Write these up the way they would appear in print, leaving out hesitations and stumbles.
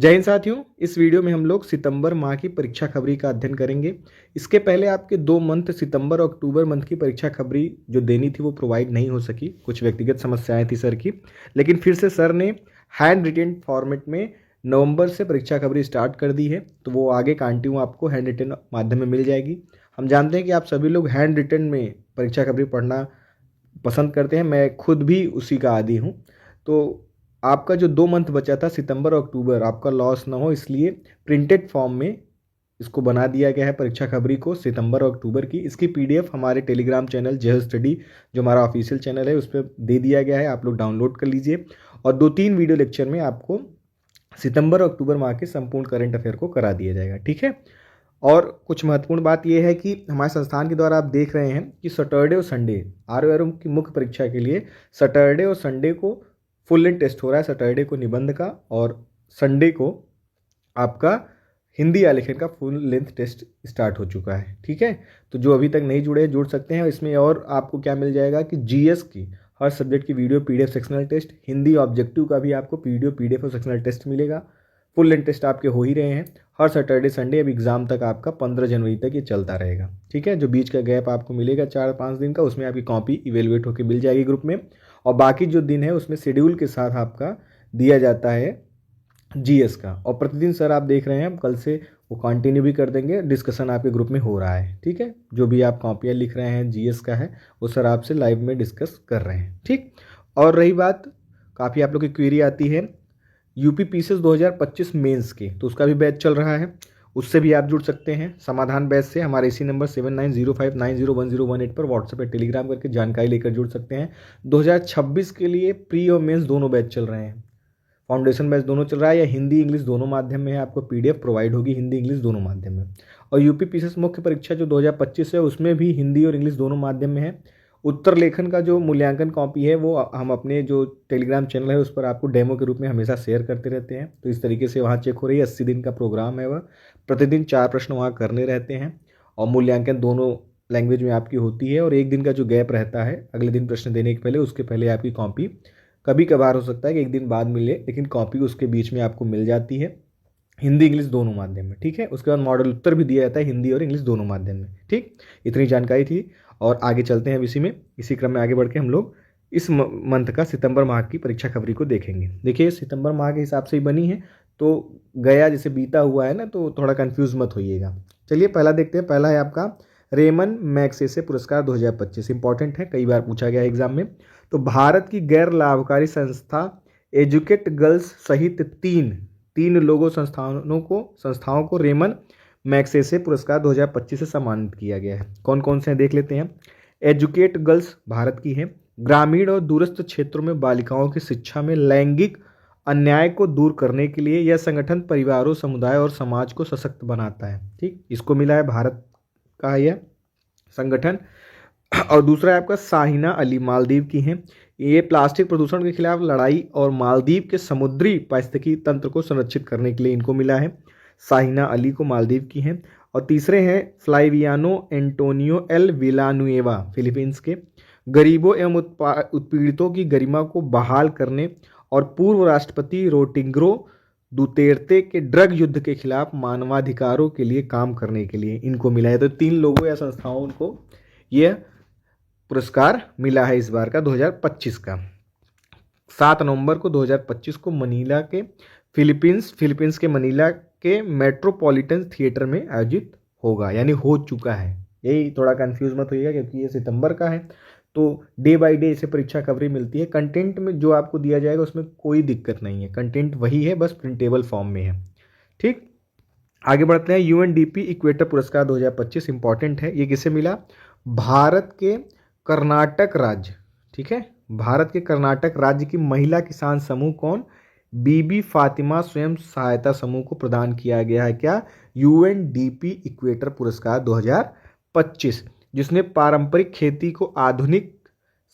जय हिंद साथियों, इस वीडियो में हम लोग सितंबर माह की परीक्षा खबरी का अध्ययन करेंगे। इसके पहले आपके 2 मंथ सितंबर और अक्टूबर मंथ की परीक्षा खबरी जो देनी थी वो प्रोवाइड नहीं हो सकी, कुछ व्यक्तिगत समस्याएं थी सर की। लेकिन फिर से सर ने हैंड रिटेन फॉर्मेट में नवंबर से परीक्षा खबरी स्टार्ट कर दी है, तो वो आगे कंटिन्यू आपको हैंड रिटेन माध्यम में मिल जाएगी। हम जानते हैं कि आप सभी लोग हैंड रिटेन में परीक्षा खबरी पढ़ना पसंद करते हैं, मैं खुद भी उसी का आदी हूँ। तो आपका जो 2 मंथ बचा था सितंबर और अक्टूबर, आपका लॉस ना हो इसलिए प्रिंटेड फॉर्म में इसको बना दिया गया है परीक्षा खबरी को सितंबर और अक्टूबर की। इसकी पीडीएफ हमारे टेलीग्राम चैनल जय स्टडी जो हमारा ऑफिशियल चैनल है उस पर दे दिया गया है, आप लोग डाउनलोड कर लीजिए। और 2-3 वीडियो लेक्चर में आपको सितंबर और अक्टूबर माह के संपूर्ण करंट अफेयर को करा दिया जाएगा, ठीक है। और कुछ महत्वपूर्ण बात यह है कि हमारे संस्थान के द्वारा आप देख रहे हैं कि सैटरडे और संडे आर की मुख्य परीक्षा के लिए सैटरडे और संडे को फुल लेंथ टेस्ट हो रहा है। सैटरडे को निबंध का और संडे को आपका हिंदी आलेखन का फुल लेंथ टेस्ट स्टार्ट हो चुका है, ठीक है। तो जो अभी तक नहीं जुड़े जुड़ सकते हैं। इसमें और आपको क्या मिल जाएगा कि जीएस की हर सब्जेक्ट की video PDF sectional test, Hindi objective का भी आपको वीडियो पीडीएफ और सेक्शनल टेस्ट मिलेगा। फुल लेंथ टेस्ट आपके हो ही रहे हैं हर सैटरडे संडे। अब एग्जाम तक आपका 15 जनवरी तक ये चलता रहेगा, ठीक है। जो बीच का गैप आपको मिलेगा 4-5 दिन का, उसमें आपकी कॉपी इवेलुएट होकर मिल जाएगी ग्रुप में। और बाकी जो दिन है उसमें शेड्यूल के साथ आपका दिया जाता है जीएस का। और प्रतिदिन सर आप देख रहे हैं कल से वो कंटिन्यू भी कर देंगे, डिस्कशन आपके ग्रुप में हो रहा है, ठीक है। जो भी आप कॉपियाँ लिख रहे हैं जीएस का है वो सर आपसे लाइव में डिस्कस कर रहे हैं, ठीक। और रही बात, काफ़ी आप लोग की क्वेरी आती है यूपी पीसीएस 2025 मेंस की, तो उसका भी बैच चल रहा है, उससे भी आप जुड़ सकते हैं समाधान बैच से। हमारे इसी नंबर 7905901018 पर व्हाट्सएप या टेलीग्राम करके जानकारी लेकर जुड़ सकते हैं। 2026 के लिए प्री और मेंस दोनों बैच चल रहे हैं, फाउंडेशन बैच दोनों चल रहा है, या हिंदी इंग्लिश दोनों माध्यम में है। आपको पीडीएफ प्रोवाइड होगी हिंदी इंग्लिश दोनों माध्यम में। और यूपी पीसीएस मुख्य परीक्षा जो 2025 है उसमें भी हिंदी और इंग्लिश दोनों माध्यम में है। उत्तर लेखन का जो मूल्यांकन कॉपी है वो हम अपने जो टेलीग्राम चैनल है उस पर आपको डेमो के रूप में हमेशा शेयर करते रहते हैं, तो इस तरीके से वहाँ चेक हो रही है। 80 दिन का प्रोग्राम है वह, प्रतिदिन 4 प्रश्न वहाँ करने रहते हैं और मूल्यांकन दोनों लैंग्वेज में आपकी होती है। और एक दिन का जो गैप रहता है अगले दिन प्रश्न देने के पहले, उसके पहले आपकी कॉपी कभी कभार हो सकता है कि एक दिन बाद मिले, लेकिन कॉपी उसके बीच में आपको मिल जाती है हिंदी इंग्लिश दोनों माध्यम में, ठीक है। उसके बाद मॉडल उत्तर भी दिया जाता है हिंदी और इंग्लिश दोनों माध्यम में, ठीक। इतनी जानकारी थी और आगे चलते हैं इसी क्रम में आगे बढ़ के हम लोग इस मंथ का सितंबर माह की परीक्षा खबरी को देखेंगे। देखिए सितंबर माह के हिसाब से ही बनी है, तो गया जैसे बीता हुआ है ना, तो थोड़ा कंफ्यूज मत होइएगा। चलिए पहला देखते हैं। पहला है आपका रेमन मैग्सेसे पुरस्कार 2025, इंपॉर्टेंट है, कई बार पूछा गया एग्जाम में। तो भारत की गैर लाभकारी संस्था एजुकेट गर्ल्स सहित तीन लोगों संस्थाओं को रेमन मैग्सेसे पुरस्कार 2025 से सम्मानित किया गया है। कौन कौन से हैं देख लेते हैं। एजुकेट गर्ल्स भारत की है, ग्रामीण और दूरस्थ क्षेत्रों में बालिकाओं की शिक्षा में लैंगिक अन्याय को दूर करने के लिए यह संगठन परिवारों, समुदाय और समाज को सशक्त बनाता है, ठीक। इसको मिला है भारत का यह संगठन। और दूसरा है आपका साहिना अली, मालदीव की हैं, ये प्लास्टिक प्रदूषण के खिलाफ लड़ाई और मालदीव के समुद्री पारिस्थितिकी तंत्र को संरक्षित करने के लिए इनको मिला है। साहिना अली को मालदीव की हैं। और तीसरे हैं फ्लाइवियानो एंटोनियो एल विलानुएवा, फिलीपींस के, गरीबों एवं उत्पीड़ितों की गरिमा को बहाल करने और पूर्व राष्ट्रपति रोड्रिगो दुतेर्ते के ड्रग युद्ध के खिलाफ मानवाधिकारों के लिए काम करने के लिए इनको मिला है। तो 3 लोगों या संस्थाओं को यह पुरस्कार मिला है इस बार का 2025 का। 7 नवंबर को 2025 को मनीला के फिलीपींस के मनीला के मेट्रोपॉलिटन थिएटर में आयोजित होगा, यानी हो चुका है। यही थोड़ा कंफ्यूज मत होइएगा क्योंकि ये सितंबर का है, तो डे बाय डे इसे परीक्षा खबरें मिलती है। कंटेंट में जो आपको दिया जाएगा उसमें कोई दिक्कत नहीं है, कंटेंट वही है, बस प्रिंटेबल फॉर्म में है, ठीक। आगे बढ़ते हैं। यूएनडीपी इक्वेटर पुरस्कार 2025 इंपॉर्टेंट है। ये किसे मिला। भारत के कर्नाटक राज्य, ठीक है, भारत के कर्नाटक राज्य की महिला किसान समूह कौन, बीबी फातिमा स्वयं सहायता समूह को प्रदान किया गया है क्या यूएनडीपी इक्वेटर पुरस्कार 2025, जिसने पारंपरिक खेती को आधुनिक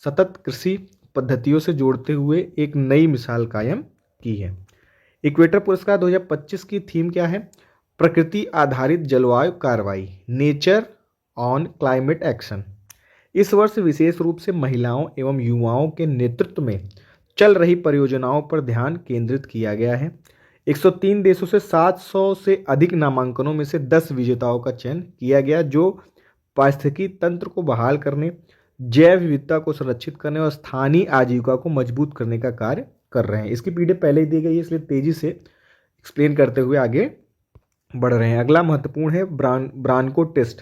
सतत कृषि पद्धतियों से जोड़ते हुए एक नई मिसाल कायम की है। इक्वेटर पुरस्कार 2025 की थीम क्या है। प्रकृति आधारित जलवायु कार्रवाई, नेचर ऑन क्लाइमेट एक्शन। इस वर्ष विशेष रूप से महिलाओं एवं युवाओं के नेतृत्व में चल रही परियोजनाओं पर ध्यान केंद्रित किया गया है। 103 देशों से 700 से अधिक नामांकनों में से 10 विजेताओं का चयन किया गया जो पारिस्थितिकी तंत्र को बहाल करने, जैव विविधता को संरक्षित करने और स्थानीय आजीविका को मजबूत करने का कार्य कर रहे हैं। इसकी पीडीएफ पहले ही दी गई है, इसलिए तेजी से एक्सप्लेन करते हुए आगे बढ़ रहे हैं। अगला महत्वपूर्ण है ब्रांको टेस्ट।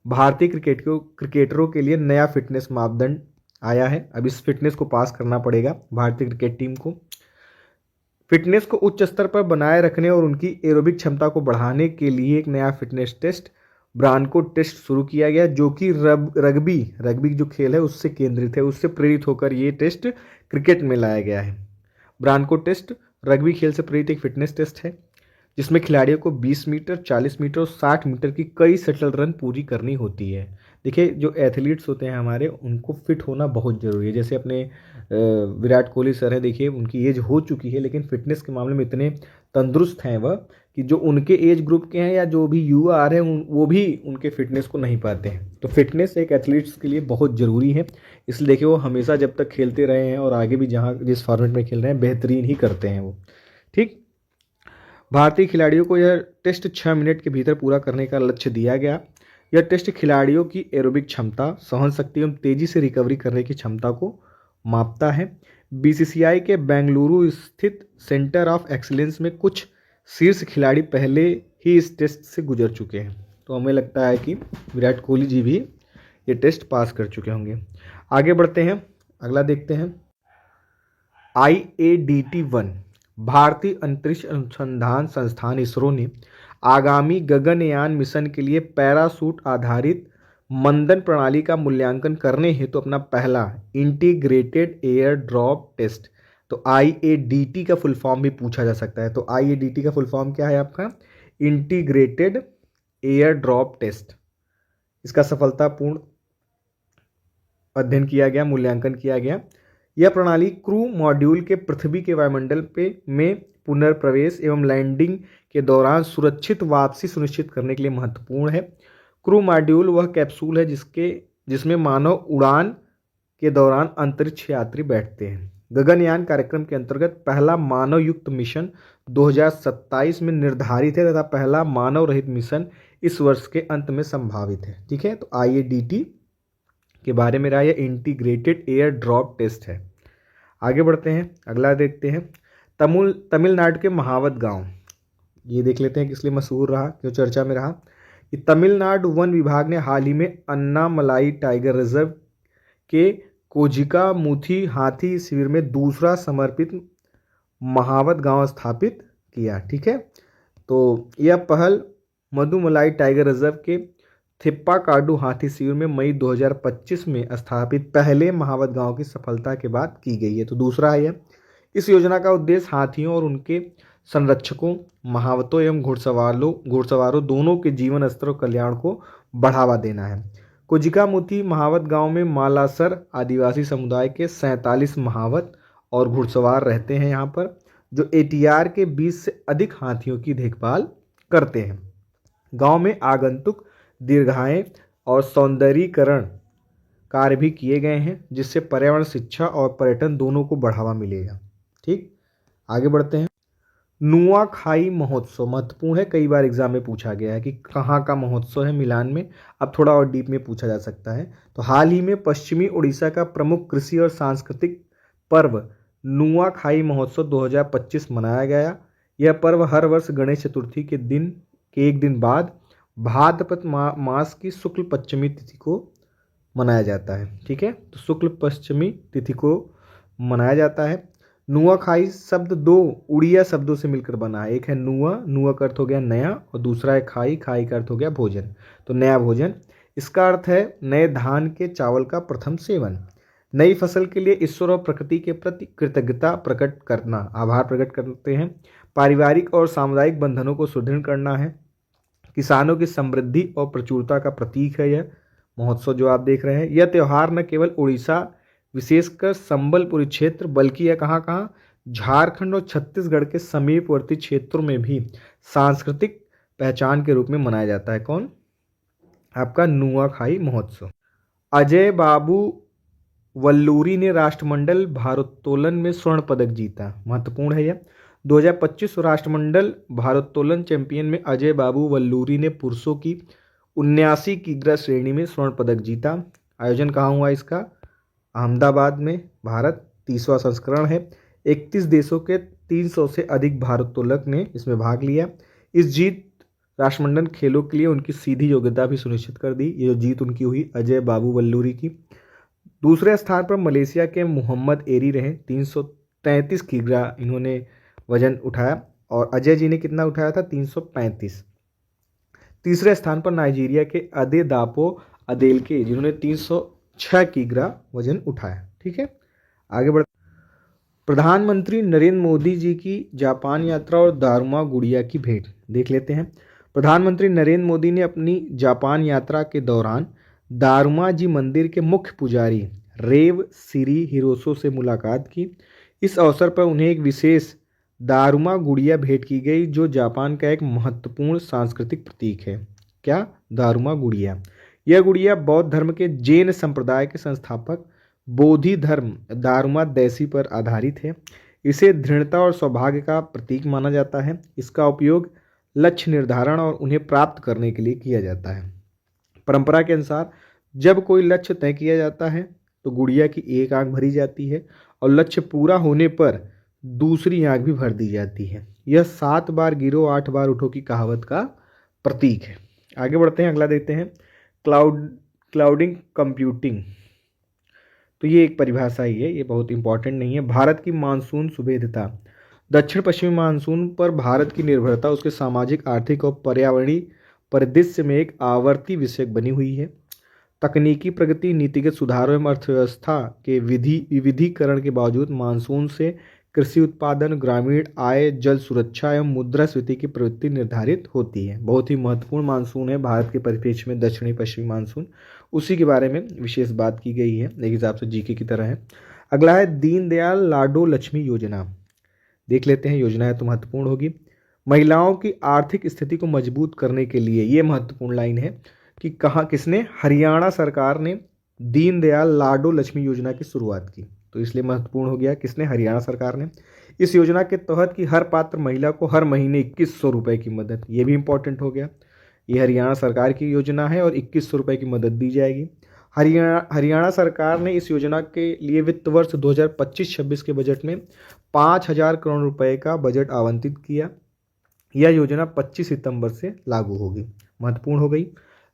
भारतीय क्रिकेटरों के लिए नया फिटनेस मापदंड आया है। अब इस फिटनेस को पास करना पड़ेगा भारतीय क्रिकेट टीम को। फिटनेस को उच्च स्तर पर बनाए रखने और उनकी एरोबिक क्षमता को बढ़ाने के लिए एक नया फिटनेस टेस्ट ब्रांको टेस्ट शुरू किया गया, जो कि रग्बी जो खेल है उससे केंद्रित है, उससे प्रेरित होकर ये टेस्ट क्रिकेट में लाया गया है। ब्रांको टेस्ट रग्बी खेल से प्रेरित एक फिटनेस टेस्ट है जिसमें खिलाड़ियों को 20 मीटर, 40 मीटर और 60 मीटर की कई शटल रन पूरी करनी होती है। देखिए, जो एथलीट्स होते हैं हमारे, उनको फिट होना बहुत ज़रूरी है। जैसे अपने विराट कोहली सर हैं, देखिए उनकी एज हो चुकी है लेकिन फिटनेस के मामले में इतने तंदुरुस्त हैं वह कि जो उनके एज ग्रुप के हैं या जो भी युवा आ रहे हैं वो भी उनके फिटनेस को नहीं पाते हैं। तो फिटनेस एक एथलीट्स के लिए बहुत ज़रूरी है, इसलिए देखिए वो हमेशा जब तक खेलते रहे हैं और आगे भी जहाँ जिस फॉर्मेट में खेल रहे हैं बेहतरीन ही करते हैं वो। ठीक, भारतीय खिलाड़ियों को यह टेस्ट 6 मिनट के भीतर पूरा करने का लक्ष्य दिया गया। यह टेस्ट खिलाड़ियों की एरोबिक क्षमता, सहन शक्ति एवं तेजी से रिकवरी करने की क्षमता को मापता है। बीसीसीआई के बेंगलुरु स्थित सेंटर ऑफ एक्सीलेंस में कुछ शीर्ष खिलाड़ी पहले ही इस टेस्ट से गुजर चुके हैं, तो हमें लगता है कि विराट कोहली जी भी ये टेस्ट पास कर चुके होंगे। आगे बढ़ते हैं, अगला देखते हैं। IADT-1 भारतीय अंतरिक्ष अनुसंधान संस्थान इसरो ने आगामी गगनयान मिशन के लिए पैराशूट आधारित मंदन प्रणाली का मूल्यांकन करने हेतु तो अपना पहला इंटीग्रेटेड एयर ड्रॉप टेस्ट, तो IADT का फुल फॉर्म भी पूछा जा सकता है। तो IADT का फुल फॉर्म क्या है आपका? Integrated air drop test. इसका सफलतापूर्ण अध्ययन किया गया, मूल्यांकन किया गया। यह प्रणाली क्रू मॉड्यूल के पृथ्वी के वायुमंडल में पुनर्प्रवेश एवं लैंडिंग के दौरान सुरक्षित वापसी सुनिश्चित करने के लिए महत्वपूर्ण है। क्रू मॉड्यूल वह कैप्सूल है जिसमें मानव उड़ान के दौरान अंतरिक्ष यात्री बैठते हैं। गगनयान कार्यक्रम के अंतर्गत पहला मानव युक्त मिशन 2027 में निर्धारित है तथा पहला मानव रहित मिशन इस वर्ष के अंत में संभावित है। ठीक है, तो IADT के बारे में रहा, यह इंटीग्रेटेड एयर ड्रॉप टेस्ट है। आगे बढ़ते हैं, अगला देखते हैं। तमिलनाडु के महावत गांव, ये देख लेते हैं किस लिए मशहूर रहा, क्यों चर्चा में रहा। कि तमिलनाडु वन विभाग ने हाल ही में अन्नामलाई टाइगर रिजर्व के कोजिकामुथी हाथी शिविर में दूसरा समर्पित महावत गांव स्थापित किया। ठीक है, तो यह पहल मधुमलाई टाइगर रिजर्व के थिप्पाकाडु हाथी शिविर में मई 2025 में स्थापित पहले महावत गांव की सफलता के बाद की गई है। तो दूसरा है यह। इस योजना का उद्देश्य हाथियों और उनके संरक्षकों, महावतों एवं घुड़सवारों दोनों के जीवन स्तर और कल्याण को बढ़ावा देना है। कोजिकामुथी महावत गांव में मालासर आदिवासी समुदाय के 47 महावत और घुड़सवार रहते हैं यहाँ पर, जो ATR के 20 से अधिक हाथियों की देखभाल करते हैं। गांव में आगंतुक दीर्घाएं और सौंदर्यीकरण कार्य भी किए गए हैं जिससे पर्यावरण, शिक्षा और पर्यटन दोनों को बढ़ावा मिलेगा। ठीक, आगे बढ़ते हैं। नुआखाई महोत्सव महत्वपूर्ण है, कई बार एग्जाम में पूछा गया है कि कहाँ का महोत्सव है मिलान में, अब थोड़ा और डीप में पूछा जा सकता है। तो हाल ही में पश्चिमी उड़ीसा का प्रमुख कृषि और सांस्कृतिक पर्व नुआखाई महोत्सव 2025 मनाया गया। यह पर्व हर वर्ष गणेश चतुर्थी के एक दिन बाद भाद्रपद मास की शुक्ल पश्चिमी तिथि को मनाया जाता है। ठीक है, तो शुक्ल पश्चिमी तिथि को मनाया जाता है। नुआखाई शब्द 2 उड़िया शब्दों से मिलकर बना है। एक है नुआ का अर्थ हो गया नया और दूसरा है खाई का अर्थ हो गया भोजन, तो नया भोजन। इसका अर्थ है नए धान के चावल का प्रथम सेवन। नई फसल के लिए ईश्वर और प्रकृति के प्रति कृतज्ञता प्रकट करना, आभार प्रकट करते हैं। पारिवारिक और सामुदायिक बंधनों को सुदृढ़ करना है। किसानों की समृद्धि और प्रचुरता का प्रतीक है यह महोत्सव जो आप देख रहे हैं। यह त्यौहार न केवल उड़ीसा, विशेषकर संबलपुरी क्षेत्र, बल्कि यह कहाँ झारखंड और छत्तीसगढ़ के समीपवर्ती क्षेत्रों में भी सांस्कृतिक पहचान के रूप में मनाया जाता है। कौन? आपका नुआखाई महोत्सव। अजय बाबू वल्लूरी ने राष्ट्रमंडल भारोत्तोलन में स्वर्ण पदक जीता, महत्वपूर्ण है यह। 2025 राष्ट्रमंडल भारोत्तोलन चैंपियन में अजय बाबू वल्लूरी ने पुरुषों की 79 किग्रा श्रेणी में स्वर्ण पदक जीता। आयोजन कहाँ हुआ इसका? अहमदाबाद में, भारत। 30वां संस्करण है। 31 देशों के 300 से अधिक भारोत्तोलक ने इसमें भाग लिया। इस जीत राष्ट्रमंडल खेलों के लिए उनकी सीधी योग्यता भी सुनिश्चित कर दी। ये जो जीत उनकी हुई अजय बाबू वल्लूरी की। दूसरे स्थान पर मलेशिया के मोहम्मद एरी रहे। 333 किग्रा इन्होंने वजन उठाया और अजय जी ने कितना उठाया था? 335। तीसरे स्थान पर नाइजीरिया के अदेदापो अदेलके जिन्होंने 306 किग्रा वजन उठाया। ठीक है, आगे बढ़। प्रधानमंत्री नरेंद्र मोदी जी की जापान यात्रा और दारुमा गुड़िया की भेंट देख लेते हैं। प्रधानमंत्री नरेंद्र मोदी ने अपनी जापान यात्रा के दौरान दारुमा जी मंदिर के मुख्य पुजारी रेव सिरी हिरोशो से मुलाकात की। इस अवसर पर उन्हें एक विशेष दारुमा गुड़िया भेंट की गई जो जापान का एक महत्वपूर्ण सांस्कृतिक प्रतीक है। क्या? दारुमा गुड़िया। यह गुड़िया बौद्ध धर्म के जैन संप्रदाय के संस्थापक बोधि धर्म दारुमा दैसी पर आधारित है। इसे दृढ़ता और सौभाग्य का प्रतीक माना जाता है। इसका उपयोग लक्ष्य निर्धारण और उन्हें प्राप्त करने के लिए किया जाता है। परंपरा के अनुसार जब कोई लक्ष्य तय किया जाता है तो गुड़िया की एक आंख भरी जाती है और लक्ष्य पूरा होने पर दूसरी आंख भी भर दी जाती है। यह 7 बार गिरो 8 बार उठो की कहावत का प्रतीक है। आगे बढ़ते हैं, अगला देखते हैं क्लाउडिंग कंप्यूटिंग। तो ये एक परिभाषा ही है, ये बहुत इंपॉर्टेंट नहीं है। भारत की मानसून सुभेद्यता। दक्षिण पश्चिमी मानसून पर भारत की निर्भरता उसके सामाजिक, आर्थिक और पर्यावरणीय परिदृश्य में एक आवर्ती विषय बनी हुई है। तकनीकी प्रगति, नीतिगत सुधारों एवं अर्थव्यवस्था के विविधीकरण के बावजूद मानसून से कृषि उत्पादन, ग्रामीण आय, जल सुरक्षा एवं मुद्रास्फीति की प्रवृत्ति निर्धारित होती है। बहुत ही महत्वपूर्ण मानसून है भारत के परिप्रेक्ष्य में दक्षिणी पश्चिमी मानसून। उसी के बारे में विशेष बात की गई है, एक हिसाब से जीके की तरह है। अगला है दीनदयाल लाडो लक्ष्मी योजना। देख लेते हैं, योजना है तो महत्वपूर्ण होगी। महिलाओं की आर्थिक स्थिति को मजबूत करने के लिए, ये महत्वपूर्ण लाइन है कि कहाँ किसने? हरियाणा सरकार ने दीनदयाल लाडो लक्ष्मी योजना की शुरुआत की, तो इसलिए महत्वपूर्ण हो गया। किसने? हरियाणा सरकार ने। इस योजना के तहत कि हर पात्र महिला को हर महीने 2100 रुपये की मदद, ये भी इंपॉर्टेंट हो गया। ये हरियाणा सरकार की योजना है और 2100 रुपये की मदद दी जाएगी। हरियाणा सरकार ने इस योजना के लिए वित्त वर्ष 2025-26 के बजट में 5000 करोड़ रुपए का बजट आवंटित किया। यह योजना 25 सितंबर से लागू होगी। महत्वपूर्ण हो गई।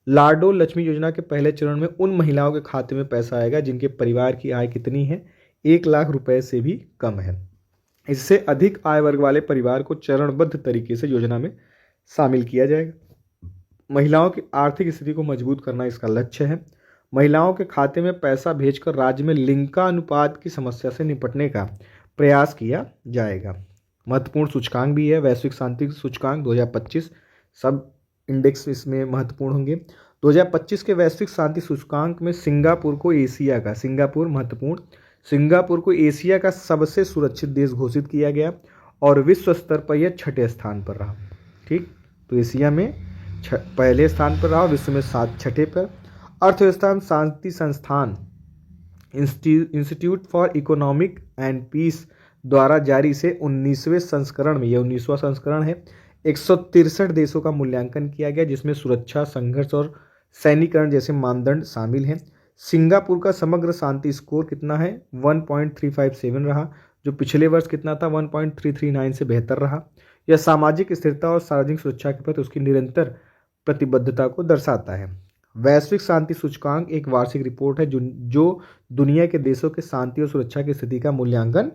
लाडो लक्ष्मी योजना के पहले चरण में उन महिलाओं के खाते में पैसा आएगा जिनके परिवार की आय कितनी है? 1 लाख रुपए से भी कम है। इससे अधिक आय वर्ग वाले परिवार को चरणबद्ध तरीके से योजना में शामिल किया जाएगा। महिलाओं की आर्थिक स्थिति को मजबूत करना इसका लक्ष्य है। महिलाओं के खाते में पैसा भेजकर राज्य में लिंगानुपात की समस्या से निपटने का प्रयास किया जाएगा। महत्वपूर्ण सूचकांक भी है, वैश्विक शांति सूचकांक 2025, सब इंडेक्स इसमें महत्वपूर्ण होंगे। 2025 के वैश्विक शांति सूचकांक में सिंगापुर को एशिया का, सिंगापुर महत्वपूर्ण, सिंगापुर को एशिया का सबसे सुरक्षित देश घोषित किया गया और विश्व स्तर पर यह 6ठे स्थान पर रहा। ठीक, तो एशिया में पहले स्थान पर रहा, विश्व में 6ठे पर। अर्थव्यवस्था एवं शांति संस्थान Institute for Economic and Peace द्वारा जारी इसे 19वें संस्करण में, यह 19वां संस्करण है, 163 देशों का मूल्यांकन किया गया जिसमें सुरक्षा, संघर्ष और सैनिकरण जैसे मानदंड शामिल हैं। सिंगापुर का समग्र शांति स्कोर कितना है? 1.357 रहा, जो पिछले वर्ष कितना था? 1.339 से बेहतर रहा। यह सामाजिक स्थिरता और सार्वजनिक सुरक्षा के प्रति उसकी निरंतर प्रतिबद्धता को दर्शाता है। वैश्विक शांति सूचकांक एक वार्षिक रिपोर्ट है जो दुनिया के देशों के शांति और सुरक्षा की स्थिति का मूल्यांकन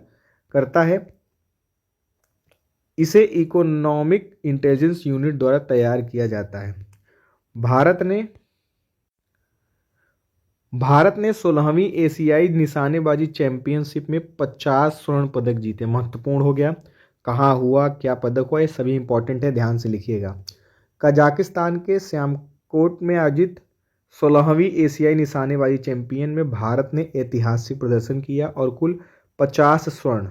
करता है। इसे इकोनॉमिक इंटेलिजेंस यूनिट द्वारा तैयार किया जाता है। भारत ने 16वीं एशियाई निशानेबाजी चैंपियनशिप में 50 स्वर्ण पदक जीते। महत्वपूर्ण हो गया, कहाँ हुआ, क्या पदक हुआ, ये सभी इंपॉर्टेंट है, ध्यान से लिखिएगा। कजाकिस्तान के श्यामकोट में आयोजित 16वीं एशियाई निशानेबाजी चैंपियन में भारत ने ऐतिहासिक प्रदर्शन किया और कुल 50 स्वर्ण,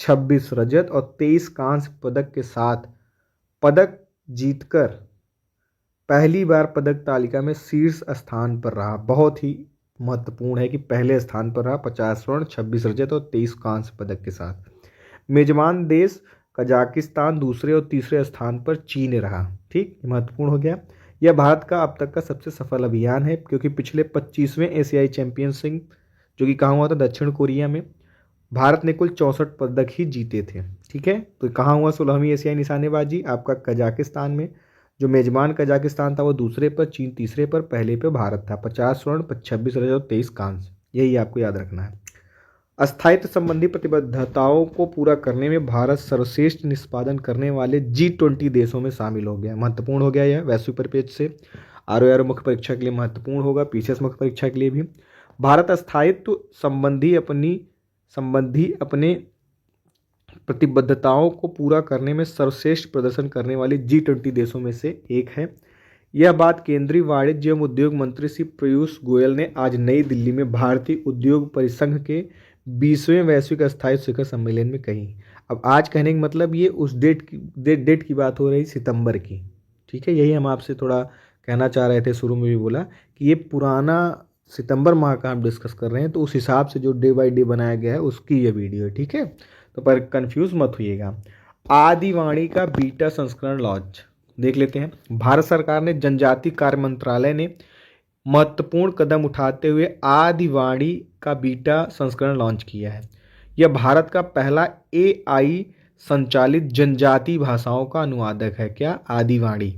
26 रजत और 23 कांस्य पदक के साथ पदक जीतकर पहली बार पदक तालिका में शीर्ष स्थान पर रहा। बहुत ही महत्वपूर्ण है कि पहले स्थान पर रहा, 50 स्वर्ण, 26 रजत और 23 कांस्य पदक के साथ। मेजबान देश कजाकिस्तान दूसरे और तीसरे स्थान पर चीन रहा। ठीक, महत्वपूर्ण हो गया। यह भारत का अब तक का सबसे सफल अभियान है, क्योंकि पिछले 25वें एशियाई चैंपियनशिप जो कि कहाँ हुआ था, दक्षिण कोरिया में, भारत ने कुल 64 पदक ही जीते थे। ठीक है, तो कहाँ हुआ 16वीं एशियाई निशानेबाजी, आपका कजाकिस्तान में। जो मेजबान कजाकिस्तान था वो दूसरे पर, चीन तीसरे पर, पहले पे भारत था। 50 स्वर्ण, 26 रजत और 23 कांस्य, यही आपको याद रखना है। स्थायित्व संबंधी प्रतिबद्धताओं को पूरा करने में भारत सर्वश्रेष्ठ निष्पादन करने वाले G20 देशों में शामिल हो गया। महत्वपूर्ण हो गया यह वैश्विक परिप्रेक्ष्य से। ROR मुख्य परीक्षा के लिए महत्वपूर्ण होगा, PCS मुख्य परीक्षा के लिए भी। भारत स्थायित्व संबंधी अपने प्रतिबद्धताओं को पूरा करने में सर्वश्रेष्ठ प्रदर्शन करने वाले G20 देशों में से एक है। यह बात केंद्रीय वाणिज्य एवं उद्योग मंत्री श्री पीयूष गोयल ने आज नई दिल्ली में भारतीय उद्योग परिसंघ के 20वें वैश्विक स्थायी शिखर सम्मेलन में कही। अब आज कहने का मतलब ये उस डेट की बात हो रही, सितंबर की। ठीक है, यही हम आपसे थोड़ा कहना चाह रहे थे, शुरू में भी बोला कि ये पुराना सितंबर माह का हम डिस्कस कर रहे हैं, तो उस हिसाब से जो डे बाय डे बनाया गया है उसकी ये वीडियो है। ठीक है, तो पर कंफ्यूज मत होइएगा। आदिवाणी का बीटा संस्करण लॉन्च देख लेते हैं। भारत सरकार ने जनजातीय कार्य मंत्रालय ने महत्वपूर्ण कदम उठाते हुए आदिवाणी का बीटा संस्करण लॉन्च किया है। यह भारत का पहला AI संचालित जनजातीय भाषाओं का अनुवादक है। क्या? आदिवाणी।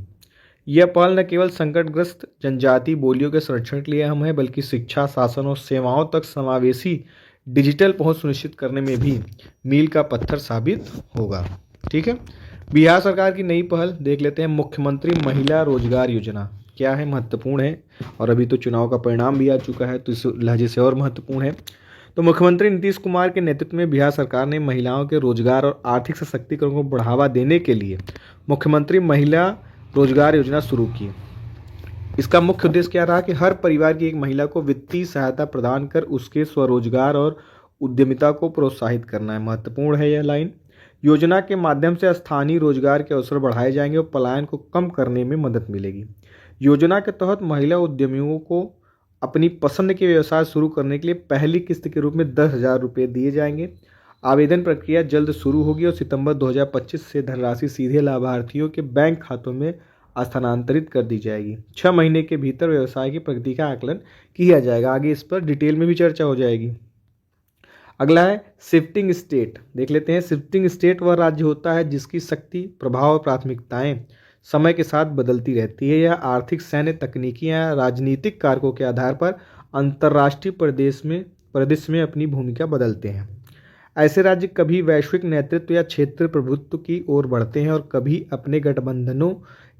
यह पहल न केवल संकटग्रस्त जनजातीय बोलियों के संरक्षण के लिए अहम है, बल्कि शिक्षा, शासन और सेवाओं तक समावेशी डिजिटल पहुंच सुनिश्चित करने में भी मील का पत्थर साबित होगा। ठीक है, बिहार सरकार की नई पहल देख लेते हैं। मुख्यमंत्री महिला रोजगार योजना क्या है? महत्वपूर्ण है, और अभी तो चुनाव का परिणाम भी आ चुका है, तो इस लहजे से और महत्वपूर्ण है। तो मुख्यमंत्री नीतीश कुमार के नेतृत्व में बिहार सरकार ने महिलाओं के रोजगार और आर्थिक सशक्तिकरण को बढ़ावा देने के लिए मुख्यमंत्री महिला रोजगार योजना शुरू की। इसका मुख्य उद्देश्य क्या रहा कि हर परिवार की एक महिला को वित्तीय सहायता प्रदान कर उसके स्वरोजगार और उद्यमिता को प्रोत्साहित करना है। महत्वपूर्ण है यह लाइन। योजना के माध्यम से स्थानीय रोजगार के अवसर बढ़ाए जाएंगे और पलायन को कम करने में मदद मिलेगी। योजना के तहत महिला उद्यमियों को अपनी पसंद के व्यवसाय शुरू करने के लिए पहली किस्त के रूप में 10,000 रुपये दिए जाएंगे। आवेदन प्रक्रिया जल्द शुरू होगी और सितंबर 2025 से धनराशि सीधे लाभार्थियों के बैंक खातों में स्थानांतरित कर दी जाएगी। 6 महीने के भीतर व्यवसाय की प्रगति का आकलन किया जाएगा। आगे इस पर डिटेल में भी चर्चा हो जाएगी। अगला है शिफ्टिंग स्टेट देख लेते हैं। शिफ्टिंग स्टेट वह राज्य होता है जिसकी शक्ति, प्रभाव और प्राथमिकताएं समय के साथ बदलती रहती है। यह आर्थिक, सैन्य, तकनीकी या राजनीतिक कारकों के आधार पर अंतर्राष्ट्रीय परिदृश्य में अपनी भूमिका बदलते हैं। ऐसे राज्य कभी वैश्विक नेतृत्व या क्षेत्र प्रभुत्व की ओर बढ़ते हैं और कभी अपने गठबंधनों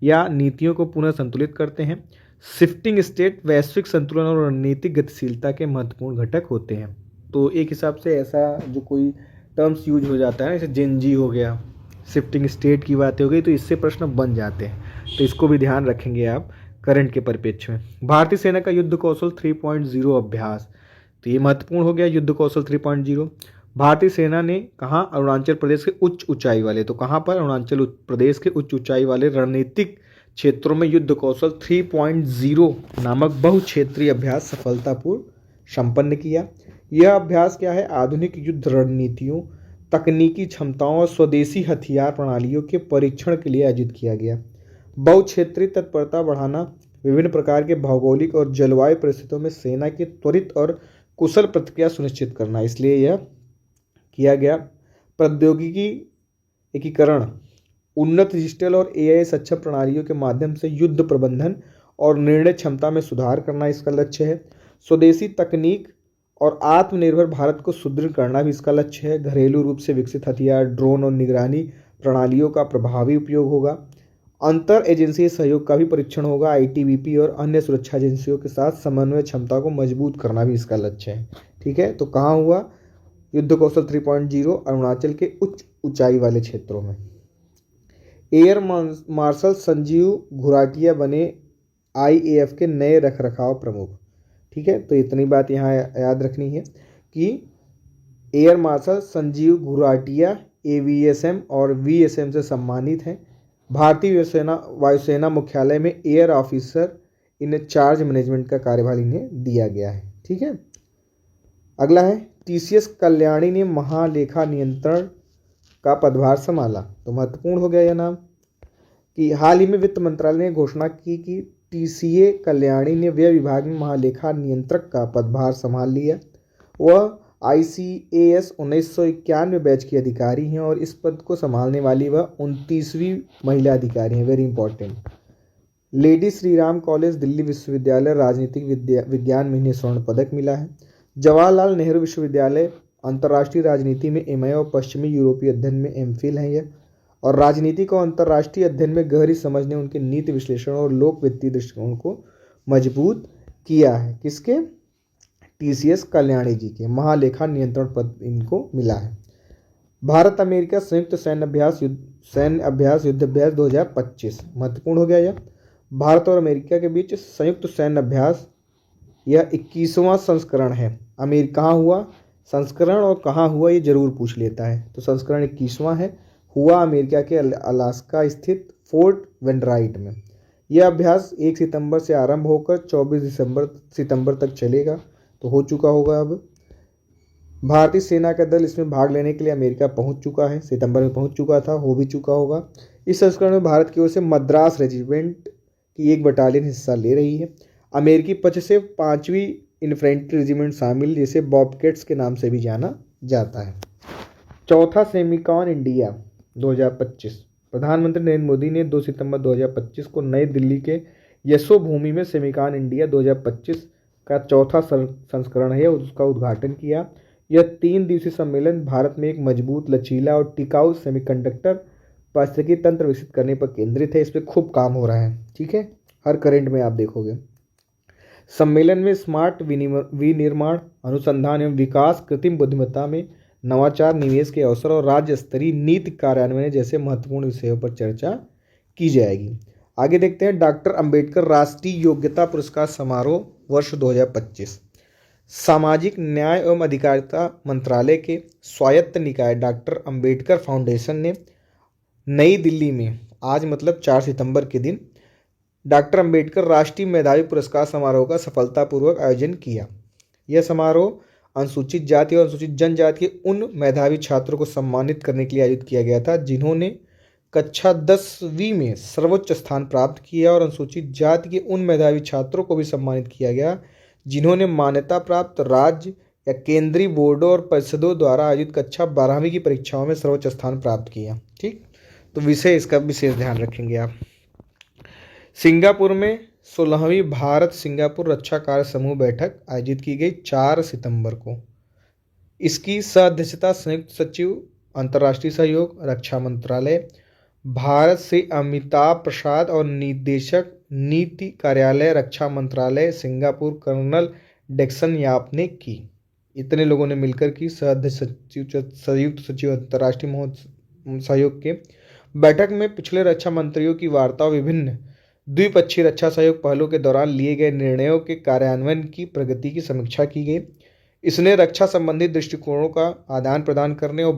या नीतियों को पुनः संतुलित करते हैं। शिफ्टिंग स्टेट वैश्विक संतुलन और रणनीतिक गतिशीलता के महत्वपूर्ण घटक होते हैं। तो एक हिसाब से ऐसा जो कोई टर्म्स यूज हो जाता है, जैसे जेनजी हो गया, शिफ्टिंग स्टेट की बातें हो गई, तो इससे प्रश्न बन जाते हैं, तो इसको भी ध्यान रखेंगे आप करंट के परिप्रेक्ष्य में। भारतीय सेना का युद्ध कौशल 3.0 अभ्यास, तो ये महत्वपूर्ण हो गया। युद्ध कौशल 3.0 भारतीय सेना ने कहाँ? अरुणाचल प्रदेश के उच्च ऊंचाई वाले, तो कहाँ पर? अरुणाचल प्रदेश के उच्च ऊंचाई वाले रणनीतिक क्षेत्रों में युद्ध कौशल 3.0 नामक बहुक्षेत्रीय अभ्यास सफलतापूर्व संपन्न किया। यह अभ्यास क्या है? आधुनिक युद्ध रणनीतियों, तकनीकी क्षमताओं और स्वदेशी हथियार प्रणालियों के परीक्षण के लिए आयोजित किया गया। बहुक्षेत्रीय तत्परता बढ़ाना, विभिन्न प्रकार के भौगोलिक और जलवायु परिस्थितियों में सेना की त्वरित और कुशल प्रतिक्रिया सुनिश्चित करना, इसलिए यह किया गया। प्रौद्योगिकी एकीकरण, उन्नत डिजिटल और AI सक्षम प्रणालियों के माध्यम से युद्ध प्रबंधन और निर्णय क्षमता में सुधार करना इसका लक्ष्य है। स्वदेशी तकनीक और आत्मनिर्भर भारत को सुदृढ़ करना भी इसका लक्ष्य है। घरेलू रूप से विकसित हथियार, ड्रोन और निगरानी प्रणालियों का प्रभावी उपयोग होगा। अंतर एजेंसी सहयोग का भी परीक्षण होगा। ITBP और अन्य सुरक्षा एजेंसियों के साथ समन्वय क्षमता को मजबूत करना भी इसका लक्ष्य है। ठीक है, तो कहाँ हुआ? युद्ध कौशल 3.0 अरुणाचल के उच्च ऊंचाई वाले क्षेत्रों में। एयर मार्शल संजीव घुराटिया बने IAF के नए रखरखाव प्रमुख। ठीक है, तो इतनी बात यहाँ याद रखनी है कि air marshal Sanjeev Ghuratia AVSM और VSM से सम्मानित हैं। भारतीय वायुसेना मुख्यालय में air officer in charge management का कार्यभार इन्हें दिया गया है। ठीक है, अगला है TCS कल्याणी ने महालेखा नियंत्रण का पदभार संभाला। तो महत्वपूर्ण हो गया यह नाम। कि हाल ही में वित्त मंत्रालय ने घोषणा की कि टीसीए कल्याणी ने व्यय विभाग में महालेखा नियंत्रक का पदभार संभाल लिया। वह ICAS 1991 बैच की अधिकारी हैं और इस पद को संभालने वाली वह 29वीं महिला अधिकारी हैं। Very important. Lady Shri Ram college Delhi विश्वविद्यालय राजनीतिक विज्ञान में इन्हें स्वर्ण पदक मिला है। जवाहरलाल नेहरू विश्वविद्यालय अंतर्राष्ट्रीय राजनीति में MA और पश्चिमी यूरोपीय अध्ययन में MPhil हैं यह। और राजनीति को अंतर्राष्ट्रीय अध्ययन में गहरी समझ ने उनके नीति विश्लेषण और लोक वित्तीय दृष्टिकोण को मजबूत किया है। किसके? TCS कल्याणी जी के। महालेखा नियंत्रण पद इनको मिला है। भारत अमेरिका संयुक्त सैन्य अभ्यास युद्धाभ्यास 2025 महत्वपूर्ण हो गया यह। भारत और अमेरिका के बीच संयुक्त सैन्य अभ्यास यह 21वां संस्करण है। कहाँ हुआ संस्करण और कहाँ हुआ ये जरूर पूछ लेता है। तो संस्करण 21वां है, हुआ अमेरिका के अलास्का स्थित फोर्ट वेंडराइट में। यह अभ्यास 1 सितंबर से आरंभ होकर 24 सितंबर तक चलेगा। तो हो चुका होगा। अब भारतीय सेना का दल इसमें भाग लेने के लिए अमेरिका पहुंच चुका है। सितंबर में पहुंच चुका था, हो भी चुका होगा। इस संस्करण में भारत की ओर से मद्रास रेजिमेंट की एक बटालियन हिस्सा ले रही है। अमेरिकी पक्ष से 5वीं इन्फेंट्री रेजिमेंट शामिल, जिसे बॉबकैट्स के नाम से भी जाना जाता है। चौथा सेमिकॉन इंडिया 2025। प्रधानमंत्री नरेंद्र मोदी ने 2 सितंबर 2025 को नई दिल्ली के यशोभूमि में सेमिकॉन इंडिया 2025 का चौथा संस्करण है उसका उद्घाटन किया। यह 3 दिवसीय सम्मेलन भारत में एक मजबूत, लचीला और टिकाऊ सेमीकंडक्टर पारिस्थितिकी तंत्र विकसित करने पर केंद्रित है। इस पर खूब काम हो रहा है, ठीक है, हर करंट में आप देखोगे। सम्मेलन में स्मार्ट विनिर्माण, अनुसंधान एवं विकास, कृत्रिम बुद्धिमत्ता में नवाचार, निवेश के अवसर और राज्य स्तरीय नीति कार्यान्वयन जैसे महत्वपूर्ण विषयों पर चर्चा की जाएगी। आगे देखते हैं डॉक्टर अंबेडकर राष्ट्रीय योग्यता पुरस्कार समारोह वर्ष 2025। सामाजिक न्याय एवं अधिकारिता मंत्रालय के स्वायत्त निकाय डॉक्टर अंबेडकर फाउंडेशन ने नई दिल्ली में आज मतलब 4 सितंबर के दिन डॉक्टर अंबेडकर राष्ट्रीय मेधावी पुरस्कार समारोह का सफलतापूर्वक आयोजन किया। यह समारोह अनुसूचित जाति और अनुसूचित जनजाति के उन मेधावी छात्रों को सम्मानित करने के लिए आयोजित किया गया था जिन्होंने कक्षा 10वीं में सर्वोच्च स्थान प्राप्त किया, और अनुसूचित जाति के उन मेधावी छात्रों को भी सम्मानित किया गया जिन्होंने मान्यता प्राप्त राज्य या केंद्रीय बोर्डों और परिषदों द्वारा आयोजित कक्षा 12वीं की परीक्षाओं में सर्वोच्च स्थान प्राप्त किया। ठीक, तो विषय इसका विशेष ध्यान रखेंगे आप। सिंगापुर में 16वीं भारत सिंगापुर रक्षा कार्य समूह बैठक आयोजित की गई 4 सितंबर को। इसकी सह-अध्यक्षता संयुक्त सचिव अंतर्राष्ट्रीय सहयोग रक्षा मंत्रालय भारत से अमिताभ प्रसाद और निदेशक नीति कार्यालय रक्षा मंत्रालय सिंगापुर कर्नल डेक्सन याप ने की। इतने लोगों ने मिलकर की संयुक्त सचिव अंतर्राष्ट्रीय सहयोग के बैठक में पिछले रक्षा मंत्रियों की वार्ता और विभिन्न द्विपक्षीय रक्षा सहयोग पहलों के दौरान लिए गए निर्णयों के कार्यान्वयन की प्रगति की समीक्षा की गई। इसने रक्षा संबंधी दृष्टिकोणों का आदान प्रदान करने और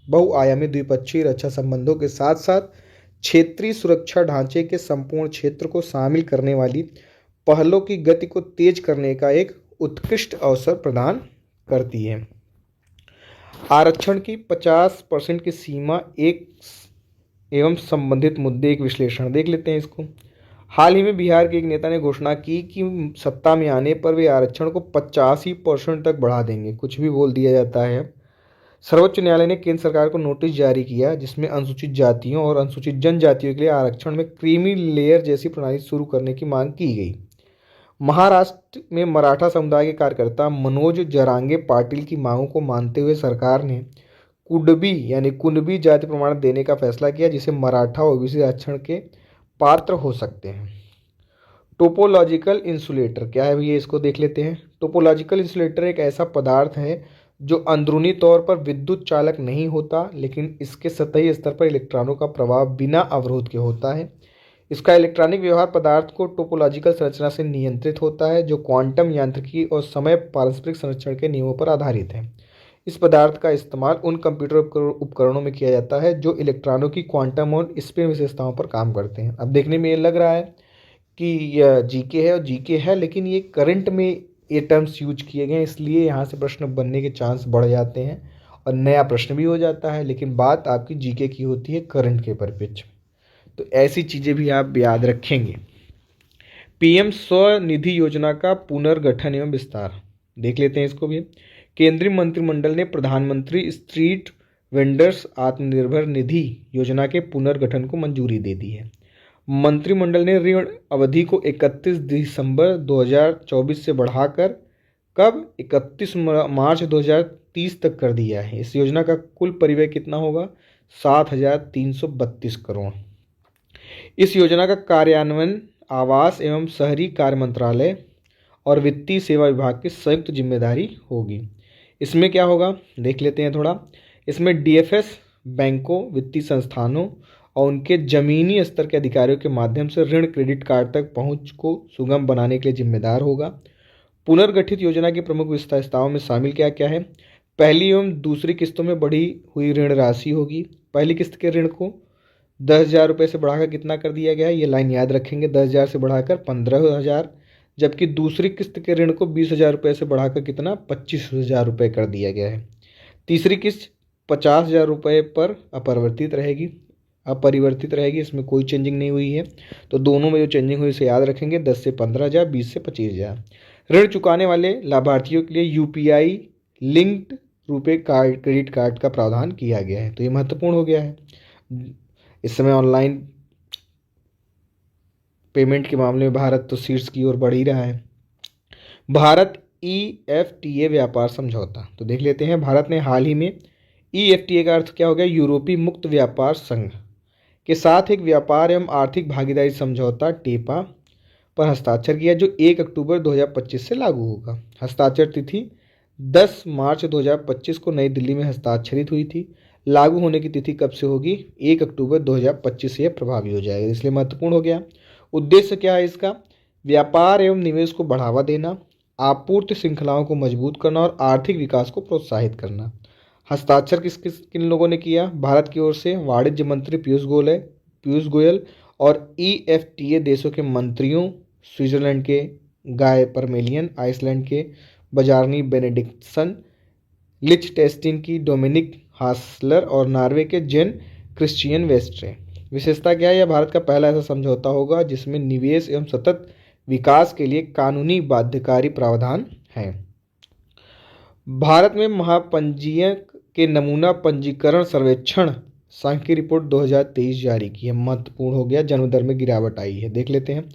बहुआयामी द्विपक्षीय रक्षा संबंधों के साथ साथ क्षेत्रीय सुरक्षा ढांचे के संपूर्ण क्षेत्र को शामिल करने वाली पहलों की गति को तेज करने का एक उत्कृष्ट अवसर प्रदान करती है। आरक्षण की 50% की सीमा एवं संबंधित मुद्दे एक विश्लेषण देख लेते हैं इसको। हाल ही में बिहार के एक नेता ने घोषणा की कि सत्ता में आने पर वे आरक्षण को 85% तक बढ़ा देंगे। कुछ भी बोल दिया जाता है। सर्वोच्च न्यायालय ने केंद्र सरकार को नोटिस जारी किया जिसमें अनुसूचित जातियों और अनुसूचित जनजातियों के लिए आरक्षण में क्रीमी लेयर जैसी प्रणाली शुरू करने की मांग की गई। महाराष्ट्र में मराठा समुदाय के कार्यकर्ता मनोज जरांगे पाटिल की मांगों को मानते हुए सरकार ने कुणबी जाति प्रमाण देने का फैसला किया, जिसे मराठा ओबीसी आरक्षण के पात्र हो सकते हैं। टोपोलॉजिकल इंसुलेटर क्या है भैया, इसको देख लेते हैं। टोपोलॉजिकल इंसुलेटर एक ऐसा पदार्थ है जो अंदरूनी तौर पर विद्युत चालक नहीं होता, लेकिन इसके सतही स्तर पर इलेक्ट्रॉनों का प्रवाह बिना अवरोध के होता है। इसका इलेक्ट्रॉनिक व्यवहार पदार्थ को टोपोलॉजिकल संरचना से नियंत्रित होता है, जो क्वांटम यांत्रिकी और समय पारस्परिक संरक्षण के नियमों पर आधारित है। इस पदार्थ का इस्तेमाल उन कंप्यूटर उपकरणों में किया जाता है जो इलेक्ट्रॉनों की क्वांटम और स्पिन विशेषताओं पर काम करते हैं। अब देखने में ये लग रहा है कि यह जीके है और जीके है, लेकिन ये करंट में ये टर्म्स यूज किए गए हैं, इसलिए यहाँ से प्रश्न बनने के चांस बढ़ जाते हैं। और नया प्रश्न भी हो जाता है, लेकिन बात आपकी जीके की होती है करंट के परिप्रेक्ष्य में। तो ऐसी चीज़ें भी आप याद रखेंगे। पीएम स्वनिधि योजना का पुनर्गठन एवं विस्तार देख लेते हैं इसको भी। केंद्रीय मंत्रिमंडल ने प्रधानमंत्री स्ट्रीट वेंडर्स आत्मनिर्भर निधि योजना के पुनर्गठन को मंजूरी दे दी है। मंत्रिमंडल ने ऋण अवधि को 31 दिसंबर 2024 से बढ़ाकर कब 31 मार्च 2030 तक कर दिया है। इस योजना का कुल परिव्यय कितना होगा? 7,332 करोड़। इस योजना का कार्यान्वयन आवास एवं शहरी कार्य मंत्रालय और वित्तीय सेवा विभाग की संयुक्त जिम्मेदारी होगी। इसमें क्या होगा देख लेते हैं थोड़ा। इसमें डीएफएस बैंकों, वित्तीय संस्थानों और उनके जमीनी स्तर के अधिकारियों के माध्यम से ऋण क्रेडिट कार्ड तक पहुंच को सुगम बनाने के लिए जिम्मेदार होगा। पुनर्गठित योजना की प्रमुख विशेषताओं में शामिल क्या क्या है? पहली एवं दूसरी किस्तों में बढ़ी हुई ऋण राशि होगी। पहली किस्त के ऋण को 10,000 रुपये से बढ़ाकर कितना कर दिया गया है? ये लाइन याद रखेंगे, 10,000 से बढ़ाकर 15,000। जबकि दूसरी किस्त के ऋण को 20,000 रुपये से बढ़ाकर कितना 25,000 रुपये कर दिया गया है। तीसरी किस्त 50,000 रुपये पर अपरिवर्तित रहेगी, इसमें कोई चेंजिंग नहीं हुई है। तो दोनों में जो चेंजिंग हुई उसे याद रखेंगे, 10 से 15,000, 20 से 25,000। ऋण चुकाने वाले लाभार्थियों के लिए UPI linked RuPay card, credit card का प्रावधान किया गया है। तो ये महत्वपूर्ण हो गया है। इस समय ऑनलाइन पेमेंट के मामले में भारत तो शीर्ष की ओर बढ़ ही रहा है। भारत EFTA व्यापार समझौता तो देख लेते हैं। भारत ने हाल ही में EFTA का अर्थ क्या हो गया? यूरोपीय मुक्त व्यापार संघ के साथ एक व्यापार एवं आर्थिक भागीदारी समझौता टेपा पर हस्ताक्षर किया, जो 1 अक्टूबर 2025 से लागू होगा। हस्ताक्षर तिथि 10 मार्च 2025 को नई दिल्ली में हस्ताक्षरित हुई थी। लागू होने की तिथि कब से होगी? 1 अक्टूबर 2025 से यह प्रभावी हो जाएगा, इसलिए महत्वपूर्ण हो गया। उद्देश्य क्या है इसका? व्यापार एवं निवेश को बढ़ावा देना, आपूर्ति श्रृंखलाओं को मजबूत करना और आर्थिक विकास को प्रोत्साहित करना। हस्ताक्षर किन लोगों ने किया? भारत की ओर से वाणिज्य मंत्री पीयूष गोयल और EFTA देशों के मंत्रियों, स्विट्जरलैंड के गाय परमेलियन, आइसलैंड के बजारनी बेनेडिक्टसन, लिechtenstein की डोमिनिक हासलर और नॉर्वे के जेन क्रिश्चियन वेस्ट्रे। विशेषता क्या है? यह भारत का पहला ऐसा समझौता होगा जिसमें निवेश एवं सतत विकास के लिए कानूनी बाध्यकारी प्रावधान है। भारत में महापंजीयक के नमूना पंजीकरण सर्वेक्षण सांख्यिकी रिपोर्ट 2023 जारी की है। महत्वपूर्ण हो गया। जन्म दर में गिरावट आई है, देख लेते हैं।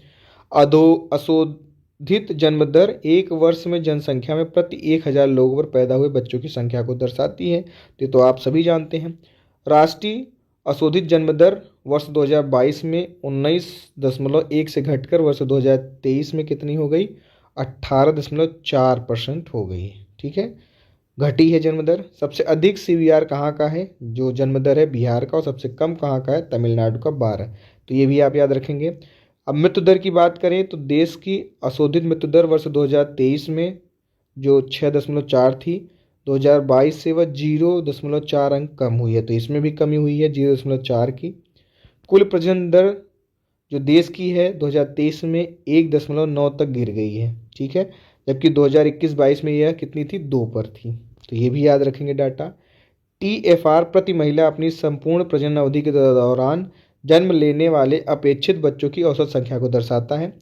असोधित जन्म दर 1 वर्ष में जनसंख्या में प्रति 1,000 लोगों पर पैदा हुए बच्चों की संख्या को दर्शाती है। ये तो आप सभी जानते हैं। राष्ट्रीय अशोधित जन्म दर वर्ष 2022 में 19.1 से घटकर वर्ष 2023 में कितनी हो गई? 18.4% हो गई। ठीक है, घटी है जन्म दर। सबसे अधिक CVR कहाँ का है? जो जन्म दर है बिहार का, और सबसे कम कहाँ का है? तमिलनाडु का 12। तो ये भी आप याद रखेंगे। अब मृत्यु दर की बात करें तो देश की अशोधित मृत्यु दर वर्ष 2023 में जो 6.4 थी, 2022 से वह 0.4 अंक कम हुई है। तो इसमें भी कमी हुई है 0.4 की। कुल प्रजनन दर जो देश की है 2023 में 1.9 तक गिर गई है। ठीक है, जबकि 2021-22 में यह कितनी थी? 2 पर थी। तो ये भी याद रखेंगे डाटा। TFR प्रति महिला अपनी संपूर्ण प्रजनन अवधि के दौरान जन्म लेने वाले अपेक्षित बच्चों की औसत संख्या को दर्शाता है।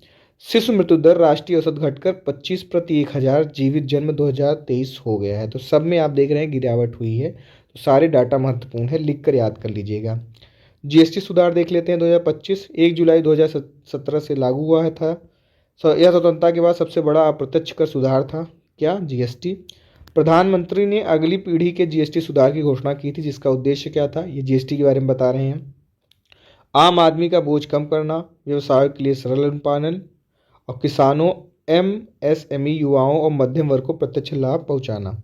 शिशु मृत्यु दर राष्ट्रीय औसत घटकर 25 प्रति 1,000 जीवित जन्म 2023 हो गया है। तो सब में आप देख रहे हैं गिरावट हुई है। तो सारे डाटा महत्वपूर्ण है, लिख कर याद कर लीजिएगा। GST सुधार देख लेते हैं। 2025 1 जुलाई 2017 से लागू हुआ था। यह स्वतंत्रता के बाद सबसे बड़ा अप्रत्यक्ष कर सुधार था। क्या? GST। प्रधानमंत्री ने अगली पीढ़ी के GST सुधार की घोषणा की थी, जिसका उद्देश्य क्या था? ये GST के बारे में बता रहे हैं। आम आदमी का बोझ कम करना, व्यवसायों के लिए सरल अनुपालन और किसानों, MSME, युवाओं और मध्यम वर्ग को प्रत्यक्ष लाभ पहुंचाना।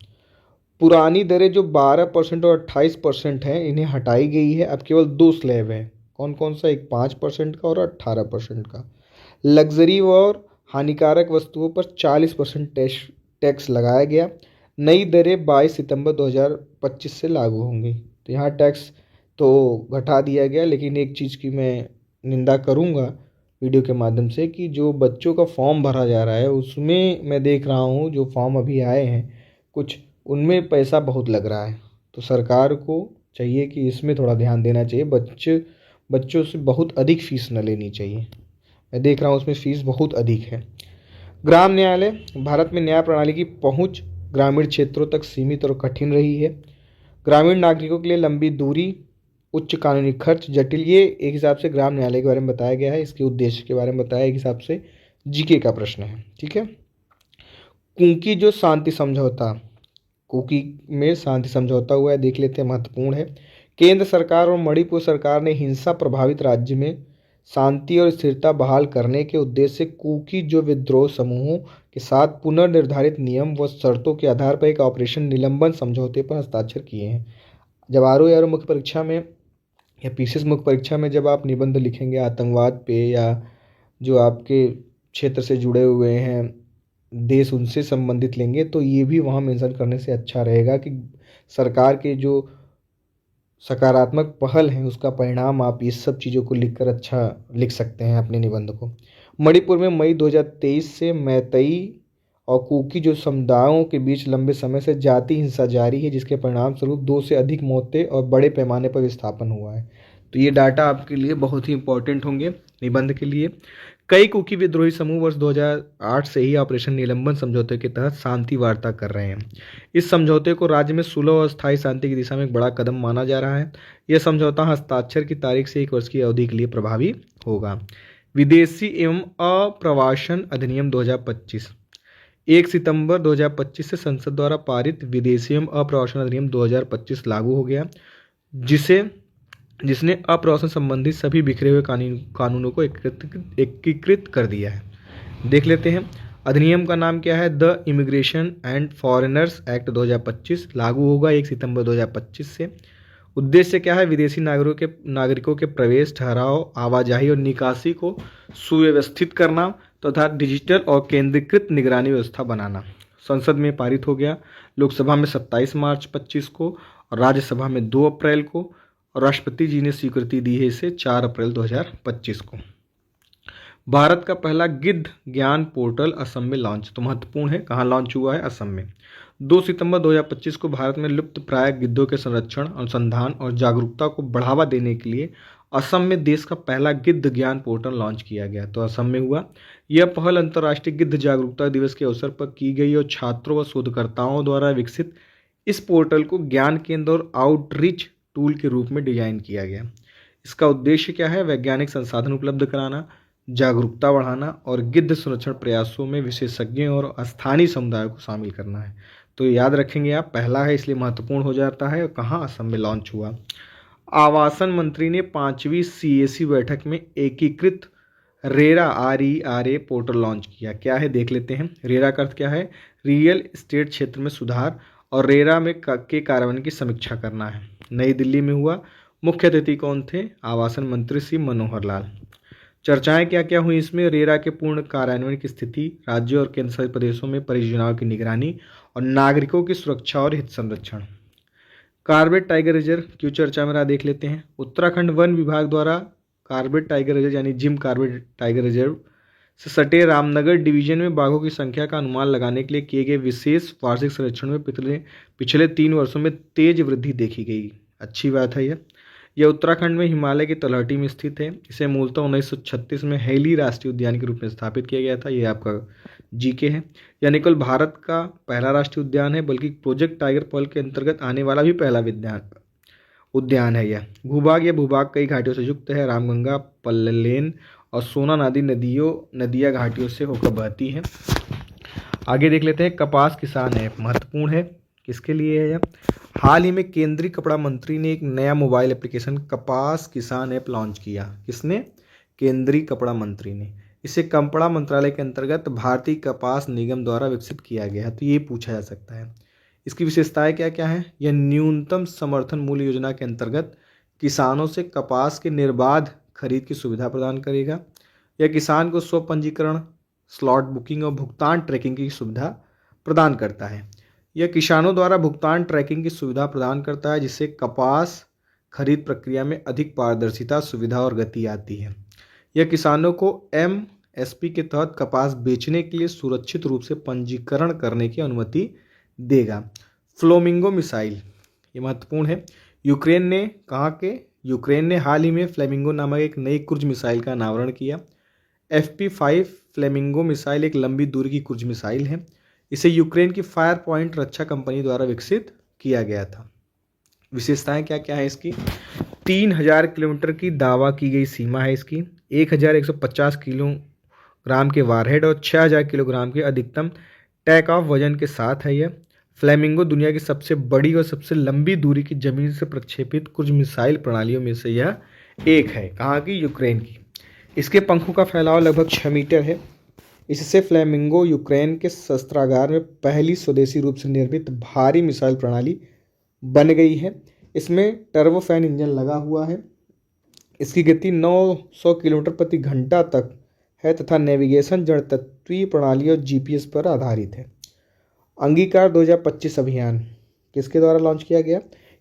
पुरानी दरें जो 12% और 28% हैं, इन्हें हटाई गई है। अब केवल 2 स्लैब हैं। कौन कौन सा? एक 5% का और 18% का। लग्जरी और हानिकारक वस्तुओं पर 40% टैक्स लगाया गया। नई दरें 22 सितंबर 2025 से लागू होंगी। तो यहाँ टैक्स तो घटा दिया गया, लेकिन एक चीज़ की मैं निंदा करूँगा वीडियो के माध्यम से कि जो बच्चों का फॉर्म भरा जा रहा है उसमें मैं देख रहा हूँ जो फॉर्म अभी आए हैं कुछ, उनमें पैसा बहुत लग रहा है। तो सरकार को चाहिए कि इसमें थोड़ा ध्यान देना चाहिए। बच्चों से बहुत अधिक फीस न लेनी चाहिए। मैं देख रहा हूँ उसमें फीस बहुत अधिक है। ग्राम न्यायालय, भारत में न्याय प्रणाली की पहुंच ग्रामीण क्षेत्रों तक सीमित और कठिन रही है। ग्रामीण नागरिकों के लिए लंबी दूरी, उच्च कानूनी खर्च, जटिल, ये एक हिसाब से ग्राम न्यायालय के बारे में बताया गया है। इसके उद्देश्य के बारे में बताया एक हिसाब से जीके का प्रश्न है। ठीक है। कुंकी जो शांति समझौता, कुकी में शांति समझौता हुआ है, देख लेते हैं, महत्वपूर्ण है। केंद्र सरकार और मणिपुर सरकार ने हिंसा प्रभावित राज्य में शांति और स्थिरता बहाल करने के उद्देश्य से कुकी जो विद्रोह समूहों के साथ पुनर्निर्धारित नियम व शर्तों के आधार पर एक ऑपरेशन निलंबन समझौते पर हस्ताक्षर किए हैं। जब आर मुख्य परीक्षा में या पीसीएस मुख्य परीक्षा में जब आप निबंध लिखेंगे आतंकवाद पे या जो आपके क्षेत्र से जुड़े हुए हैं देश उनसे संबंधित लेंगे, तो ये भी वहाँ मेंशन करने से अच्छा रहेगा कि सरकार के जो सकारात्मक पहल हैं उसका परिणाम आप इस सब चीज़ों को लिखकर अच्छा लिख सकते हैं अपने निबंध को। मणिपुर में मई 2023 से मैतेई और कुकी जो समुदायों के बीच लंबे समय से जाति हिंसा जारी है, जिसके परिणाम स्वरूप 2 से अधिक मौतें और बड़े पैमाने पर विस्थापन हुआ है। तो ये डाटा आपके लिए बहुत ही इंपॉर्टेंट होंगे निबंध के लिए। कई कुकी विद्रोही समूह वर्ष 2008 से ही ऑपरेशन निलंबन समझौते के तहत शांति वार्ता कर रहे हैं। इस समझौते को राज्य में सुलह और स्थायी शांति की दिशा में एक बड़ा कदम माना जा रहा है। यह समझौता हस्ताक्षर की तारीख से 1 वर्ष की अवधि के लिए प्रभावी होगा। विदेशी एवं अप्रवासन अधिनियम 2025, 1 सितंबर 2025 से संसद द्वारा पारित विदेशी एवं अप्रवासन अधिनियम 2025 लागू हो गया, जिसने अप्रवासन संबंधी सभी बिखरे हुए कानूनों को एकीकृत कर दिया है। देख लेते हैं अधिनियम का नाम क्या है। The immigration and foreigners act 2025 लागू होगा 1 सितंबर 2025 से। उद्देश्य क्या है, विदेशी नागरिकों के प्रवेश, ठहराव, आवाजाही और निकासी को सुव्यवस्थित करना तथा डिजिटल और केंद्रीकृत निगरानी व्यवस्था बनाना। संसद में पारित हो गया, लोकसभा में 27 मार्च 25 को और राज्यसभा में 2 अप्रैल को, और राष्ट्रपति जी ने स्वीकृति दी है इसे 4 अप्रैल 2025 को। भारत का पहला गिद्ध ज्ञान पोर्टल असम में लॉन्च, तो महत्वपूर्ण है, कहाँ लॉन्च हुआ है, असम में। 2 सितंबर 2025 को भारत में लुप्त प्राय गिद्धों के संरक्षण, अनुसंधान और जागरूकता को बढ़ावा देने के लिए असम में देश का पहला गिद्ध ज्ञान पोर्टल लॉन्च किया गया, तो असम में हुआ। यह पहल अंतर्राष्ट्रीय गिद्ध जागरूकता दिवस के अवसर पर की गई और छात्रों व शोधकर्ताओं द्वारा विकसित इस पोर्टल को ज्ञान केंद्र और आउटरीच टूल के रूप में डिजाइन किया गया। इसका उद्देश्य क्या है, वैज्ञानिक संसाधन उपलब्ध कराना, जागरूकता बढ़ाना और गिद्ध संरक्षण प्रयासों में विशेषज्ञों और स्थानीय समुदायों को शामिल करना है। तो याद रखेंगे आप, पहला है इसलिए महत्वपूर्ण हो जाता है। और कहाँ, असम में लॉन्च हुआ। आवासन मंत्री ने 5वीं CAC बैठक में एकीकृत रेरा RERA पोर्टल लॉन्च किया। क्या है देख लेते हैं। रेरा का अर्थ क्या है, रियल एस्टेट क्षेत्र में सुधार, और रेरा में के कार्यान्वयन की समीक्षा करना है। नई दिल्ली में हुआ। मुख्य अतिथि कौन थे, आवासन मंत्री श्री मनोहर लाल। चर्चाएं क्या क्या हुई इसमें, रेरा के पूर्ण कार्यान्वयन की स्थिति, राज्यों और केंद्र शासित प्रदेशों में परियोजनाओं की निगरानी और नागरिकों की सुरक्षा और हित संरक्षण। कार्बेट टाइगर रिजर्व क्यों चर्चा में रहा, देख लेते हैं। उत्तराखंड वन विभाग द्वारा कार्बेट टाइगर रिजर्व यानी जिम कार्बेट टाइगर रिजर्व से सटे रामनगर डिवीजन में बाघों की संख्या का अनुमान लगाने के लिए किए गए विशेष वार्षिक सर्वेक्षण में पिछले 3 वर्षों में तेज वृद्धि देखी गई। अच्छी बात है यह उत्तराखंड में हिमालय की तलहटी में स्थित है। इसे मूलतः 1936 में हैली राष्ट्रीय उद्यान के रूप में स्थापित किया गया था। यह आपका जीके है। यह न केवल भारत का पहला राष्ट्रीय उद्यान है बल्कि प्रोजेक्ट टाइगर पर्ल के अंतर्गत आने वाला भी पहला उद्यान है। यह भूभाग कई घाटियों से युक्त है। रामगंगा, पल्लेन और सोना नदी नदियाँ घाटियों से होकर बहती है। आगे देख लेते हैं। कपास किसान ऐप महत्वपूर्ण है, किसके लिए है यह। हाल ही में केंद्रीय कपड़ा मंत्री ने एक नया मोबाइल एप्लीकेशन कपास किसान ऐप लॉन्च किया। किसने, केंद्रीय कपड़ा मंत्री ने। इसे कपड़ा मंत्रालय के अंतर्गत भारतीय कपास निगम द्वारा विकसित किया गया है। तो ये पूछा जा सकता है, इसकी विशेषताएं क्या क्या हैं। यह न्यूनतम समर्थन मूल्य योजना के अंतर्गत किसानों से कपास के निर्बाध खरीद की सुविधा प्रदान करेगा। यह किसान को स्व पंजीकरण, स्लॉट बुकिंग और भुगतान ट्रैकिंग की सुविधा प्रदान करता है। यह किसानों द्वारा भुगतान ट्रैकिंग की सुविधा प्रदान करता है, जिससे कपास खरीद प्रक्रिया में अधिक पारदर्शिता, सुविधा और गति आती है। यह किसानों को MSP के तहत कपास बेचने के लिए सुरक्षित रूप से पंजीकरण करने की अनुमति देगा। फ्लोमिंगो मिसाइल, ये महत्वपूर्ण है। यूक्रेन ने हाल ही में फ्लेमिंगो नामक एक नई क्रूज मिसाइल का अनावरण किया। FP5 फ्लेमिंगो मिसाइल एक लंबी दूरी की क्रूज मिसाइल है। इसे यूक्रेन की फायर पॉइंट रक्षा कंपनी द्वारा विकसित किया गया था। विशेषताएं क्या क्या है इसकी? 3000 किलोमीटर की दावा की गई सीमा है इसकी, 1150 किलोग्राम के वारहेड और 6000 किलोग्राम के अधिकतम टेक ऑफ वजन के साथ है। यह फ्लेमिंगो दुनिया की सबसे बड़ी और सबसे लंबी दूरी की जमीन से प्रक्षेपित क्रूज मिसाइल प्रणालियों में से यह एक है। कहाँ की? यूक्रेन की। इसके पंखों का फैलाव लगभग 6 मीटर है। इससे फ्लेमिंगो यूक्रेन के शस्त्रागार में पहली स्वदेशी रूप से निर्मित भारी मिसाइल प्रणाली बन गई है। इसमें टर्बोफैन इंजन लगा हुआ है। इसकी गति 900 किलोमीटर प्रति घंटा तक है तथा नेविगेशन जड़तत्वीय प्रणाली और GPS पर आधारित है। अंगीकार 2025 अभियान किसके द्वारा लॉन्च किया गया?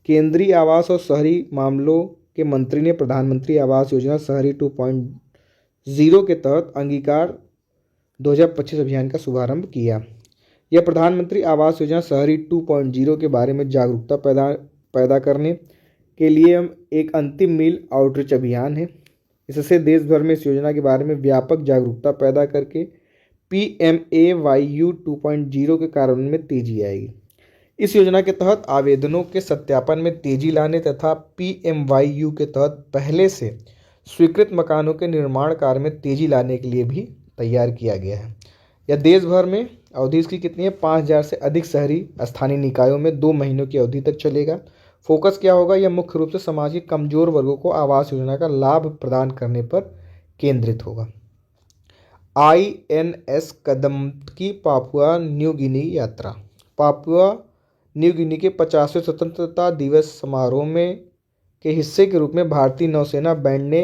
केंद्रीय आवास और शहरी मामलों के मंत्री ने प्रधानमंत्री आवास योजना शहरी 2.0 के तहत अंगीकार 2025 अभियान का शुभारंभ किया। यह प्रधानमंत्री आवास योजना शहरी 2.0 के बारे में जागरूकता पैदा करने के लिए एक अंतिम मील आउटरीच अभियान है। इससे देश भर में इस योजना के बारे में व्यापक जागरूकता पैदा करके PMAYU 2.0 के कार्यान्वयन में तेजी आएगी। इस योजना के तहत आवेदनों के सत्यापन में तेजी लाने तथा PMYU के तहत पहले से स्वीकृत मकानों के निर्माण कार्य में तेजी लाने के लिए भी तैयार किया गया है। यह देश भर में अवधि इसकी कितनी है? 5000 से अधिक शहरी स्थानीय निकायों में 2 महीनों की अवधि तक चलेगा। फोकस क्या होगा? यह मुख्य रूप से समाज के कमजोर वर्गों को आवास योजना का लाभ प्रदान करने पर केंद्रित होगा। INS कदम की पापुआ न्यू गिनी यात्रा। पापुआ न्यू गिनी के 50वें स्वतंत्रता दिवस समारोह में के हिस्से के रूप में भारतीय नौसेना बैंड ने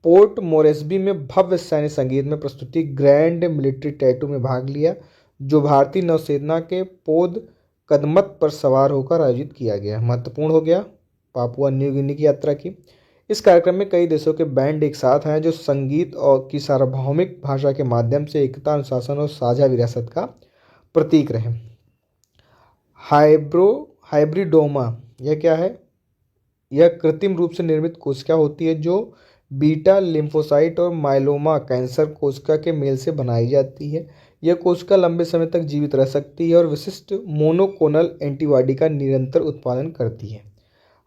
पोर्ट मोरेस्बी में भव्य सैन्य संगीत में प्रस्तुति ग्रैंड मिलिट्री टैटू में भाग लिया, जो भारतीय नौसेना के पोत कदमत पर सवार होकर आयोजित किया गया। महत्वपूर्ण हो गया पापुआ न्यू गिनी की यात्रा की। इस कार्यक्रम में कई देशों के बैंड एक साथ आए जो संगीत और की सार्वभौमिक भाषा के माध्यम से एकता, अनुशासन और साझा विरासत का प्रतीक रहे। हाइब्रिडोमा यह क्या है? यह कृत्रिम रूप से निर्मित कोशिका होती है जो बीटा लिम्फोसाइट और माइलोमा कैंसर कोशिका के मेल से बनाई जाती है। यह कोशिका लंबे समय तक जीवित रह सकती है और विशिष्ट मोनोक्लोनल एंटीबॉडी का निरंतर उत्पादन करती है।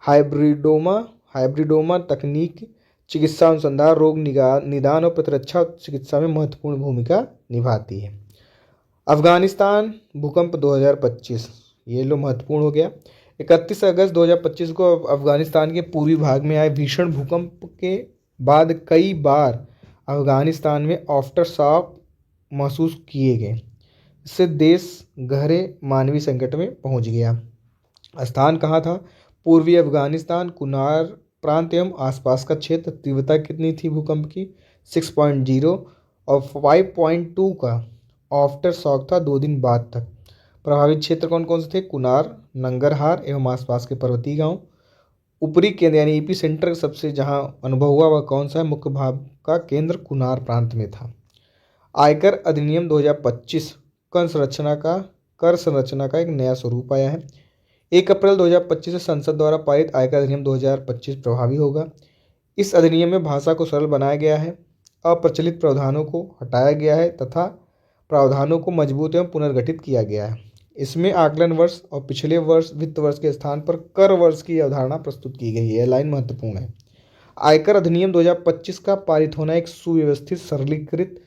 हाइब्रिडोमा तकनीक चिकित्सा अनुसंधान, रोग निदान और प्रतिरक्षा चिकित्सा में महत्वपूर्ण भूमिका निभाती है। अफगानिस्तान भूकंप 2025 ये लो महत्वपूर्ण हो गया। 31 अगस्त 2025 को अफगानिस्तान के पूर्वी भाग में आए भीषण भूकंप के बाद कई बार अफगानिस्तान में आफ्टर शॉक महसूस किए गए। इससे देश गहरे मानवीय संकट में पहुंच गया। स्थान कहाँ था? पूर्वी अफगानिस्तान, कुनार प्रांत एवं आसपास का क्षेत्र। तीव्रता कितनी थी भूकंप की? 6.0 और 5.2 का आफ्टर शॉक था 2 दिन बाद तक। प्रभावित क्षेत्र कौन कौन से थे? कुनार, नंगरहार एवं आसपास के पर्वतीय गांव। ऊपरी केंद्र यानी EP सेंटर सबसे जहां अनुभव हुआ वह कौन सा है? मुख्य भाग का केंद्र कुनार प्रांत में था। आयकर अधिनियम 2025 कर संरचना का एक नया स्वरूप आया है। 1 अप्रैल 2025 से संसद द्वारा पारित आयकर अधिनियम 2025 प्रभावी होगा। इस अधिनियम में भाषा को सरल बनाया गया है, अप्रचलित प्रावधानों को हटाया गया है तथा प्रावधानों को मजबूत एवं पुनर्गठित किया गया है। इसमें आकलन वर्ष और पिछले वर्ष वित्त वर्ष के स्थान पर कर वर्ष की अवधारणा प्रस्तुत की गई है। यह लाइन महत्वपूर्ण है। आयकर अधिनियम 2025 का पारित होना एक सुव्यवस्थित सरलीकृत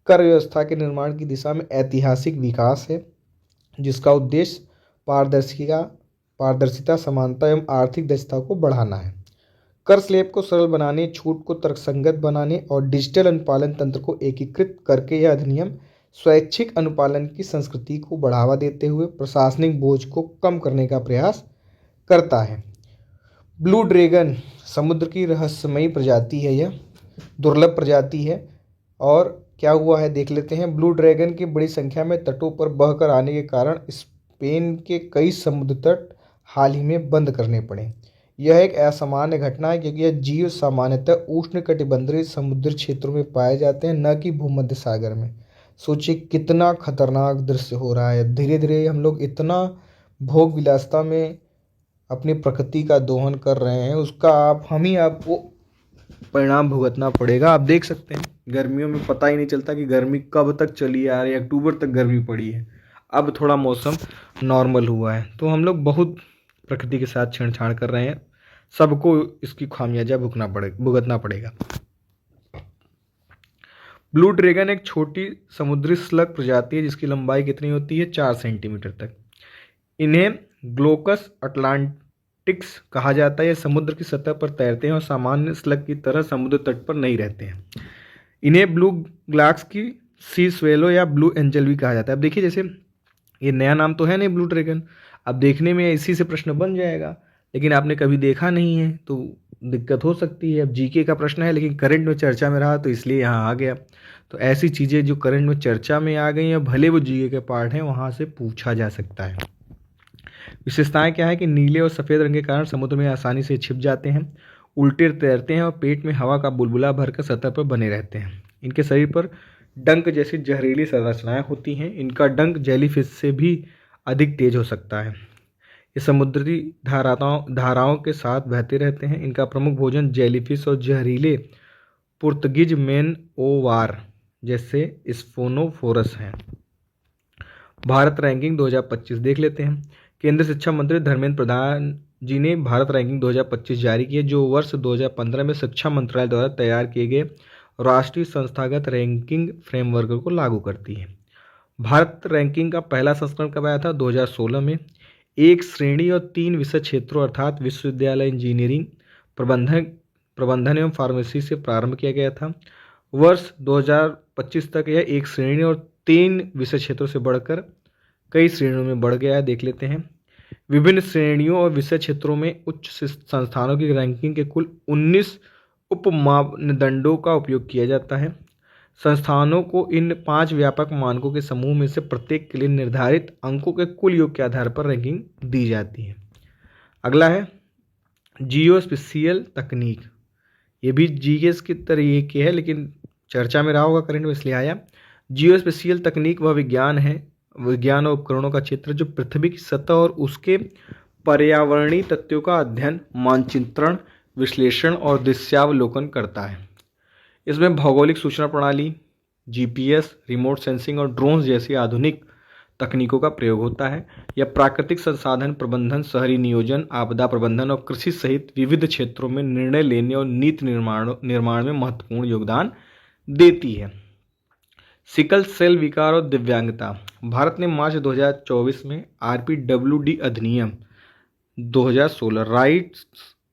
कर व्यवस्था के निर्माण की दिशा में ऐतिहासिक विकास है, जिसका उद्देश्य पारदर्शिता, समानता एवं आर्थिक दक्षता को बढ़ाना है। कर स्लैब को सरल बनाने, छूट को तर्कसंगत बनाने और डिजिटल अनुपालन तंत्र को एकीकृत करके यह अधिनियम स्वैच्छिक अनुपालन की संस्कृति को बढ़ावा देते हुए प्रशासनिक बोझ को कम करने का प्रयास करता है। ब्लू ड्रैगन समुद्र की रहस्यमयी प्रजाति है, यह दुर्लभ प्रजाति है। और क्या हुआ है देख लेते हैं। ब्लू ड्रैगन की बड़ी संख्या में तटों पर बहकर आने के कारण स्पेन के कई समुद्र तट हाल ही में बंद करने पड़े। यह एक असामान्य घटना है क्योंकि यह जीव सामान्यतः उष्णकटिबंधीय समुद्री क्षेत्रों में पाए जाते हैं, न कि भूमध्य सागर में। सोचिए कितना खतरनाक दृश्य हो रहा है। धीरे धीरे हम लोग इतना भोग विलासता में अपनी प्रकृति का दोहन कर रहे हैं उसका आपको परिणाम भुगतना पड़ेगा। आप देख सकते हैं गर्मियों में पता ही नहीं चलता कि गर्मी कब तक चली आ रही है, अक्टूबर तक गर्मी पड़ी है। अब थोड़ा मौसम नॉर्मल हुआ है, तो हम लोग बहुत प्रकृति के साथ छेड़छाड़ कर रहे हैं, सबको इसकी खामियाजा भुगतना पड़ेगा। ब्लू ड्रैगन एक छोटी समुद्री स्लग प्रजाति है जिसकी लंबाई कितनी होती है, 4 सेंटीमीटर तक। इन्हें ग्लोकस अटलांटिक्स कहा जाता है। ये समुद्र की सतह पर तैरते हैं और सामान्य स्लग की तरह समुद्र तट पर नहीं रहते हैं। इन्हें ब्लू ग्लाक्स की सी स्वेलो या ब्लू एंजल भी कहा जाता है। अब देखिए, जैसे ये नया नाम तो है नहीं ब्लू ड्रैगन, अब देखने में इसी से प्रश्न बन जाएगा, लेकिन आपने कभी देखा नहीं है तो दिक्कत हो सकती है। अब जीके का प्रश्न है लेकिन करंट में चर्चा में रहा तो इसलिए यहाँ आ गया। तो ऐसी चीज़ें जो करंट में चर्चा में आ गई हैं, भले वो जीके के पार्ट हैं, वहाँ से पूछा जा सकता है। विशेषताएं क्या है कि नीले और सफ़ेद रंग के कारण समुद्र में आसानी से छिप जाते हैं, उल्टे तैरते हैं और पेट में हवा का बुलबुला भरकर सतह पर बने रहते हैं। इनके शरीर पर डंक जैसी जहरीली संरचनाएं होती हैं। इनका डंक जेलीफिश से भी अधिक तेज हो सकता है। ये समुद्री धाराओं के साथ बहते रहते हैं। इनका प्रमुख भोजन जेलीफिश और जहरीले पुर्तगीज मेन ओवार जैसे स्फोनोफोरस हैं। भारत रैंकिंग 2025 देख लेते हैं। केंद्रीय शिक्षा मंत्री धर्मेंद्र प्रधान जी ने भारत रैंकिंग 2025 जारी की है, जो वर्ष 2015 में शिक्षा मंत्रालय द्वारा तैयार किए गए राष्ट्रीय संस्थागत रैंकिंग फ्रेमवर्क को लागू करती है। भारत रैंकिंग का पहला संस्करण कब आया था, 2016 में। एक श्रेणी और 3 विषय क्षेत्रों अर्थात विश्वविद्यालय, इंजीनियरिंग, प्रबंधन एवं फार्मेसी से प्रारंभ किया गया था। वर्ष 2025 तक यह एक श्रेणी और 3 विषय क्षेत्रों से बढ़कर कई श्रेणियों में बढ़ गया है। देख लेते हैं। विभिन्न श्रेणियों और विषय क्षेत्रों में उच्च संस्थानों की रैंकिंग के कुल 19 उप मानदंडों का उपयोग किया जाता है। संस्थानों को इन 5 व्यापक मानकों के समूह में से प्रत्येक के लिए निर्धारित अंकों के कुल योग के आधार पर रैंकिंग दी जाती है। अगला है जियो स्पेशियल तकनीक। ये भी जीएस की तरीके है लेकिन चर्चा में रहा होगा करंट में, इसलिए आया। जियो स्पेशियल तकनीक वह विज्ञान है, विज्ञान और उपकरणों का क्षेत्र जो पृथ्वी की सतह और उसके पर्यावरणीय तथ्यों का अध्ययन, मानचित्रण, विश्लेषण और दृश्यावलोकन करता है। इसमें भौगोलिक सूचना प्रणाली, जीपीएस, रिमोट सेंसिंग और ड्रोन्स जैसी आधुनिक तकनीकों का प्रयोग होता है। यह प्राकृतिक संसाधन प्रबंधन, शहरी नियोजन, आपदा प्रबंधन और कृषि सहित विविध क्षेत्रों में निर्णय लेने और नीति निर्माण में महत्वपूर्ण योगदान देती है। सिकल सेल विकार और दिव्यांगता। भारत ने मार्च 2024 में आरपीडब्ल्यूडी अधिनियम 2016 rights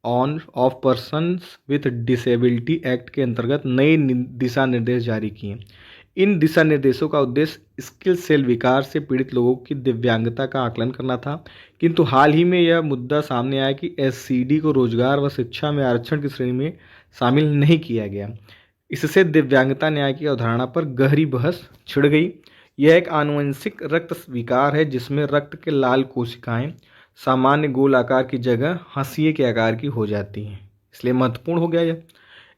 of persons with disability act के अंतर्गत नए दिशा निर्देश जारी किए। इन दिशा निर्देशों का उद्देश्य स्किल सेल विकार से पीड़ित लोगों की दिव्यांगता का आकलन करना था, किंतु हाल ही में यह मुद्दा सामने आया कि एससीडी को रोजगार व शिक्षा में आरक्षण की श्रेणी में शामिल नहीं किया गया। इससे दिव्यांगता न्याय की अवधारणा पर गहरी बहस छिड़ गई। यह एक आनुवंशिक रक्त विकार है जिसमें रक्त के लाल कोशिकाएं सामान्य गोल आकार की जगह हाशिए के आकार की हो जाती हैं, इसलिए महत्वपूर्ण हो गया यह।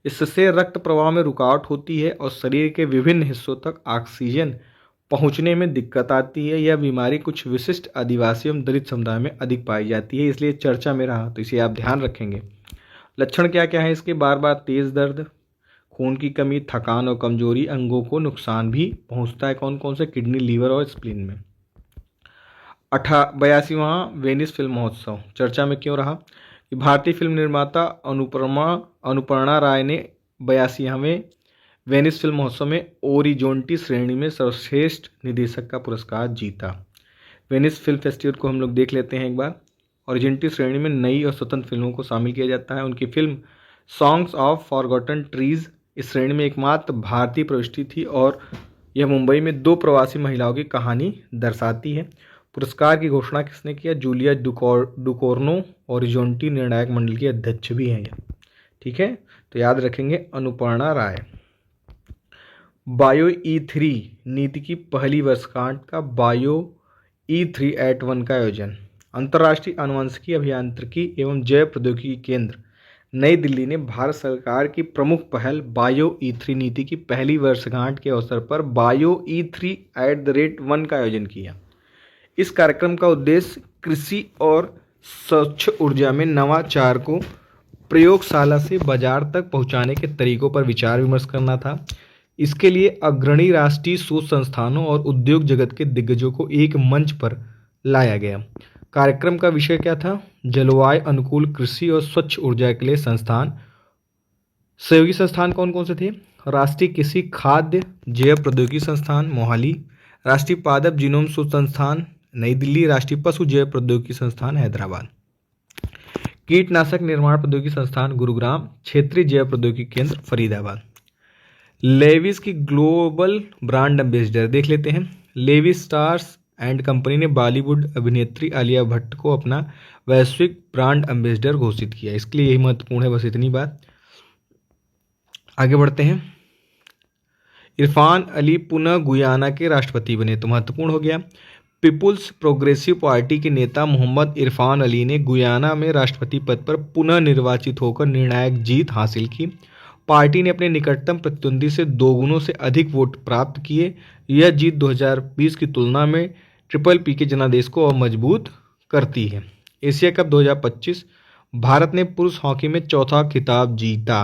इससे रक्त प्रवाह में रुकावट होती है और शरीर के विभिन्न हिस्सों तक ऑक्सीजन पहुंचने में दिक्कत आती है। यह बीमारी कुछ विशिष्ट आदिवासी एवं दलित समुदाय में अधिक पाई जाती है, इसलिए चर्चा में रहा, तो इसे आप ध्यान रखेंगे। लक्षण क्या क्या है इसके, बार बार तेज दर्द, खून की कमी, थकान और कमजोरी, अंगों को नुकसान भी पहुंचता है। कौन कौन से, किडनी, लीवर और स्प्लीन में। 82वां वेनिस फिल्म महोत्सव चर्चा में क्यों रहा कि भारतीय फिल्म निर्माता अनुपर्णा राय ने 82वें वेनिस फिल्म महोत्सव में ओरिजोंटी श्रेणी में सर्वश्रेष्ठ निर्देशक का पुरस्कार जीता। वेनिस फिल्म फेस्टिवल को हम लोग देख लेते हैं एक बार। ओरिजोंटी श्रेणी में नई और स्वतंत्र फिल्मों को शामिल किया जाता है। उनकी film songs of forgotten trees इस श्रेणी में एकमात्र भारतीय प्रविष्टि थी और यह मुंबई में 2 प्रवासी महिलाओं की कहानी दर्शाती है। पुरस्कार की घोषणा किसने किया, जूलिया डुकोर्नो ओरिजोंटी निर्णायक मंडल की अध्यक्ष भी हैं यह, ठीक है, तो याद रखेंगे अनुपर्णा राय। बायो E3 नीति की पहली वर्षगांठ का बायो E3@1 का आयोजन। अंतर्राष्ट्रीय आनुवंशिकी अभियांत्रिकी एवं जैव प्रौद्योगिकी केंद्र नई दिल्ली ने भारत सरकार की प्रमुख पहल बायो E3 नीति की पहली वर्षगांठ के अवसर पर बायो E3@1 का आयोजन किया। इस कार्यक्रम का उद्देश्य कृषि और स्वच्छ ऊर्जा में नवाचार को प्रयोगशाला से बाजार तक पहुंचाने के तरीकों पर विचार विमर्श करना था। इसके लिए अग्रणी राष्ट्रीय शोध संस्थानों और उद्योग जगत के दिग्गजों को एक मंच पर लाया गया। कार्यक्रम का विषय क्या था? जलवायु अनुकूल कृषि और स्वच्छ ऊर्जा के लिए संस्थान। सहयोगी संस्थान कौन कौन से थे? राष्ट्रीय कृषि खाद्य जैव प्रौद्योगिकी संस्थान मोहाली, राष्ट्रीय पादप जीनोम शोध संस्थान नई दिल्ली, राष्ट्रीय पशु जैव प्रौद्योगिकी संस्थान हैदराबाद, कीटनाशक निर्माण प्रौद्योगिकी संस्थान गुरुग्राम, क्षेत्रीय जैव प्रौद्योगिकी केंद्र फरीदाबाद। लेविस की ग्लोबल ब्रांड एम्बेसडर देख लेते हैं। लेविस स्टार्स एंड कंपनी ने बॉलीवुड अभिनेत्री आलिया भट्ट को अपना वैश्विक ब्रांड एम्बेसडर घोषित किया। इसके लिए यही महत्वपूर्ण है, बस इतनी बात। आगे बढ़ते हैं। इरफान अली पुनः गुयाना के राष्ट्रपति बने, तो महत्वपूर्ण हो गया। पीपुल्स प्रोग्रेसिव पार्टी के नेता मोहम्मद इरफान अली ने गुयाना में राष्ट्रपति पद पर पुनः निर्वाचित होकर निर्णायक जीत हासिल की। पार्टी ने अपने निकटतम प्रतिद्वंदी से दोगुनों से अधिक वोट प्राप्त किए। यह जीत 2020 की तुलना में ट्रिपल पी के जनादेश को और मजबूत करती है। एशिया कप 2025, भारत ने पुरुष हॉकी में चौथा खिताब जीता।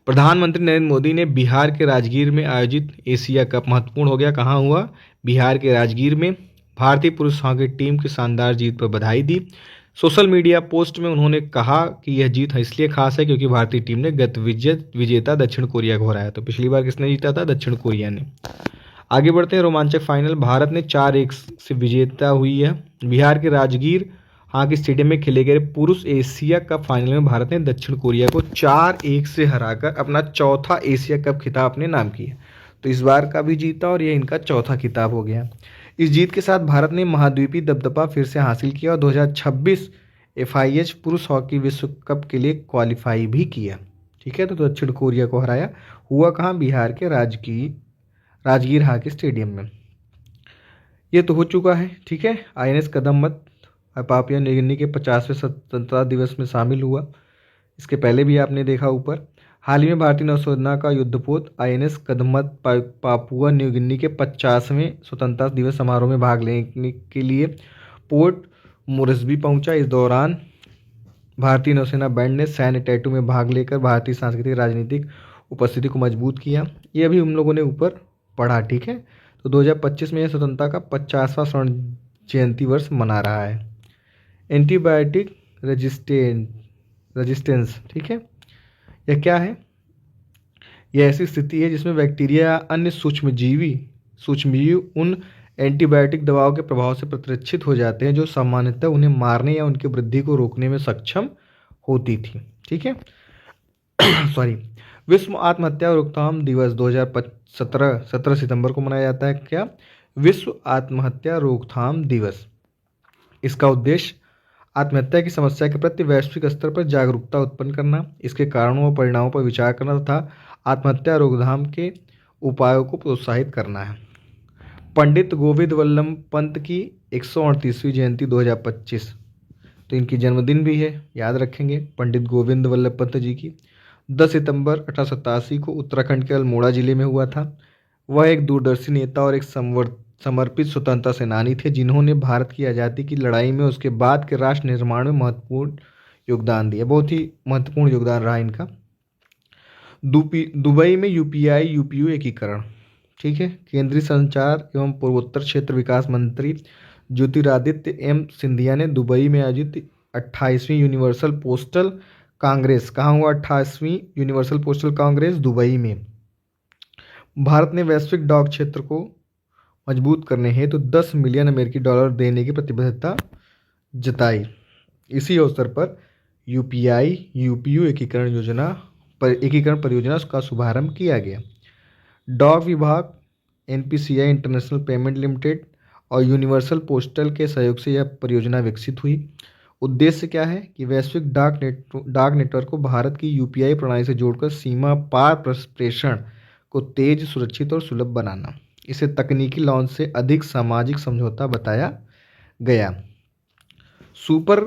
प्रधानमंत्री नरेंद्र मोदी ने बिहार के राजगीर में आयोजित एशिया कप, महत्वपूर्ण हो गया, कहाँ हुआ? बिहार के राजगीर में। भारतीय पुरुष हॉकी टीम की शानदार जीत पर बधाई दी। सोशल मीडिया पोस्ट में उन्होंने कहा कि यह जीत इसलिए खास है क्योंकि भारतीय टीम ने गत विजेता दक्षिण कोरिया को हराया। तो पिछली बार किसने जीता था? दक्षिण कोरिया ने। आगे बढ़ते हैं। रोमांचक फाइनल, भारत ने 4-1 से विजेता हुई है। बिहार के राजगीर हॉकी स्टेडियम में खेले गए पुरुष एशिया कप फाइनल में भारत ने दक्षिण कोरिया को 4-1 से हराकर अपना चौथा एशिया कप खिताब अपने नाम किया। तो इस बार का भी जीता और यह इनका चौथा खिताब हो गया। इस जीत के साथ भारत ने महाद्वीपीय दबदबा फिर से हासिल किया और 2026 FIH पुरुष हॉकी विश्व कप के लिए क्वालिफाई भी किया। ठीक है, तो दक्षिण कोरिया को हराया। हुआ कहाँ? बिहार के राजगीर हॉकी स्टेडियम में। ये तो हो चुका है। ठीक है, INS कदम्बत पापुआ न्यू गिनी के 50वें स्वतंत्रता दिवस में शामिल हुआ। इसके पहले भी आपने देखा ऊपर। हाल ही में भारतीय नौसेना का युद्धपोत INS कदम्बत पापुआ न्यू गिनी के 50वें स्वतंत्रता दिवस समारोह में भाग लेने के लिए पोर्ट मोरेस्बी पहुंचा। इस दौरान भारतीय नौसेना बैंड ने सैन्य टैटू में भाग लेकर भारतीय सांस्कृतिक राजनीतिक उपस्थिति को मजबूत किया। ये अभी हम लोगों ने ऊपर पढ़ा। ठीक है, तो 2025 में यह स्वतंत्रता का 50वां स्वर्ण जयंती वर्ष मना रहा है। एंटीबायोटिक रेजिस्टेंस, ठीक है, यह क्या है? यह ऐसी स्थिति है जिसमें बैक्टीरिया या अन्य सूक्ष्मजीवी उन एंटीबायोटिक दवाओं के प्रभाव से प्रतिरक्षित हो जाते हैं जो सामान्यतः उन्हें मारने या उनकी वृद्धि को रोकने में सक्षम होती थी। ठीक है सॉरी। विश्व आत्महत्या रोकथाम दिवस 2017 17 सितंबर को मनाया जाता है। क्या? विश्व आत्महत्या रोकथाम दिवस। इसका उद्देश्य आत्महत्या की समस्या के प्रति वैश्विक स्तर पर जागरूकता उत्पन्न करना, इसके कारणों और परिणामों पर विचार करना तथा आत्महत्या रोकथाम के उपायों को प्रोत्साहित करना है। पंडित गोविंद वल्लभ पंत की 138वीं जयंती 2025, तो इनकी जन्मदिन भी है, याद रखेंगे पंडित गोविंद वल्लभ पंत जी की। 10 सितंबर 1887 को उत्तराखंड के अल्मोड़ा जिले में हुआ था। वह एक दूरदर्शी नेता और एक समर्पित स्वतंत्रता सेनानी थे जिन्होंने भारत की आज़ादी की लड़ाई में उसके बाद के राष्ट्र निर्माण में महत्वपूर्ण योगदान दिया। बहुत ही महत्वपूर्ण योगदान रहा इनका। दुबई में UPI-UPU एकीकरण। ठीक है, केंद्रीय संचार एवं पूर्वोत्तर क्षेत्र विकास मंत्री ज्योतिरादित्य M सिंधिया ने दुबई में आयोजित 28वीं यूनिवर्सल पोस्टल कांग्रेस, कहाँ हुआ 28वीं यूनिवर्सल पोस्टल कांग्रेस? दुबई में। भारत ने वैश्विक डाक क्षेत्र को मजबूत करने हेतु तो 10 मिलियन अमेरिकी डॉलर देने की प्रतिबद्धता जताई। इसी अवसर पर UPI-UPU एकीकरण परियोजना का शुभारंभ किया गया। डाक विभाग, NPCI इंटरनेशनल पेमेंट लिमिटेड और यूनिवर्सल पोस्टल के सहयोग से यह परियोजना विकसित हुई। उद्देश्य क्या है कि वैश्विक डाक नेटवर्क को भारत की UPI प्रणाली से जोड़कर सीमा पार प्रेषण को तेज, सुरक्षित और सुलभ बनाना। इसे तकनीकी लॉन्च से अधिक सामाजिक समझौता बताया गया। सुपर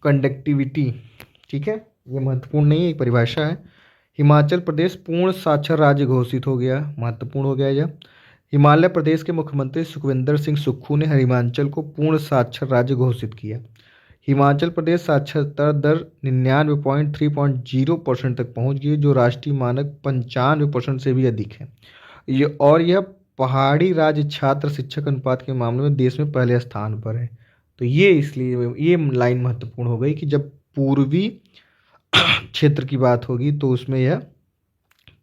कंडक्टिविटी, ठीक है, ये महत्वपूर्ण नहीं है, एक परिभाषा है। हिमाचल प्रदेश पूर्ण साक्षर राज्य घोषित हो गया, महत्वपूर्ण हो गया यह। हिमाचल प्रदेश के मुख्यमंत्री सुखविंदर सिंह सुक्खू ने हिमाचल को पूर्ण साक्षर राज्य घोषित किया। हिमाचल प्रदेश साक्षरता दर 99.3% तक पहुंच गई, जो राष्ट्रीय मानक 95% से भी अधिक है। यह पहाड़ी राज्य छात्र शिक्षक अनुपात के मामले में देश में पहले स्थान पर है। तो ये इसलिए ये लाइन महत्वपूर्ण हो गई कि जब पूर्वी क्षेत्र की बात होगी तो उसमें यह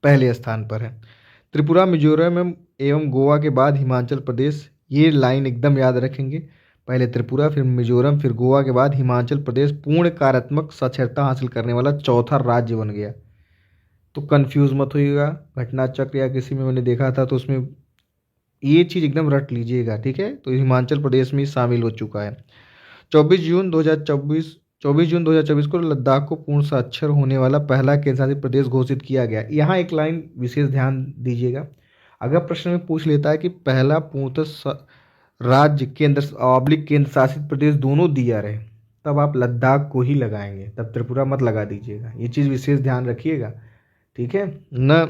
पहले स्थान पर है। त्रिपुरा, मिजोरम एवं गोवा के बाद हिमाचल प्रदेश, ये लाइन एकदम याद रखेंगे। पहले त्रिपुरा, फिर मिजोरम, फिर गोवा के बाद हिमाचल प्रदेश पूर्ण कार्यात्मक साक्षरता हासिल करने वाला चौथा राज्य बन गया। तो कंफ्यूज मत होइएगा, घटना चक्र या किसी में मैंने देखा था तो उसमें ये चीज़ एकदम रट लीजिएगा, ठीक है। तो हिमाचल प्रदेश में शामिल हो चुका है। 24 जून 2024 को लद्दाख को पूर्ण साक्षर होने वाला पहला केंद्रशासित प्रदेश घोषित किया गया। यहाँ एक लाइन विशेष ध्यान दीजिएगा, अगर प्रश्न में पूछ लेता है कि पहला पूर्णतः राज्य केंद्र शासित प्रदेश दोनों दिया रहे, तब आप लद्दाख को ही लगाएंगे, तब त्रिपुरा मत लगा दीजिएगा। ये चीज़ विशेष ध्यान रखिएगा, ठीक है न।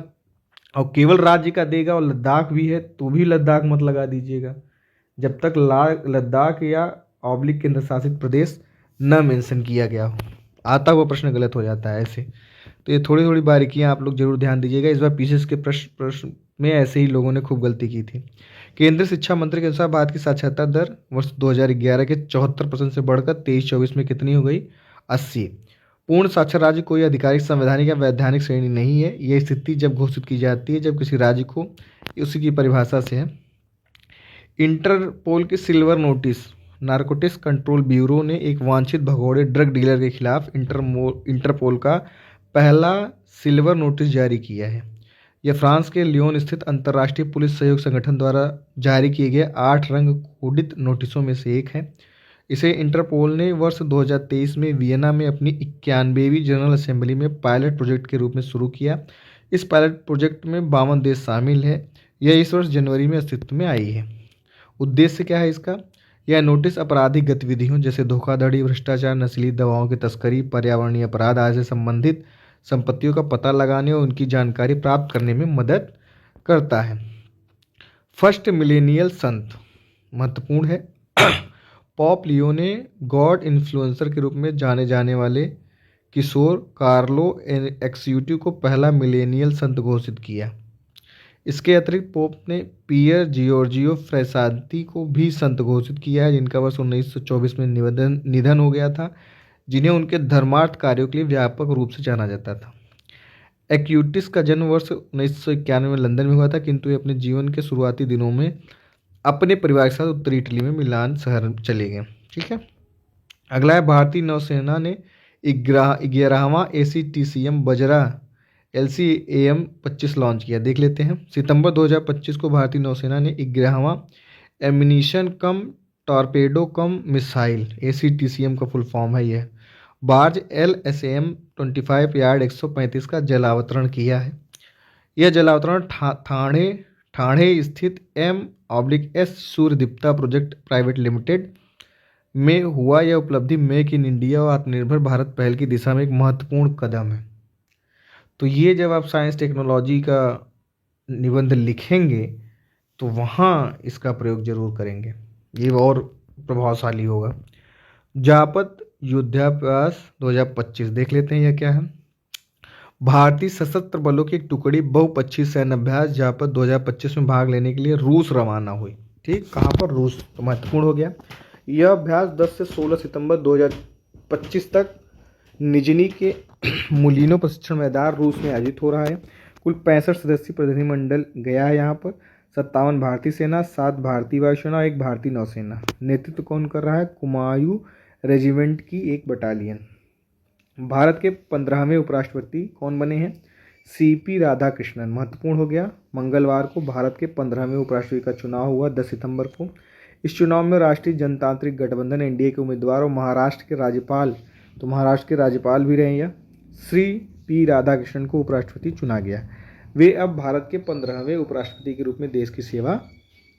और केवल राज्य का देगा और लद्दाख भी है तो भी लद्दाख मत लगा दीजिएगा, जब तक लद्दाख या केंद्र शासित प्रदेश न मेंशन किया गया हो। आता हुआ प्रश्न गलत हो जाता है ऐसे। तो ये थोड़ी थोड़ी बारीकियां आप लोग जरूर ध्यान दीजिएगा। इस बार पीसीएस के प्रश्न में ऐसे ही लोगों ने खूब गलती की थी। केंद्रीय शिक्षा मंत्री के अनुसार भारत की साक्षरता दर वर्ष 2011 के 74% से बढ़कर 23-24 में कितनी हो गई? 80। पूर्ण साक्षर राज्य कोई आधिकारिक, संवैधानिक या वैधानिक श्रेणी नहीं है। यह स्थिति जब घोषित की जाती है जब किसी राज्य को, उसी की परिभाषा से है, इंटरपोल के silver notice, narcotics control bureau ने एक वांछित भगोड़े ड्रग डीलर के खिलाफ इंटरपोल का पहला सिल्वर नोटिस जारी किया है। यह फ्रांस के लियोन स्थित अंतर्राष्ट्रीय पुलिस सहयोग संगठन द्वारा जारी किए गए 8 रंग कोडित नोटिसों में से एक है। इसे इंटरपोल ने वर्ष 2023 में वियना में अपनी 91वीं जनरल असेंबली में पायलट प्रोजेक्ट के रूप में शुरू किया। इस पायलट प्रोजेक्ट में 52 देश शामिल है। यह इस वर्ष जनवरी में अस्तित्व में आई है। उद्देश्य क्या है इसका? यह नोटिस आपराधिक गतिविधियों जैसे धोखाधड़ी, भ्रष्टाचार, नशीली दवाओं की तस्करी, पर्यावरणीय अपराध आदि से संबंधित संपत्तियों का पता लगाने और उनकी जानकारी प्राप्त करने में मदद करता है। फर्स्ट मिलेनियल संत महत्वपूर्ण है। पॉप लियो ने गॉड इन्फ्लुएंसर के रूप में जाने जाने वाले किशोर कार्लो एक्सियूटिव को पहला मिलेनियल संत घोषित किया। इसके अतिरिक्त पोप ने पियर जियोर्जियो फ्रेसाती को भी संत घोषित किया है, जिनका वर्ष 1924 में निधन हो गया था, जिन्हें उनके धर्मार्थ कार्यों के लिए व्यापक रूप से जाना जाता था। एक्यूटिस का जन्म वर्ष 1991 में लंदन में हुआ था, किंतु वे अपने जीवन के शुरुआती दिनों में अपने परिवार के साथ उत्तरी इटली में मिलान शहर चले गए। ठीक है, अगला है भारतीय नौसेना ने 11वां ACTCM बजरा LCAM 25 लॉन्च किया। देख लेते हैं। सितंबर 2025 को भारतीय नौसेना ने 11वां एमिनिशन कम टॉर्पेडो कम मिसाइल ACTCM का फुल फॉर्म है यह बार्ज LSAM 25 यार्ड 135 का जलावतरण किया है। यह जलावतरण ठाणे स्थित M/S सूर्यदीप्ता प्रोजेक्ट प्राइवेट लिमिटेड में हुआ। यह उपलब्धि मेक इन इंडिया और आत्मनिर्भर भारत पहल की दिशा में एक महत्वपूर्ण कदम है। तो ये जब आप साइंस टेक्नोलॉजी का निबंध लिखेंगे तो वहाँ इसका प्रयोग जरूर करेंगे, ये और प्रभावशाली होगा। जापत युद्धाभ्यास 2025 देख लेते हैं, यह क्या है। भारतीय सशस्त्र बलों की एक टुकड़ी बहुपक्षीय सैन्य अभ्यास जापत 2025 में भाग लेने के लिए रूस रवाना हुई। ठीक, कहाँ पर? रूस। तो महत्वपूर्ण हो गया। यह अभ्यास 10 से 16 सितंबर 2025 तक निजनी के मुलिनो प्रशिक्षण मैदान रूस में आयोजित हो रहा है। कुल 65 सदस्यीय प्रतिनिधिमंडल गया है यहाँ पर। 57 भारतीय सेना, 7 भारतीय वायुसेना और 1 भारतीय नौसेना। नेतृत्व कौन कर रहा है? कुमायूं रेजिमेंट की एक बटालियन। भारत के 15वें उपराष्ट्रपति कौन बने हैं? CP राधाकृष्णन। महत्वपूर्ण हो गया। मंगलवार को भारत के 15वें उपराष्ट्रपति का चुनाव हुआ 10 सितंबर को। इस चुनाव में राष्ट्रीय जनतांत्रिक गठबंधन NDA के उम्मीदवार और महाराष्ट्र के राज्यपाल, तो महाराष्ट्र के राज्यपाल भी रहे हैं, श्री P राधाकृष्णन को उपराष्ट्रपति चुना गया। वे अब भारत के 15वें उपराष्ट्रपति के रूप में देश की सेवा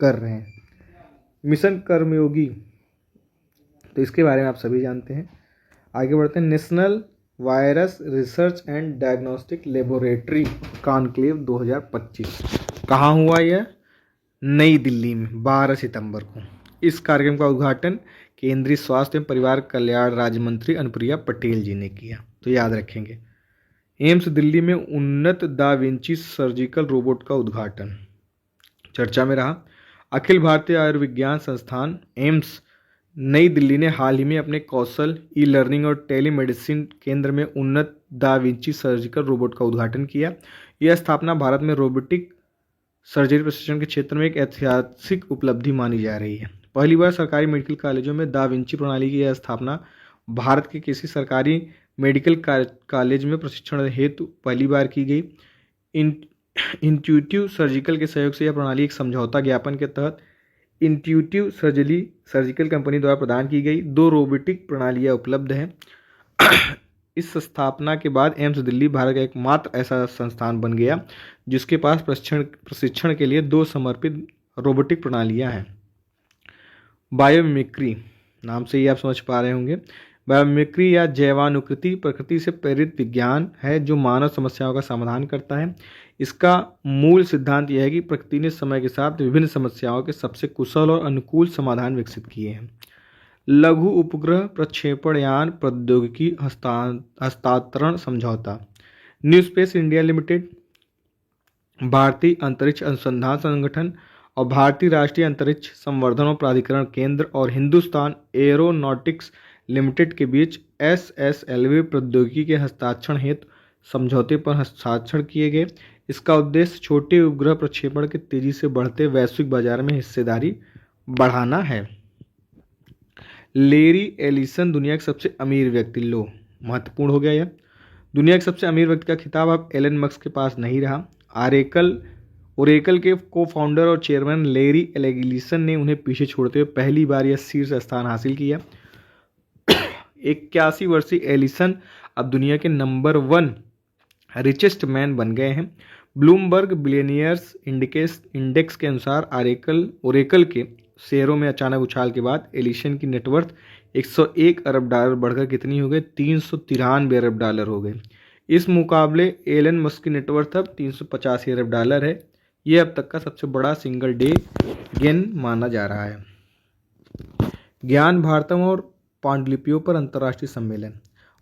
कर रहे हैं। मिशन कर्मयोगी, तो इसके बारे में आप सभी जानते हैं। आगे बढ़ते हैं। National virus research and diagnostic laboratory conclave 2025 कहाँ हुआ? यह नई दिल्ली में 12 सितंबर को। इस कार्यक्रम का उद्घाटन केंद्रीय स्वास्थ्य एवं परिवार कल्याण राज्य मंत्री अनुप्रिया पटेल जी ने किया, तो याद रखेंगे। एम्स दिल्ली में उन्नत दा विंची सर्जिकल रोबोट का उद्घाटन चर्चा में रहा। अखिल भारतीय आयुर्विज्ञान संस्थान एम्स नई दिल्ली ने हाल ही में अपने कौशल, ई लर्निंग और टेलीमेडिसिन केंद्र में उन्नत दा विंची सर्जिकल रोबोट का उद्घाटन किया। यह स्थापना भारत में रोबोटिक सर्जरी प्रशिक्षण के क्षेत्र में एक ऐतिहासिक उपलब्धि मानी जा रही है। पहली बार सरकारी मेडिकल कॉलेजों में दा विंची प्रणाली की यह स्थापना भारत के किसी सरकारी मेडिकल कॉलेज में प्रशिक्षण हेतु पहली बार की गई। इंट्यूटिव सर्जिकल के सहयोग से यह प्रणाली एक समझौता ज्ञापन के तहत इंट्यूटिव सर्जिकल कंपनी द्वारा प्रदान की गई। 2 रोबोटिक प्रणालियाँ उपलब्ध हैं। इस स्थापना के बाद एम्स दिल्ली भारत का एकमात्र ऐसा संस्थान बन गया जिसके पास प्रशिक्षण के लिए 2 समर्पित रोबोटिक प्रणालियाँ हैं। बायोमिमिक्री नाम से ही आप समझ पा रहे होंगे। बायोमिमिक्री या जैवानुकृति प्रकृति से प्रेरित विज्ञान है जो मानव समस्याओं का समाधान करता है। इसका मूल सिद्धांत यह है कि प्रकृति ने समय के साथ विभिन्न समस्याओं के सबसे कुशल और अनुकूल समाधान विकसित किए हैं। लघु उपग्रह प्रक्षेपण यान प्रौद्योगिकी हस्तांतरण समझौता। न्यू स्पेस इंडिया लिमिटेड, भारतीय अंतरिक्ष अनुसंधान संगठन और भारतीय राष्ट्रीय अंतरिक्ष संवर्धन और प्राधिकरण केंद्र और हिंदुस्तान एरोनॉटिक्स लिमिटेड के बीच SSLV प्रौद्योगिकी के हस्ताक्षर हेतु समझौते पर हस्ताक्षर किए गए। इसका उद्देश्य छोटे उपग्रह प्रक्षेपण के तेजी से बढ़ते वैश्विक बाजार में हिस्सेदारी बढ़ाना है। लेरी एलिसन दुनिया के सबसे अमीर व्यक्ति, लो महत्वपूर्ण हो गया यह। दुनिया के सबसे अमीर व्यक्ति का खिताब अब एलन मस्क के पास नहीं रहा। ओरेकल के को फाउंडर और चेयरमैन लेरी एलिसन ने उन्हें पीछे छोड़ते हुए पहली बार यह शीर्ष स्थान हासिल किया। 81 वर्षीय एलिसन अब दुनिया के नंबर 1 रिचेस्ट मैन बन गए हैं। ब्लूमबर्ग बिलियनियर्स इंडेक्स के अनुसार ओरेकल के शेयरों में अचानक उछाल के बाद एलिसन की नेटवर्थ 101 अरब डॉलर बढ़कर कितनी हो गई? 393 अरब डॉलर हो गई। इस मुकाबले एलन मस्क की नेटवर्थ अब 385 अरब डॉलर है। यह अब तक का सबसे बड़ा सिंगल डे गेन माना जा रहा है। ज्ञान भारतम और पांडुलिपियों पर अंतर्राष्ट्रीय सम्मेलन।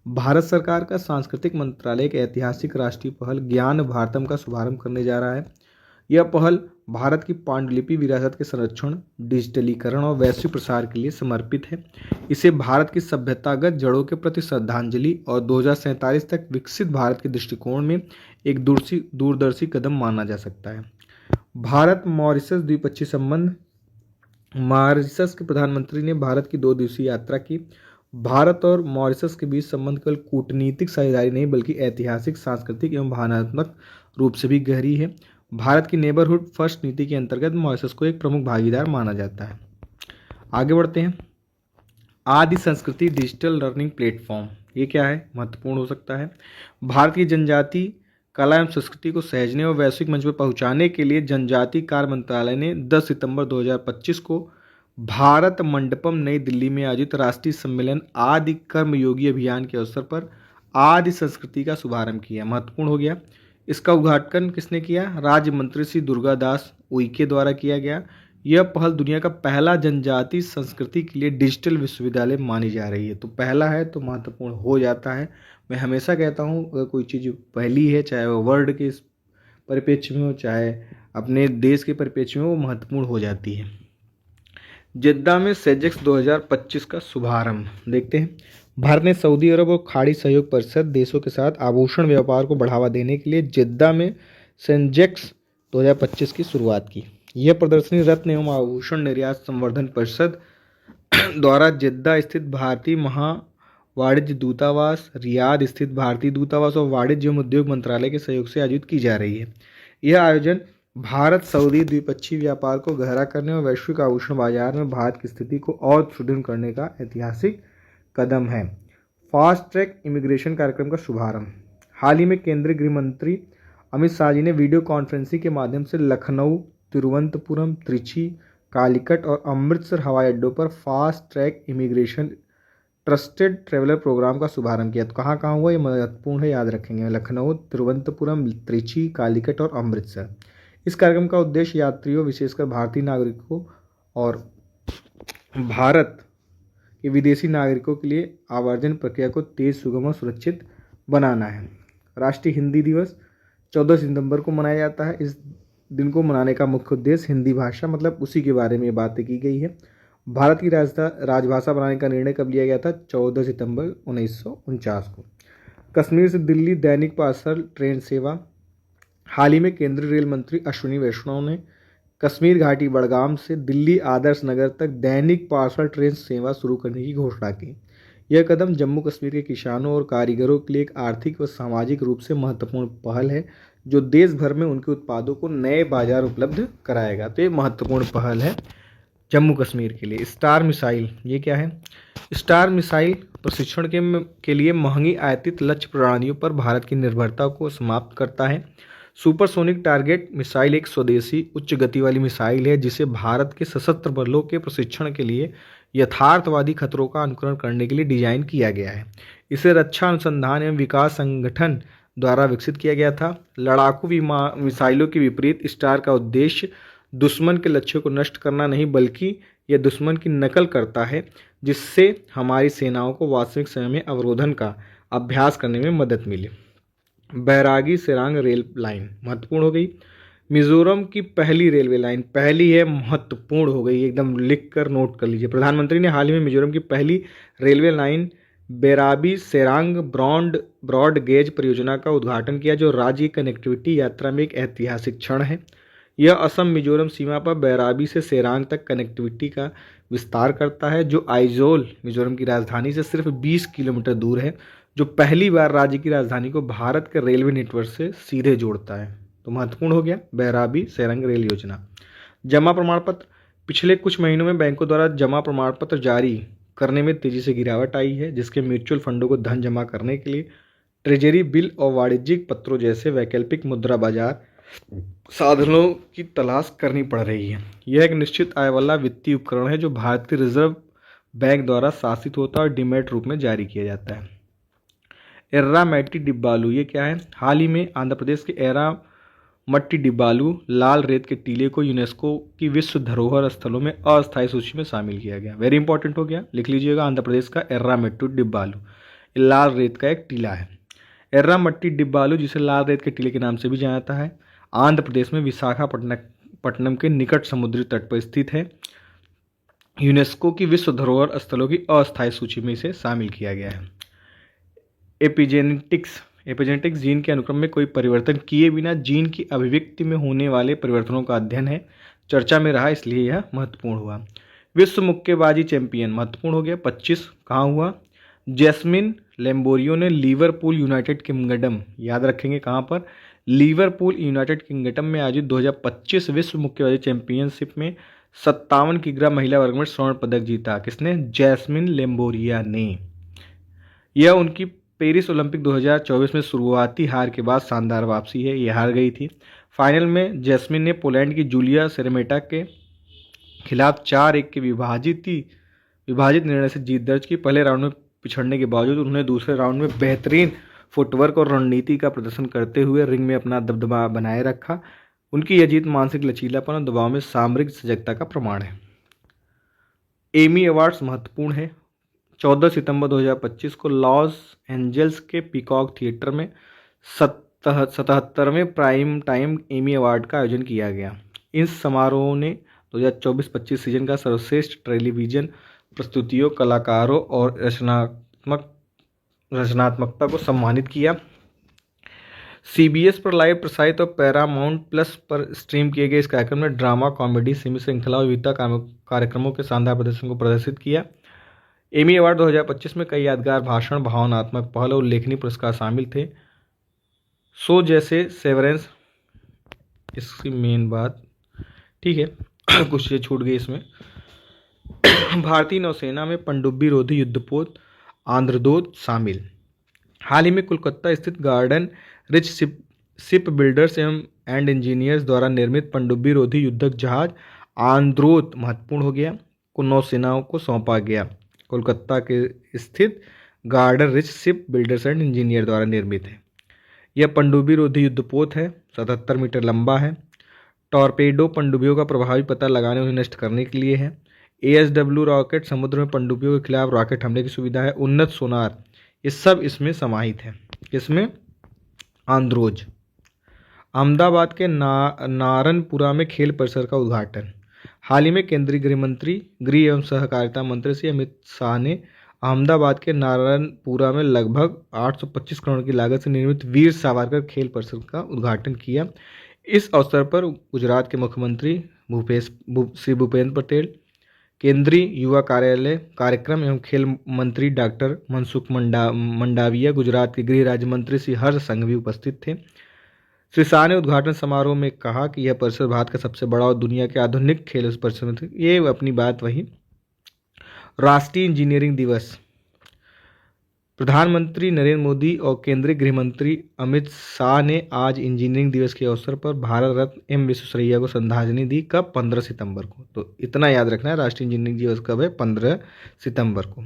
भारत सरकार का सांस्कृतिक मंत्रालय एक ऐतिहासिक राष्ट्रीय पहल ज्ञान भारतम का शुभारंभ करने जा रहा है। यह पहल भारत की पांडुलिपि विरासत के संरक्षण, डिजिटलीकरण और वैश्विक प्रसार के लिए समर्पित है। इसे भारत की सभ्यतागत जड़ों के प्रति श्रद्धांजलि और 2047 तक विकसित भारत के दृष्टिकोण में एक दूरदर्शी कदम माना जा सकता है। भारत मॉरिशस द्विपक्षीय संबंध। मॉरिशस के प्रधानमंत्री ने भारत की 2 दिवसीय यात्रा की। भारत और मॉरिशस के बीच संबंध केवल कूटनीतिक साझेदारी नहीं बल्कि ऐतिहासिक, सांस्कृतिक एवं भावनात्मक रूप से भी गहरी है। भारत की नेबरहुड फर्स्ट नीति के अंतर्गत मॉरिशस को एक प्रमुख भागीदार माना जाता है। आगे बढ़ते हैं। आदि संस्कृति डिजिटल लर्निंग प्लेटफॉर्म, ये क्या है? महत्वपूर्ण हो सकता है। भारत की जनजाति कला एवं संस्कृति को सहेजने और वैश्विक मंच पर पहुंचाने के लिए जनजाति कार्य मंत्रालय ने 10 सितंबर 2025 को भारत मंडपम नई दिल्ली में आयोजित राष्ट्रीय सम्मेलन आदि कर्मयोगी अभियान के अवसर पर आदि संस्कृति का शुभारंभ किया। महत्वपूर्ण हो गया। इसका उद्घाटन किसने किया? राज्य मंत्री श्री दुर्गादास उइके द्वारा किया गया। यह पहल दुनिया का पहला जनजाति संस्कृति के लिए डिजिटल विश्वविद्यालय मानी जा रही है। तो पहला है तो महत्वपूर्ण हो जाता है। मैं हमेशा कहता हूँ अगर कोई चीज़ पहली है, चाहे वो वर्ल्ड के परिप्रेक्ष्य में हो चाहे अपने देश के परिप्रेक्ष्य में, वो महत्वपूर्ण हो जाती है। जेद्दा में सेजेक्स 2025 का शुभारंभ देखते हैं। भारत ने सऊदी अरब और खाड़ी सहयोग परिषद देशों के साथ आभूषण व्यापार को बढ़ावा देने के लिए जेद्दा में सेजेक्स 2025 की शुरुआत की। यह प्रदर्शनी रत्न एवं आभूषण निर्यात संवर्धन परिषद द्वारा जेद्दा स्थित भारतीय वाणिज्य दूतावास, रियाद स्थित भारतीय दूतावास और वाणिज्य एवं उद्योग मंत्रालय के सहयोग से आयोजित की जा रही है। यह आयोजन भारत सऊदी द्विपक्षीय व्यापार को गहरा करने और वैश्विक आभूषण बाजार में भारत की स्थिति को और सुदृढ़ करने का ऐतिहासिक कदम है। फास्ट ट्रैक इमिग्रेशन कार्यक्रम का शुभारंभ। हाल ही में केंद्रीय गृह मंत्री अमित शाह जी ने वीडियो कॉन्फ्रेंसिंग के माध्यम से लखनऊ, तिरुवनंतपुरम, त्रिची, कालीकट और अमृतसर हवाई अड्डों पर fast track immigration trusted traveller programme का शुभारंभ किया। तो कहाँ कहाँ हुआ ये महत्वपूर्ण है, याद रखेंगे। लखनऊ, तिरुवनंतपुरम, त्रिची, कालीकट और अमृतसर। इस कार्यक्रम का उद्देश्य यात्रियों, विशेषकर भारतीय नागरिकों और भारत कि विदेशी नागरिकों के लिए आवर्जन प्रक्रिया को तेज, सुगम और सुरक्षित बनाना है। राष्ट्रीय हिंदी दिवस 14 सितंबर को मनाया जाता है। इस दिन को मनाने का मुख्य उद्देश्य हिंदी भाषा, मतलब उसी के बारे में बातें की गई है। भारत की राजभाषा बनाने का निर्णय कब लिया गया था? 14 सितंबर 1949 को। कश्मीर से दिल्ली दैनिक पार्सल ट्रेन सेवा। हाल ही में केंद्रीय रेल मंत्री अश्विनी वैष्णव ने कश्मीर घाटी बडगाम से दिल्ली आदर्श नगर तक दैनिक पार्सल ट्रेन सेवा शुरू करने की घोषणा की। यह कदम जम्मू कश्मीर के किसानों और कारीगरों के लिए एक आर्थिक व सामाजिक रूप से महत्वपूर्ण पहल है, जो देश भर में उनके उत्पादों को नए बाजार उपलब्ध कराएगा। तो ये महत्वपूर्ण पहल है जम्मू कश्मीर के लिए। स्टार मिसाइल, ये क्या है? स्टार मिसाइल प्रशिक्षण के लिए महंगी आयातित लक्ष्य प्रणालियों पर भारत की निर्भरता को समाप्त करता है। सुपरसोनिक टारगेट मिसाइल एक स्वदेशी उच्च गति वाली मिसाइल है जिसे भारत के सशस्त्र बलों के प्रशिक्षण के लिए यथार्थवादी खतरों का अनुकरण करने के लिए डिजाइन किया गया है। इसे रक्षा अनुसंधान एवं विकास संगठन द्वारा विकसित किया गया था। लड़ाकू मिसाइलों के विपरीत स्टार का उद्देश्य दुश्मन के लक्ष्यों को नष्ट करना नहीं, बल्कि यह दुश्मन की नकल करता है, जिससे हमारी सेनाओं को वास्तविक समय में अवरोधन का अभ्यास करने में मदद मिले। बैरागी सेरांग रेल लाइन महत्वपूर्ण हो गई। मिजोरम की पहली रेलवे लाइन, पहली है, महत्वपूर्ण हो गई, एकदम लिख कर नोट कर लीजिए। प्रधानमंत्री ने हाल ही में मिजोरम की पहली railway line Bairabi Sairang broad gauge परियोजना का उद्घाटन किया, जो राज्य की कनेक्टिविटी यात्रा में एक ऐतिहासिक क्षण है। यह असम मिजोरम सीमा पर बैराबी से सेरांग तक कनेक्टिविटी का विस्तार करता है, जो आइजोल मिजोरम की राजधानी से सिर्फ 20 किलोमीटर दूर है, जो पहली बार राज्य की राजधानी को भारत के रेलवे नेटवर्क से सीधे जोड़ता है। तो महत्वपूर्ण हो गया बैराबी सेरंग रेल योजना। जमा प्रमाण पत्र, पिछले कुछ महीनों में बैंकों द्वारा जमा प्रमाण पत्र जारी करने में तेजी से गिरावट आई है, जिसके म्यूचुअल फंडों को धन जमा करने के लिए ट्रेजरी बिल और वाणिज्यिक पत्रों जैसे वैकल्पिक मुद्रा बाजार साधनों की तलाश करनी पड़ रही है। यह एक निश्चित आय वाला वित्तीय उपकरण है जो भारतीय रिजर्व बैंक द्वारा शासित होता है और डीमैट रूप में जारी किया जाता है। एर्रामट्टी डिब्बालू, ये क्या है? हाल ही में आंध्र प्रदेश के एर्रामट्टी डिब्बालू लाल रेत के टीले को यूनेस्को की विश्व धरोहर स्थलों में अस्थायी सूची में शामिल किया गया। वेरी इंपॉर्टेंट हो गया, लिख लीजिएगा। आंध्र प्रदेश का एर्रामट्टी डिब्बालू लाल रेत का एक टीला है। एर्रामट्टी डिब्बालू, जिसे लाल रेत के टीले के नाम से भी जाना जाता है, आंध्र प्रदेश में विशाखापट्टनम के निकट समुद्री तट पर स्थित है। यूनेस्को की विश्व धरोहर स्थलों की अस्थायी सूची में इसे शामिल किया गया है। एपिजेनेटिक्स जीन के अनुक्रम में कोई परिवर्तन किए बिना जीन की अभिव्यक्ति में होने वाले परिवर्तनों का अध्ययन है। चर्चा में रहा, इसलिए यह महत्वपूर्ण हुआ। विश्व मुक्केबाजी चैंपियन महत्वपूर्ण हो गया। 25 कहाँ हुआ? जैस्मिन लेम्बोरियो ने लिवरपूल यूनाइटेड किंगडम, याद रखेंगे कहाँ पर? लिवरपूल यूनाइटेड किंगडम में आयोजित 2025 विश्व मुक्केबाजी चैंपियनशिप में 57 किग्रा महिला वर्ग में स्वर्ण पदक जीता। किसने? जैस्मिन लेम्बोरिया ने। यह उनकी पेरिस ओलंपिक 2024 में शुरुआती हार के बाद शानदार वापसी है। यह हार गई थी। फाइनल में जैस्मिन ने पोलैंड की जूलिया सेरेमेटा के खिलाफ 4-1 के विभाजित निर्णय से जीत दर्ज की। पहले राउंड में पिछड़ने के बावजूद उन्होंने दूसरे राउंड में बेहतरीन फुटवर्क और रणनीति का प्रदर्शन करते हुए रिंग में अपना दबदबा बनाए रखा। उनकी यह जीत मानसिक लचीलापन और दबाव में सामरिक सजगता का प्रमाण है। एमी अवार्ड्स महत्वपूर्ण है। 14 सितंबर 2025 को लॉस एंजल्स के पीकॉक थिएटर में 77वें प्राइम टाइम एमी अवार्ड का आयोजन किया गया। इस समारोह ने 2024-25 सीजन का सर्वश्रेष्ठ टेलीविजन प्रस्तुतियों, कलाकारों और रचनात्मकता को सम्मानित किया। CBS पर लाइव प्रसारित और पैरामाउंट प्लस पर स्ट्रीम किए गए इस कार्यक्रम में ड्रामा, कॉमेडी, सेमी श्रृंखला और विविधता कार्यक्रमों के शानदार प्रदर्शन को प्रदर्शित किया। एमी अवार्ड 2025 में कई यादगार भाषण, भावनात्मक पहल और उल्लेखनीय पुरस्कार शामिल थे। शो जैसे सेवरेंस, इसकी मेन बात ठीक है कुछ ये छूट गई इसमें। भारतीय नौसेना में पनडुब्बी रोधी युद्धपोत आंध्रदूत शामिल। हाल ही में कोलकाता स्थित garden rich ship builders and engineers द्वारा निर्मित पनडुब्बी रोधी युद्धक जहाज आंद्रोत महत्वपूर्ण हो गया को नौसेनाओं को सौंपा गया। कोलकाता के स्थित garden rich ship builders and engineer द्वारा निर्मित है। यह पनडुब्बी रोधी युद्धपोत है, 77 मीटर लंबा है। टॉर्पेडो पनडुब्बियों का प्रभावी पता लगाने और उन्हें नष्ट करने के लिए है। ASW रॉकेट, समुद्र में पनडुब्बियों के खिलाफ रॉकेट हमले की सुविधा है, उन्नत सोनार, ये सब इसमें समाहित है। किसमें? आंद्रोज। अहमदाबाद के नारनपुरा में खेल परिसर का उद्घाटन। हाल ही में केंद्रीय गृह एवं सहकारिता मंत्री श्री अमित शाह ने अहमदाबाद के नारायणपुरा में लगभग 825 करोड़ की लागत से निर्मित वीर सावरकर खेल परिसर का उद्घाटन किया। इस अवसर पर गुजरात के मुख्यमंत्री श्री भूपेंद्र पटेल, केंद्रीय युवा कार्यक्रम एवं खेल मंत्री डॉक्टर मनसुख मंडाविया, गुजरात के गृह राज्य मंत्री श्री हर्ष संघवी उपस्थित थे। श्री शाह ने उद्घाटन समारोह में कहा कि यह परिसर भारत का सबसे बड़ा और दुनिया के आधुनिक खेल परिसर में थे। ये अपनी बात वही। राष्ट्रीय इंजीनियरिंग दिवस। प्रधानमंत्री नरेंद्र मोदी और केंद्रीय गृह मंत्री अमित शाह ने आज इंजीनियरिंग दिवस के अवसर पर भारत रत्न एम विश्वेश्वरैया को श्रद्धांजलि दी। कब? 15 सितंबर को। तो इतना याद रखना है, राष्ट्रीय इंजीनियरिंग दिवस कब है? 15 सितंबर को।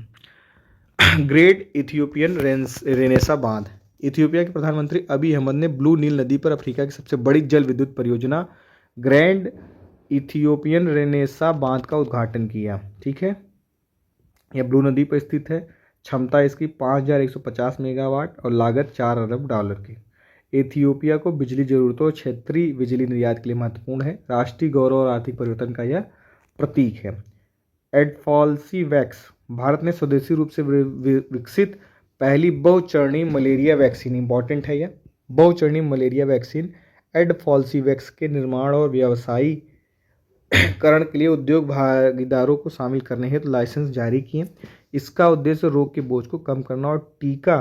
ग्रेट इथियोपियन रेनेसा बांध। इथियोपिया के प्रधानमंत्री अबी अहमद ने ब्लू नील नदी पर अफ्रीका की सबसे बड़ी जल विद्युत परियोजना ग्रैंड इथियोपियन रेनेसा बांध का उद्घाटन किया। ठीक है, यह ब्लू नदी पर स्थित है। क्षमता इसकी 5150 मेगावाट और लागत $4 अरब की। इथियोपिया को बिजली जरूरतों और क्षेत्रीय बिजली निर्यात के लिए महत्वपूर्ण है। राष्ट्रीय गौरव और आर्थिक परिवर्तन का यह प्रतीक है। एडफॉल्सी वैक्स। भारत ने स्वदेशी रूप से विकसित पहली बहुचरणीय मलेरिया वैक्सीन, इंपॉर्टेंट है यह, बहुचरणीय मलेरिया वैक्सीन एडफॉल्सी वैक्स के निर्माण और व्यवसायीकरण के लिए उद्योग भागीदारों को शामिल करने हेतु लाइसेंस जारी किए। इसका उद्देश्य रोग के बोझ को कम करना और टीका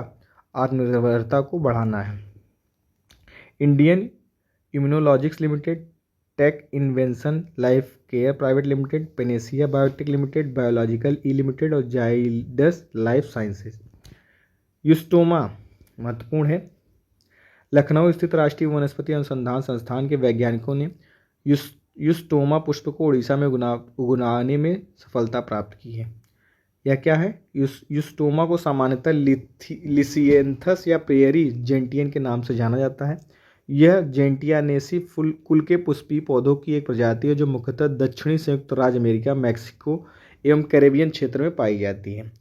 आत्मनिर्भरता को बढ़ाना है। Indian Immunologicals limited, tech invention life care private limited, Panacea Biotech limited, biological E limited और जाइडस लाइफ साइंसेज। यूस्टोमा महत्वपूर्ण है। लखनऊ स्थित राष्ट्रीय वनस्पति अनुसंधान संस्थान के वैज्ञानिकों ने यूस्टोमा पुष्प को उड़ीसा में उगाने में सफलता प्राप्त की है। यह क्या है? यूस्टोमा को सामान्यतः लिसिएंथस या प्रेयरी जेंटियन के नाम से जाना जाता है। यह जेंटियानेसी कुल के पुष्पीय पौधों की एक प्रजाति है जो मुख्यतः दक्षिणी संयुक्त राज्य अमेरिका, मैक्सिको एवं कैरेबियन क्षेत्र में पाई जाती है।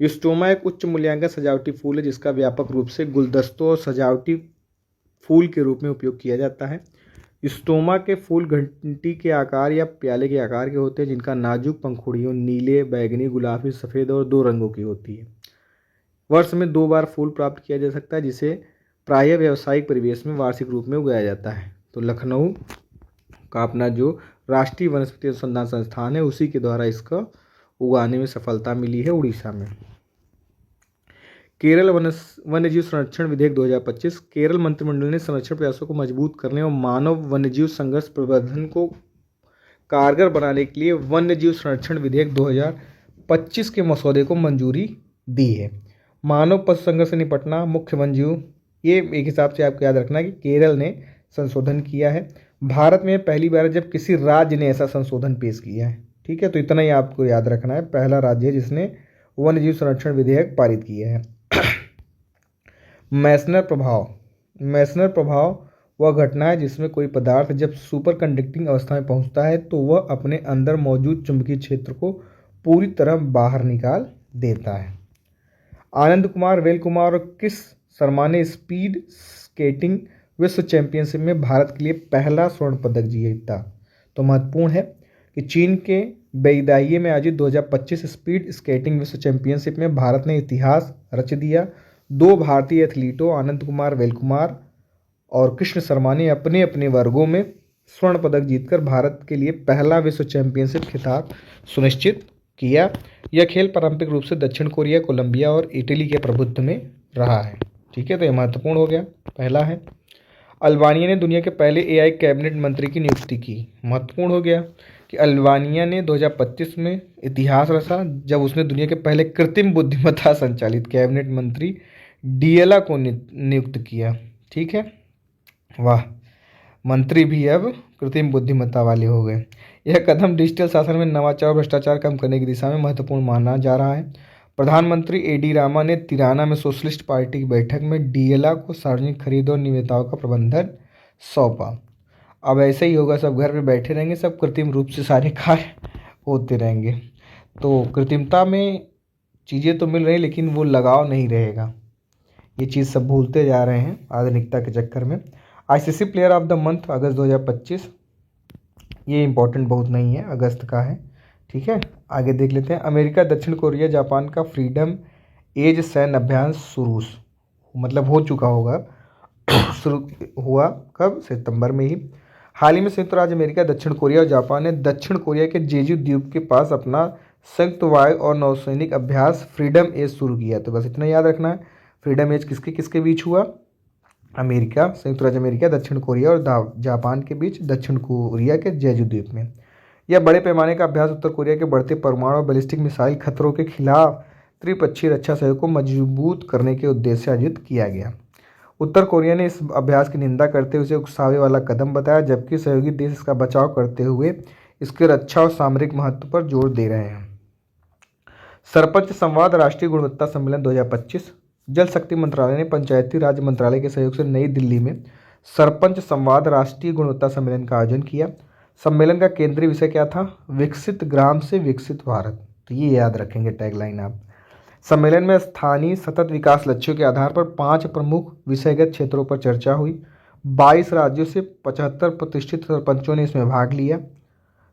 यूस्टोमा एक उच्च मूल्यांकन सजावटी फूल है जिसका व्यापक रूप से गुलदस्तों और सजावटी फूल के रूप में उपयोग किया जाता है। यूस्टोमा के फूल घंटी के आकार या प्याले के आकार के होते हैं जिनका नाजुक पंखुड़ियों नीले, बैगनी, गुलाबी, सफ़ेद और 2 रंगों की होती है। वर्ष में 2 बार फूल प्राप्त किया जा सकता है जिसे प्रायः व्यावसायिक परिवेश में वार्षिक रूप में उगाया जाता है। तो लखनऊ का अपना जो राष्ट्रीय वनस्पति अनुसंधान संस्थान है उसी के द्वारा इसका उगाने में सफलता मिली है उड़ीसा में। केरल वन्यजीव संरक्षण विधेयक 2025। केरल मंत्रिमंडल ने संरक्षण प्रयासों को मजबूत करने और मानव वन्यजीव संघर्ष प्रबंधन को कारगर बनाने के लिए वन्यजीव संरक्षण विधेयक 2025 के मसौदे को मंजूरी दी है। मानव पशु संघर्ष से निपटना, मुख्य वन्यजीव, ये एक हिसाब से आपको याद रखना कि केरल ने संशोधन किया है। भारत में पहली बार जब किसी राज्य ने ऐसा संशोधन पेश किया है। ठीक है, तो इतना ही आपको याद रखना है। पहला राज्य है जिसने वन्यजीव संरक्षण विधेयक पारित किया है। मैसनर प्रभाव। मैसनर प्रभाव वह घटना है जिसमें कोई पदार्थ जब सुपर कंडक्टिंग अवस्था में पहुंचता है तो वह अपने अंदर मौजूद चुंबकीय क्षेत्र को पूरी तरह बाहर निकाल देता है। आनंद कुमार, वेल कुमार और क्रिस शर्मा ने स्पीड स्केटिंग विश्व चैंपियनशिप में भारत के लिए पहला स्वर्ण पदक जीता। तो महत्वपूर्ण है कि चीन के बेइदाई में आयोजित 2025 स्पीड स्केटिंग विश्व चैंपियनशिप में भारत ने इतिहास रच दिया। 2 भारतीय एथलीटों आनंद कुमार, वेल कुमार और कृष्ण शर्मा ने अपने अपने वर्गों में स्वर्ण पदक जीतकर भारत के लिए पहला विश्व चैंपियनशिप खिताब सुनिश्चित किया। यह खेल पारंपरिक रूप से दक्षिण कोरिया, कोलंबिया और इटली के प्रभुत्व में रहा है। ठीक है, तो यह महत्वपूर्ण हो गया। पहला है अल्बानिया ने दुनिया के पहले एआई कैबिनेट मंत्री की नियुक्ति की। महत्वपूर्ण हो गया कि अल्बानिया ने 2025 में इतिहास रचा जब उसने दुनिया के पहले कृत्रिम बुद्धिमत्ता संचालित कैबिनेट मंत्री डिएला को नियुक्त किया। ठीक है, वाह, मंत्री भी अब कृत्रिम बुद्धिमत्ता वाले हो गए। यह कदम डिजिटल शासन में नवाचार और भ्रष्टाचार कम करने की दिशा में महत्वपूर्ण माना जा रहा है। प्रधानमंत्री एडी रामा ने तिराना में सोशलिस्ट पार्टी की बैठक में डिएला को सार्वजनिक खरीद और निविदाओं का प्रबंधन सौंपा। अब ऐसे ही होगा, सब घर में बैठे रहेंगे, सब कृत्रिम रूप से सारे कार्य होते रहेंगे। तो कृत्रिमता में चीज़ें तो मिल रही लेकिन वो लगाव नहीं रहेगा। ये चीज़ सब भूलते जा रहे हैं आधुनिकता के चक्कर में। ICC player of the month अगस्त 2025, ये इम्पोर्टेंट बहुत नहीं है, अगस्त का है। ठीक है, आगे देख लेते हैं। अमेरिका, दक्षिण कोरिया, जापान का फ्रीडम एज सैन्य अभ्यास शुरू, मतलब हो चुका होगा शुरू हुआ कब? सितंबर में ही। हाल ही में संयुक्त राज्य अमेरिका, दक्षिण कोरिया और जापान ने दक्षिण कोरिया के जेजू द्वीप के पास अपना संयुक्त वायु और नौसैनिक अभ्यास फ्रीडम एज शुरू किया। तो बस इतना याद रखना है। फ्रीडम एज किसके किसके बीच हुआ? अमेरिका, संयुक्त राज्य अमेरिका, दक्षिण कोरिया और जापान के बीच, दक्षिण कोरिया के जेजू द्वीप में। यह बड़े पैमाने का अभ्यास उत्तर कोरिया के बढ़ते परमाणु और बैलिस्टिक मिसाइल खतरों के खिलाफ त्रिपक्षीय रक्षा सहयोग को मजबूत करने के उद्देश्य से आयोजित किया गया। उत्तर कोरिया ने इस अभ्यास की निंदा करते हुए इसे उकसावे वाला कदम बताया, जबकि सहयोगी देश इसका बचाव करते हुए इसके रक्षा और सामरिक महत्व पर जोर दे रहे हैं। सरपंच संवाद राष्ट्रीय गुणवत्ता सम्मेलन 2025। जल शक्ति मंत्रालय ने पंचायती राज मंत्रालय के सहयोग से नई दिल्ली में सरपंच संवाद राष्ट्रीय गुणवत्ता सम्मेलन का आयोजन किया। सम्मेलन का केंद्रीय विषय क्या था? विकसित ग्राम से विकसित भारत। तो ये याद रखेंगे टैगलाइन आप। सम्मेलन में स्थानीय सतत विकास लक्ष्यों के आधार पर 5 प्रमुख विषयगत क्षेत्रों पर चर्चा हुई। 22 राज्यों से 75 प्रतिष्ठित सरपंचों ने इसमें भाग लिया।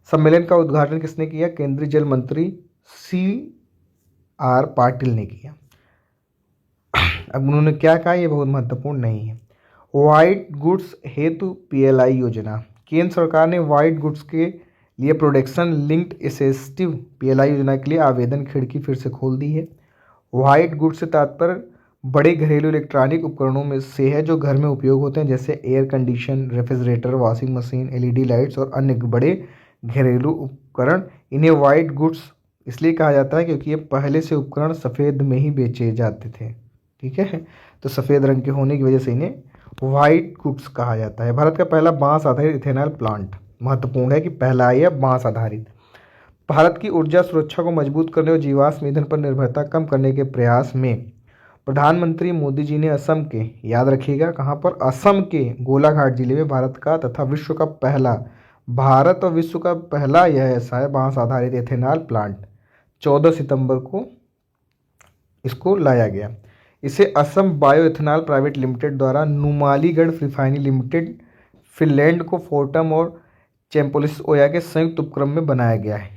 सम्मेलन का उद्घाटन किसने किया? केंद्रीय जल मंत्री CR पाटिल ने किया। अब उन्होंने क्या कहा, ये बहुत महत्वपूर्ण नहीं है। व्हाइट गुड्स हेतु PLI योजना। केंद्र सरकार ने व्हाइट गुड्स के लिए प्रोडक्शन लिंक्ड इंसेंटिव PLI योजना के लिए आवेदन खिड़की फिर से खोल दी है। व्हाइट गुड्स से तात्पर्य बड़े घरेलू इलेक्ट्रॉनिक उपकरणों में से है जो घर में उपयोग होते हैं, जैसे air condition, refrigerator, washing machine, LED lights और अन्य बड़े घरेलू उपकरण। इन्हें व्हाइट गुड्स इसलिए कहा जाता है क्योंकि ये पहले से उपकरण सफ़ेद में ही बेचे जाते थे। ठीक है, तो सफ़ेद रंग के होने की वजह से इन्हें व्हाइट गुड्स कहा जाता है। भारत का पहला बांस आधारित इथेनॉल प्लांट, महत्वपूर्ण है कि पहला है बांस आधारित। भारत की ऊर्जा सुरक्षा को मजबूत करने और जीवाश्म ईंधन पर निर्भरता कम करने के प्रयास में प्रधानमंत्री मोदी जी ने असम के, याद रखिएगा कहाँ पर, असम के गोलाघाट जिले में भारत और विश्व का पहला यह ऐसा है बांस आधारित एथेनॉल प्लांट 14 सितंबर को इसको लाया गया। इसे Assam bio ethanol private limited द्वारा नुमालीगढ़ रिफाइनरी लिमिटेड, फिनलैंड को फोर्टम और चैंपोलिस ओया के संयुक्त उपक्रम में बनाया गया है।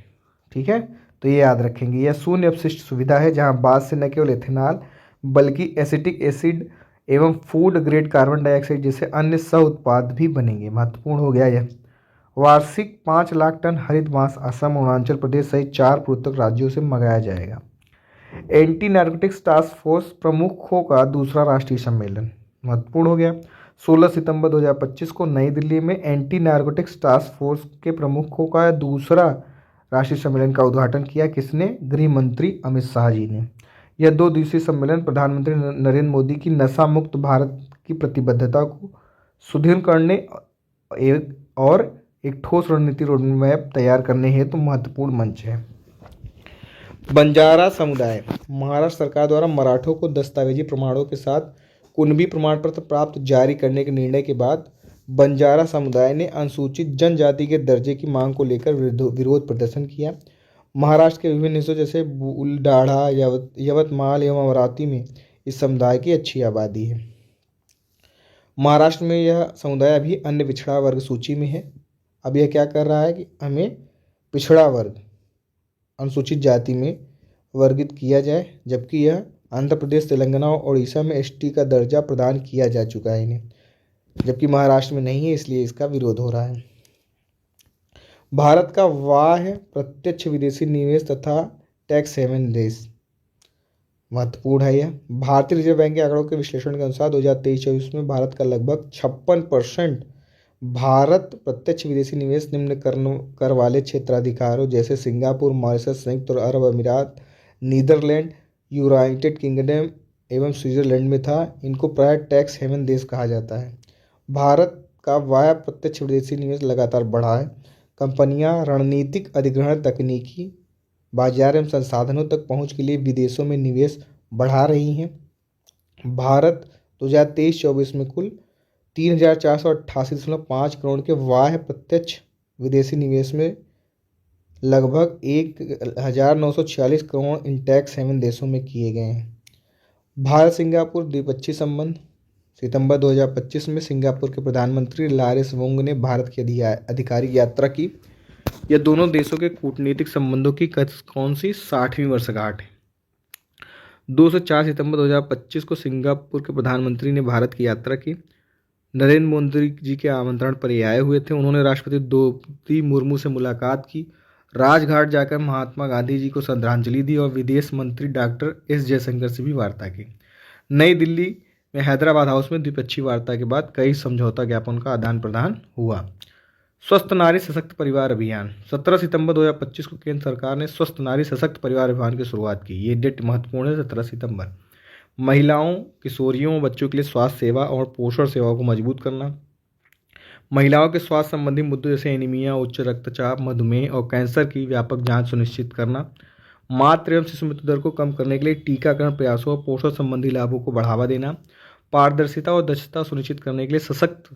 ठीक है, तो ये याद रखेंगे। यह शून्य अपशिष्ट सुविधा है जहां बांस से न केवल एथेनॉल बल्कि एसिटिक एसिड एवं फूड ग्रेड कार्बन डाइऑक्साइड जैसे अन्य सह उत्पाद भी बनेंगे। महत्वपूर्ण हो गया यह। वार्षिक 5 लाख टन हरित बांस असम, अरुणाचल प्रदेश सहित 4 पूर्वोत्तर राज्यों से मंगाया जाएगा। एंटी नारकोटिक्स टास्क फोर्स प्रमुखों का दूसरा राष्ट्रीय सम्मेलन, महत्वपूर्ण हो गया। 16 सितंबर 2025 को नई दिल्ली में एंटी नारकोटिक्स टास्क फोर्स के प्रमुखों का दूसरा राष्ट्रीय सम्मेलन का उद्घाटन किया। किसने? गृह मंत्री अमित शाह जी ने। यह 2 दिवसीय सम्मेलन प्रधानमंत्री नरेंद्र मोदी की नशा मुक्त भारत की प्रतिबद्धता को सुदृढ़ करने और एक ठोस रणनीति रोडमैप तैयार करने हेतु महत्वपूर्ण मंच है। बंजारा समुदाय। महाराष्ट्र सरकार द्वारा मराठों को दस्तावेजी प्रमाणों के साथ कुणबी प्रमाण पत्र प्राप्त जारी करने के निर्णय के बाद बंजारा समुदाय ने अनुसूचित जनजाति के दर्जे की मांग को लेकर विरोध प्रदर्शन किया। महाराष्ट्र के विभिन्न हिस्सों जैसे बुलढाणा, यवतमाल एवं अमरावती में इस समुदाय की अच्छी आबादी है। महाराष्ट्र में यह समुदाय अभी अन्य पिछड़ा वर्ग सूची में है। अब यह क्या कर रहा है कि हमें पिछड़ा वर्ग, अनुसूचित जाति में वर्गित किया जाए, जबकि यह आंध्र प्रदेश, तेलंगाना और उड़ीसा में ST का दर्जा प्रदान किया जा चुका है इन्हें, जबकि महाराष्ट्र में नहीं है, इसलिए इसका विरोध हो रहा है। भारत का बाह्य प्रत्यक्ष विदेशी निवेश तथा टैक्स हेवन देश, महत्वपूर्ण है यह। भारतीय रिजर्व बैंक के आंकड़ों के विश्लेषण के अनुसार 2023-24 में भारत का लगभग 56% भारत प्रत्यक्ष विदेशी निवेश निम्न कर वाले क्षेत्राधिकारों जैसे सिंगापुर, मॉरिशस, संयुक्त अरब अमीरात, नीदरलैंड, यूनाइटेड किंगडम एवं स्विट्जरलैंड में था। इनको प्राय टैक्स हेवन देश कहा जाता है। भारत का बाह्य प्रत्यक्ष विदेशी निवेश लगातार बढ़ा है। कंपनियां रणनीतिक अधिग्रहण, तकनीकी बाजार एवं संसाधनों तक पहुंच के लिए विदेशों में निवेश बढ़ा रही हैं। भारत 2023-24 में कुल 3,488.5 करोड़ के बाह्य प्रत्यक्ष विदेशी निवेश में लगभग 1946 करोड़ इंटैक्स 7 देशों में किए गए हैं। भारत सिंगापुर द्विपक्षीय संबंध। सितंबर 2025 में सिंगापुर के प्रधानमंत्री लारेस वोंग ने भारत की आधिकारिक यात्रा की। यह दोनों देशों के कूटनीतिक संबंधों की कौन सी 60वीं वर्षगांठ है। 2 से 4 सितंबर 2025 को सिंगापुर के प्रधानमंत्री ने भारत की यात्रा की। नरेंद्र मोदी जी के आमंत्रण पर ये आए हुए थे। उन्होंने राष्ट्रपति द्रौपदी मुर्मू से मुलाकात की, राजघाट जाकर महात्मा गांधी जी को श्रद्धांजलि दी और विदेश मंत्री डॉक्टर एस जयशंकर से भी वार्ता की। नई दिल्ली में हैदराबाद हाउस में द्विपक्षीय वार्ता के बाद कई समझौता ज्ञापन का आदान प्रदान हुआ। स्वस्थ नारी सशक्त परिवार अभियान। 17 सितंबर 2025 को केंद्र सरकार ने स्वस्थ नारी सशक्त परिवार अभियान की शुरुआत की। ये डेट महत्वपूर्ण है, 17 सितंबर। महिलाओं, किशोरियों, बच्चों के लिए स्वास्थ्य सेवा और पोषण सेवाओं को मजबूत करना। महिलाओं के स्वास्थ्य संबंधी मुद्दों जैसे एनीमिया, उच्च रक्तचाप, मधुमेह और कैंसर की व्यापक जांच सुनिश्चित करना। मातृ एवं शिशु मृत्यु दर को कम करने के लिए टीकाकरण प्रयासों और पोषण संबंधी लाभों को बढ़ावा देना। पारदर्शिता और दक्षता सुनिश्चित करने के लिए सशक्त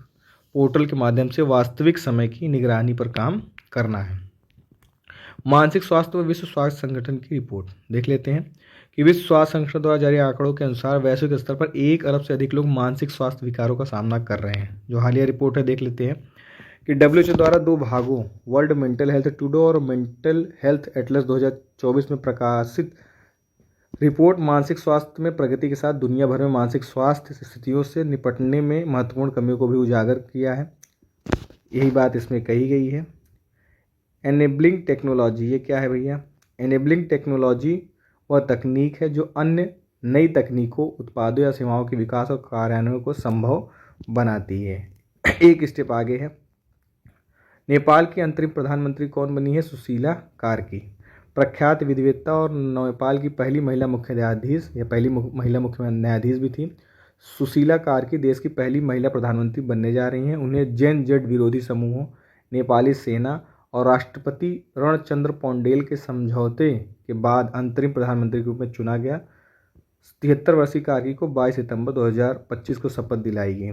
पोर्टल के माध्यम से वास्तविक समय की निगरानी पर काम करना है। मानसिक स्वास्थ्य व विश्व स्वास्थ्य संगठन की रिपोर्ट देख लेते हैं कि विश्व स्वास्थ्य संगठन द्वारा जारी आंकड़ों के अनुसार वैश्विक स्तर पर 1 अरब से अधिक लोग मानसिक स्वास्थ्य विकारों का सामना कर रहे हैं। जो हालिया रिपोर्ट है देख लेते हैं कि WHO द्वारा 2 भागों वर्ल्ड मेंटल हेल्थ टुडे और मेंटल हेल्थ एटलस 2024 में प्रकाशित रिपोर्ट मानसिक स्वास्थ्य में प्रगति के साथ दुनिया भर में मानसिक स्वास्थ्य स्थितियों से निपटने में महत्वपूर्ण कमियों को भी उजागर किया है। यही बात इसमें कही गई है। एनेबलिंग टेक्नोलॉजी, ये क्या है भैया? एनेबलिंग टेक्नोलॉजी वह तकनीक है जो अन्य नई तकनीकों, उत्पादों या सेवाओं के विकास और कार्यान्वयन को संभव बनाती है। एक स्टेप आगे है। नेपाल की अंतरिम प्रधानमंत्री कौन बनी है? सुशीला कार्की, प्रख्यात विधिवेत्ता और नेपाल की पहली महिला मुख्य न्यायाधीश या पहली महिला मुख्य न्यायाधीश भी थी। सुशीला कार्की देश की पहली महिला प्रधानमंत्री बनने जा रही हैं। उन्हें जैन जेड विरोधी समूहों, नेपाली सेना और राष्ट्रपति रणचंद्र पौंडेल के समझौते के बाद अंतरिम प्रधानमंत्री के रूप में चुना गया। 73 वर्षीय कार्की को 22 सितंबर 2025 को शपथ दिलाई गई।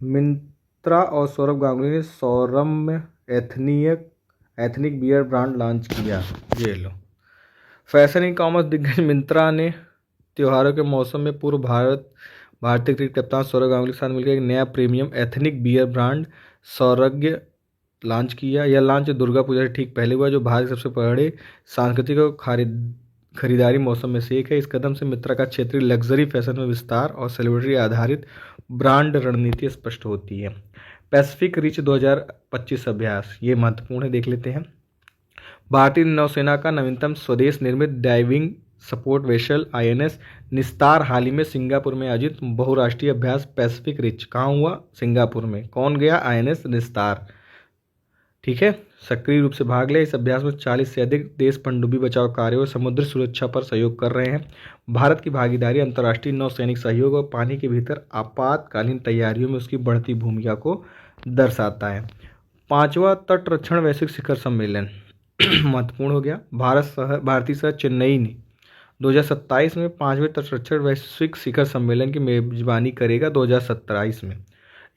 मिंत्रा और सौरभ गांगुली ने सौरम्य एथनिक बियर ब्रांड लॉन्च किया। ये लो। फैशन ई कॉमर्स दिग्गज मिंत्रा ने त्योहारों के मौसम में पूर्व भारतीय क्रिकेट कप्तान सौरभ गांगुली के साथ मिलकर एक नया premium ethnic beer brand Saurgya launch किया। यह लॉन्च दुर्गा पूजा से ठीक पहले हुआ, जो भारत के सबसे बड़े सांस्कृतिक और खरीदारी मौसम में से एक है। इस कदम से मिंत्रा का क्षेत्रीय लग्जरी फैशन में विस्तार और सेलिब्रिटी आधारित ब्रांड रणनीति स्पष्ट होती है। पैसिफिक रिच 2025 अभ्यास, ये महत्वपूर्ण है, देख लेते हैं। भारतीय नौसेना का नवीनतम स्वदेश निर्मित डाइविंग सपोर्ट वेसल INS निस्तार हाल ही में सिंगापुर में आयोजित बहुराष्ट्रीय अभ्यास पैसिफिक रिच कहाँ हुआ? सिंगापुर में। कौन गया? INS निस्तार। ठीक है, सक्रिय रूप से भाग ले। इस अभ्यास में 40 से अधिक देश पनडुब्बी बचाव कार्यों और समुद्री सुरक्षा पर सहयोग कर रहे हैं। भारत की भागीदारी अंतर्राष्ट्रीय नौसैनिक सहयोग और पानी के भीतर आपातकालीन तैयारियों में उसकी बढ़ती भूमिका को दर्शाता है। 5वां तटरक्षण वैश्विक शिखर सम्मेलन महत्वपूर्ण हो गया। भारतीय शहर चेन्नई ने 2027 में 5वें तटरक्षण वैश्विक शिखर सम्मेलन की मेजबानी करेगा 2027 में।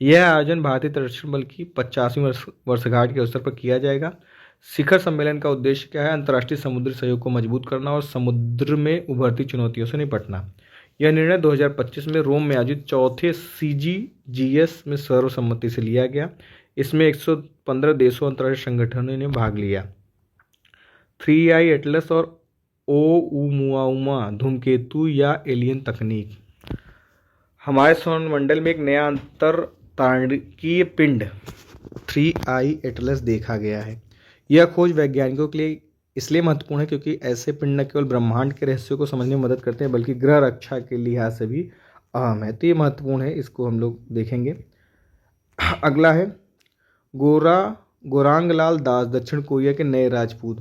यह आयोजन भारतीय तटरक्षण बल की 50वीं वर्षगांठ के अवसर पर किया जाएगा। शिखर सम्मेलन का उद्देश्य क्या है? अंतर्राष्ट्रीय समुद्री सहयोग को मजबूत करना और समुद्र में उभरती चुनौतियों से निपटना। यह निर्णय 2025 में रोम में आयोजित 4थे CGGS में सर्वसम्मति से लिया गया। इसमें 115 देशों अंतर्राष्ट्रीय संगठनों ने भाग लिया। 3I एटलस और ओumuamua धूमकेतु या एलियन तकनीक। हमारे सौरमंडल में एक नया अंतरतारकीय पिंड 3I एटलस देखा गया है। यह खोज वैज्ञानिकों के लिए इसलिए महत्वपूर्ण है क्योंकि ऐसे पिंड न केवल ब्रह्मांड के रहस्यों को समझने में मदद करते हैं बल्कि ग्रह रक्षा के लिहाज से भी अहम है। तो ये महत्वपूर्ण है, इसको हम लोग देखेंगे। अगला है गौरांगलाल दास दक्षिण कोरिया के नए राजदूत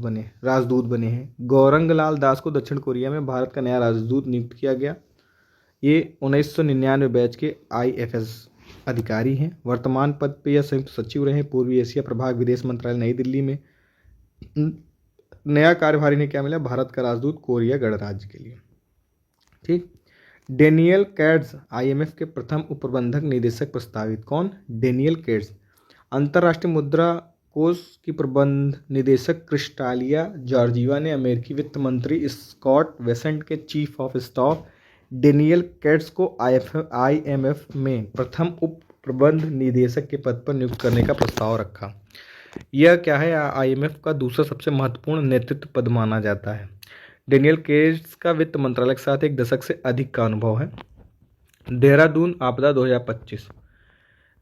बने हैं। गौरांगलाल दास को दक्षिण कोरिया में भारत का नया राजदूत नियुक्त किया गया। ये 1999 बैच के IFS अधिकारी हैं। वर्तमान पद पे यह संयुक्त सचिव रहे। पूर्वी एशिया प्रभाग, विदेश मंत्रालय, नई दिल्ली में। नया कार्यभारी ने क्या मिला? भारत का राजदूत कोरिया गणराज्य के लिए। ठीक। डेनियल कैड्स IMF के प्रथम उप प्रबंधक निदेशक प्रस्तावित। कौन? डेनियल कैड्स। अंतर्राष्ट्रीय मुद्रा कोष की प्रबंध निदेशक क्रिस्टालिया जॉर्जिवा ने अमेरिकी वित्त मंत्री स्कॉट बेसेंट के chief of staff Daniel cats को IMF में प्रथम उप प्रबंध निदेशक के पद पर नियुक्त करने का प्रस्ताव रखा। यह क्या है, IMF का दूसरा सबसे महत्वपूर्ण नेतृत्व पद माना जाता है। डेनियल कैट्स का वित्त मंत्रालय के साथ एक दशक से अधिक का अनुभव है। देहरादून आपदा 2025।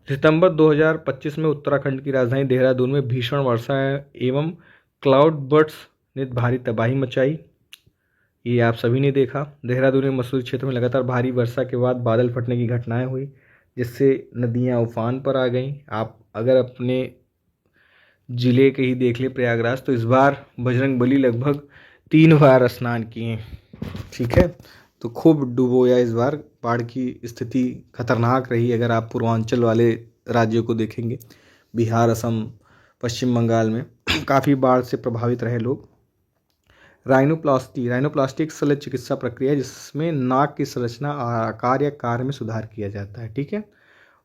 सितंबर 2025 में उत्तराखंड की राजधानी देहरादून में भीषण वर्षा एवं क्लाउड बर्स्ट ने भारी तबाही मचाई। ये आप सभी ने देखा। देहरादून में मसूरी क्षेत्र में लगातार भारी वर्षा के बाद बादल फटने की घटनाएं हुई, जिससे नदियां उफान पर आ गईं। आप अगर अपने ज़िले के ही देख ले प्रयागराज, तो इस बार बजरंगबली लगभग 3 बार स्नान किए। ठीक है, तो खूब डूबोया। इस बार बाढ़ की स्थिति खतरनाक रही। अगर आप पूर्वांचल वाले राज्यों को देखेंगे, बिहार, असम, पश्चिम बंगाल में काफ़ी बाढ़ से प्रभावित रहे लोग। राइनोप्लास्टी एक शल्य चिकित्सा प्रक्रिया है जिसमें नाक की संरचना, आकार या कार्य में सुधार किया जाता है। ठीक है।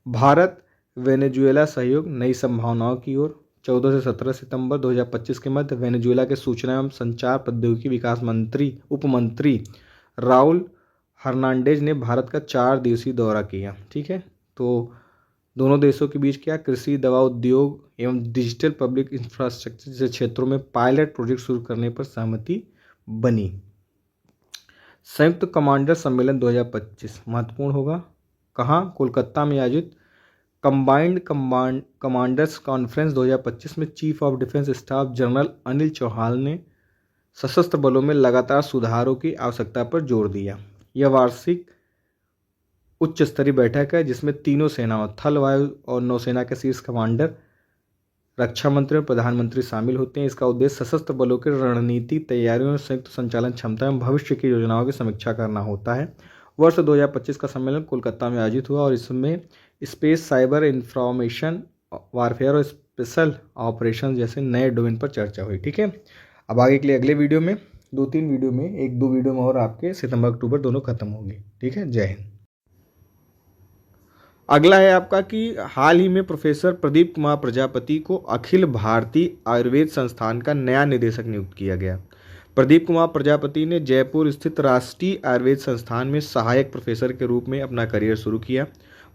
भारत वेनेजुएला सहयोग नई संभावनाओं की ओर। 14 से 17 सितंबर 2025 के मध्य वेनेजुएला के सूचना एवं संचार प्रौद्योगिकी विकास मंत्री उपमंत्री राउल हर्नांडेज ने भारत का 4 दिवसीय दौरा किया। ठीक है, तो दोनों देशों के बीच क्या कृषि, दवा उद्योग एवं डिजिटल पब्लिक इंफ्रास्ट्रक्चर जैसे क्षेत्रों में पायलट प्रोजेक्ट शुरू करने पर सहमति बनी। संयुक्त कमांडर सम्मेलन 2025 महत्वपूर्ण होगा। कहाँ? कोलकाता में आयोजित कंबाइंड कमांडर्स कॉन्फ्रेंस 2025 में chief of defence staff general Anil Chauhan ने सशस्त्र बलों में लगातार सुधारों की आवश्यकता पर जोर दिया। यह वार्षिक उच्च स्तरीय बैठक है जिसमें तीनों सेनाओं थल, वायु और नौसेना के शीर्ष कमांडर, रक्षा मंत्री और प्रधानमंत्री शामिल होते हैं। इसका उद्देश्य सशस्त्र बलों की रणनीति, तैयारियों, संयुक्त संचालन क्षमता एवं भविष्य की योजनाओं की समीक्षा करना होता है। वर्ष 2025 का सम्मेलन कोलकाता में आयोजित हुआ और इसमें स्पेस, साइबर, इंफॉर्मेशन वारफेयर और स्पेशल ऑपरेशन जैसे नए डोमेन पर चर्चा हुई। ठीक है, अब आगे के लिए अगले वीडियो में 2-3 वीडियो में 1-2 वीडियो में और आपके सितंबर अक्टूबर दोनों खत्म होंगे। ठीक है, जय हिंद। अगला है आपका कि हाल ही में प्रोफेसर प्रदीप कुमार प्रजापति को अखिल भारतीय आयुर्वेद संस्थान का नया निदेशक नियुक्त किया गया। प्रदीप कुमार प्रजापति ने जयपुर स्थित राष्ट्रीय आयुर्वेद संस्थान में सहायक प्रोफेसर के रूप में अपना करियर शुरू किया।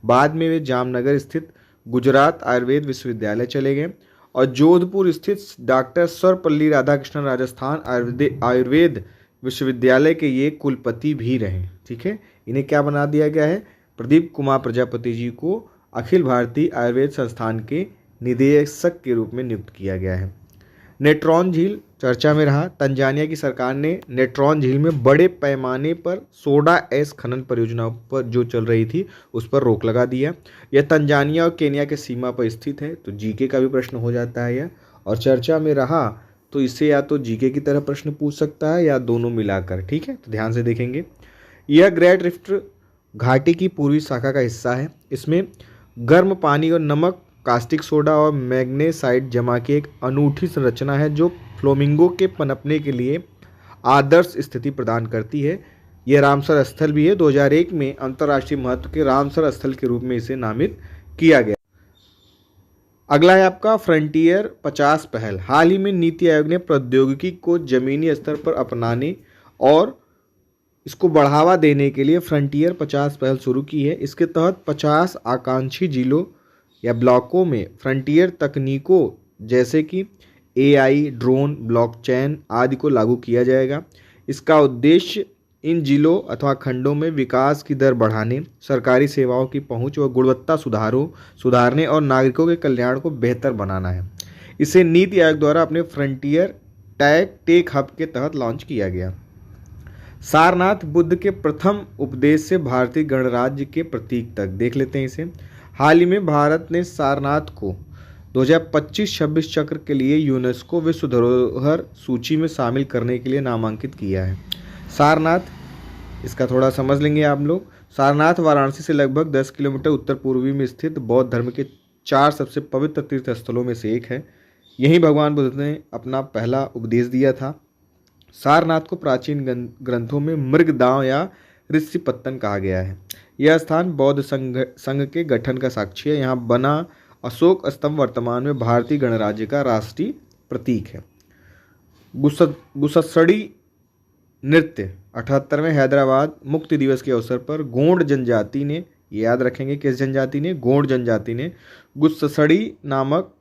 बाद में वे जामनगर स्थित गुजरात आयुर्वेद विश्वविद्यालय चले गए और जोधपुर स्थित डॉक्टर सर्वपल्ली राधाकृष्णन राजस्थान आयुर्वेद विश्वविद्यालय के ये कुलपति भी रहे। ठीक है, इन्हें क्या बना दिया गया है? प्रदीप कुमार प्रजापति जी को अखिल भारतीय आयुर्वेद संस्थान के निदेशक के रूप में नियुक्त किया गया है। नेट्रॉन झील चर्चा में रहा। तंजानिया की सरकार ने नेट्रॉन झील में बड़े पैमाने पर सोडा ऐश खनन परियोजनाओं पर जो चल रही थी उस पर रोक लगा दिया। यह तंजानिया और केन्या के सीमा पर स्थित है, तो जीके का भी प्रश्न हो जाता है यह, और चर्चा में रहा तो इससे या तो जीके की तरह प्रश्न पूछ सकता है या दोनों मिलाकर। ठीक है, तो ध्यान से देखेंगे। यह ग्रेट रिफ्ट घाटी की पूर्वी शाखा का हिस्सा है। इसमें गर्म पानी और नमक, कास्टिक सोडा और मैग्नेसाइट जमा की एक अनूठी संरचना है जो फ्लोमिंगो के पनपने के लिए आदर्श स्थिति प्रदान करती है। यह रामसर स्थल भी है। 2001 में अंतर्राष्ट्रीय महत्व के रामसर स्थल के रूप में इसे नामित किया गया। अगला है आपका फ्रंटियर 50 पहल। हाल ही में नीति आयोग ने प्रौद्योगिकी को जमीनी स्तर पर अपनाने और इसको बढ़ावा देने के लिए फ्रंटियर 50 पहल शुरू की है। इसके तहत 50 आकांक्षी जिलों या ब्लॉकों में फ्रंटियर तकनीकों जैसे कि AI, ड्रोन, ब्लॉकचेन आदि को लागू किया जाएगा। इसका उद्देश्य इन जिलों अथवा खंडों में विकास की दर बढ़ाने, सरकारी सेवाओं की पहुंच व गुणवत्ता सुधारने और नागरिकों के कल्याण को बेहतर बनाना है। इसे नीति आयोग द्वारा अपने फ्रंटियर टेक हब के तहत लॉन्च किया गया। सारनाथ बुद्ध के प्रथम उपदेश से भारतीय गणराज्य के प्रतीक तक देख लेते हैं इसे। हाल ही में भारत ने सारनाथ को 2025-26 चक्र के लिए यूनेस्को विश्व धरोहर सूची में शामिल करने के लिए नामांकित किया है। सारनाथ, इसका थोड़ा समझ लेंगे आप लोग। सारनाथ वाराणसी से लगभग 10 किलोमीटर उत्तर पूर्वी में स्थित बौद्ध धर्म के 4 सबसे पवित्र तीर्थ स्थलों में से एक है। यहीं भगवान बुद्ध ने अपना पहला उपदेश दिया था। सारनाथ को प्राचीन ग्रंथों में मृगदांव या ऋषिपत्तन कहा गया है। यह स्थान बौद्ध संघ के गठन का साक्षी है। यहाँ बना अशोक स्तंभ वर्तमान में भारतीय गणराज्य का राष्ट्रीय प्रतीक है। गुससड़ी नृत्य 78वें हैदराबाद मुक्ति दिवस के अवसर पर गोंड जनजाति ने, याद रखेंगे किस जनजाति ने, गोंड जनजाति ने गुससड़ी नामक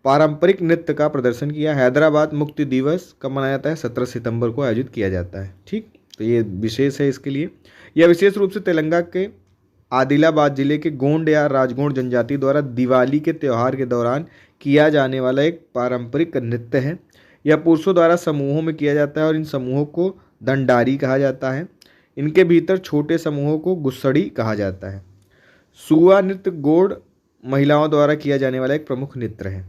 पारंपरिक नृत्य का प्रदर्शन किया। हैदराबाद मुक्ति दिवस कब मनाया जाता है? 17 सितंबर को आयोजित किया जाता है। ठीक, तो ये विशेष है इसके लिए। यह विशेष रूप से तेलंगाना के आदिलाबाद जिले के गोंड या राजगोंड जनजाति द्वारा दिवाली के त्यौहार के दौरान किया जाने वाला एक पारंपरिक नृत्य है। यह पुरुषों द्वारा समूहों में किया जाता है और इन समूहों को दंडारी कहा जाता है। इनके भीतर छोटे समूहों को गुस्सड़ी कहा जाता है। सुआ नृत्य गोंड महिलाओं द्वारा किया जाने वाला एक प्रमुख नृत्य है।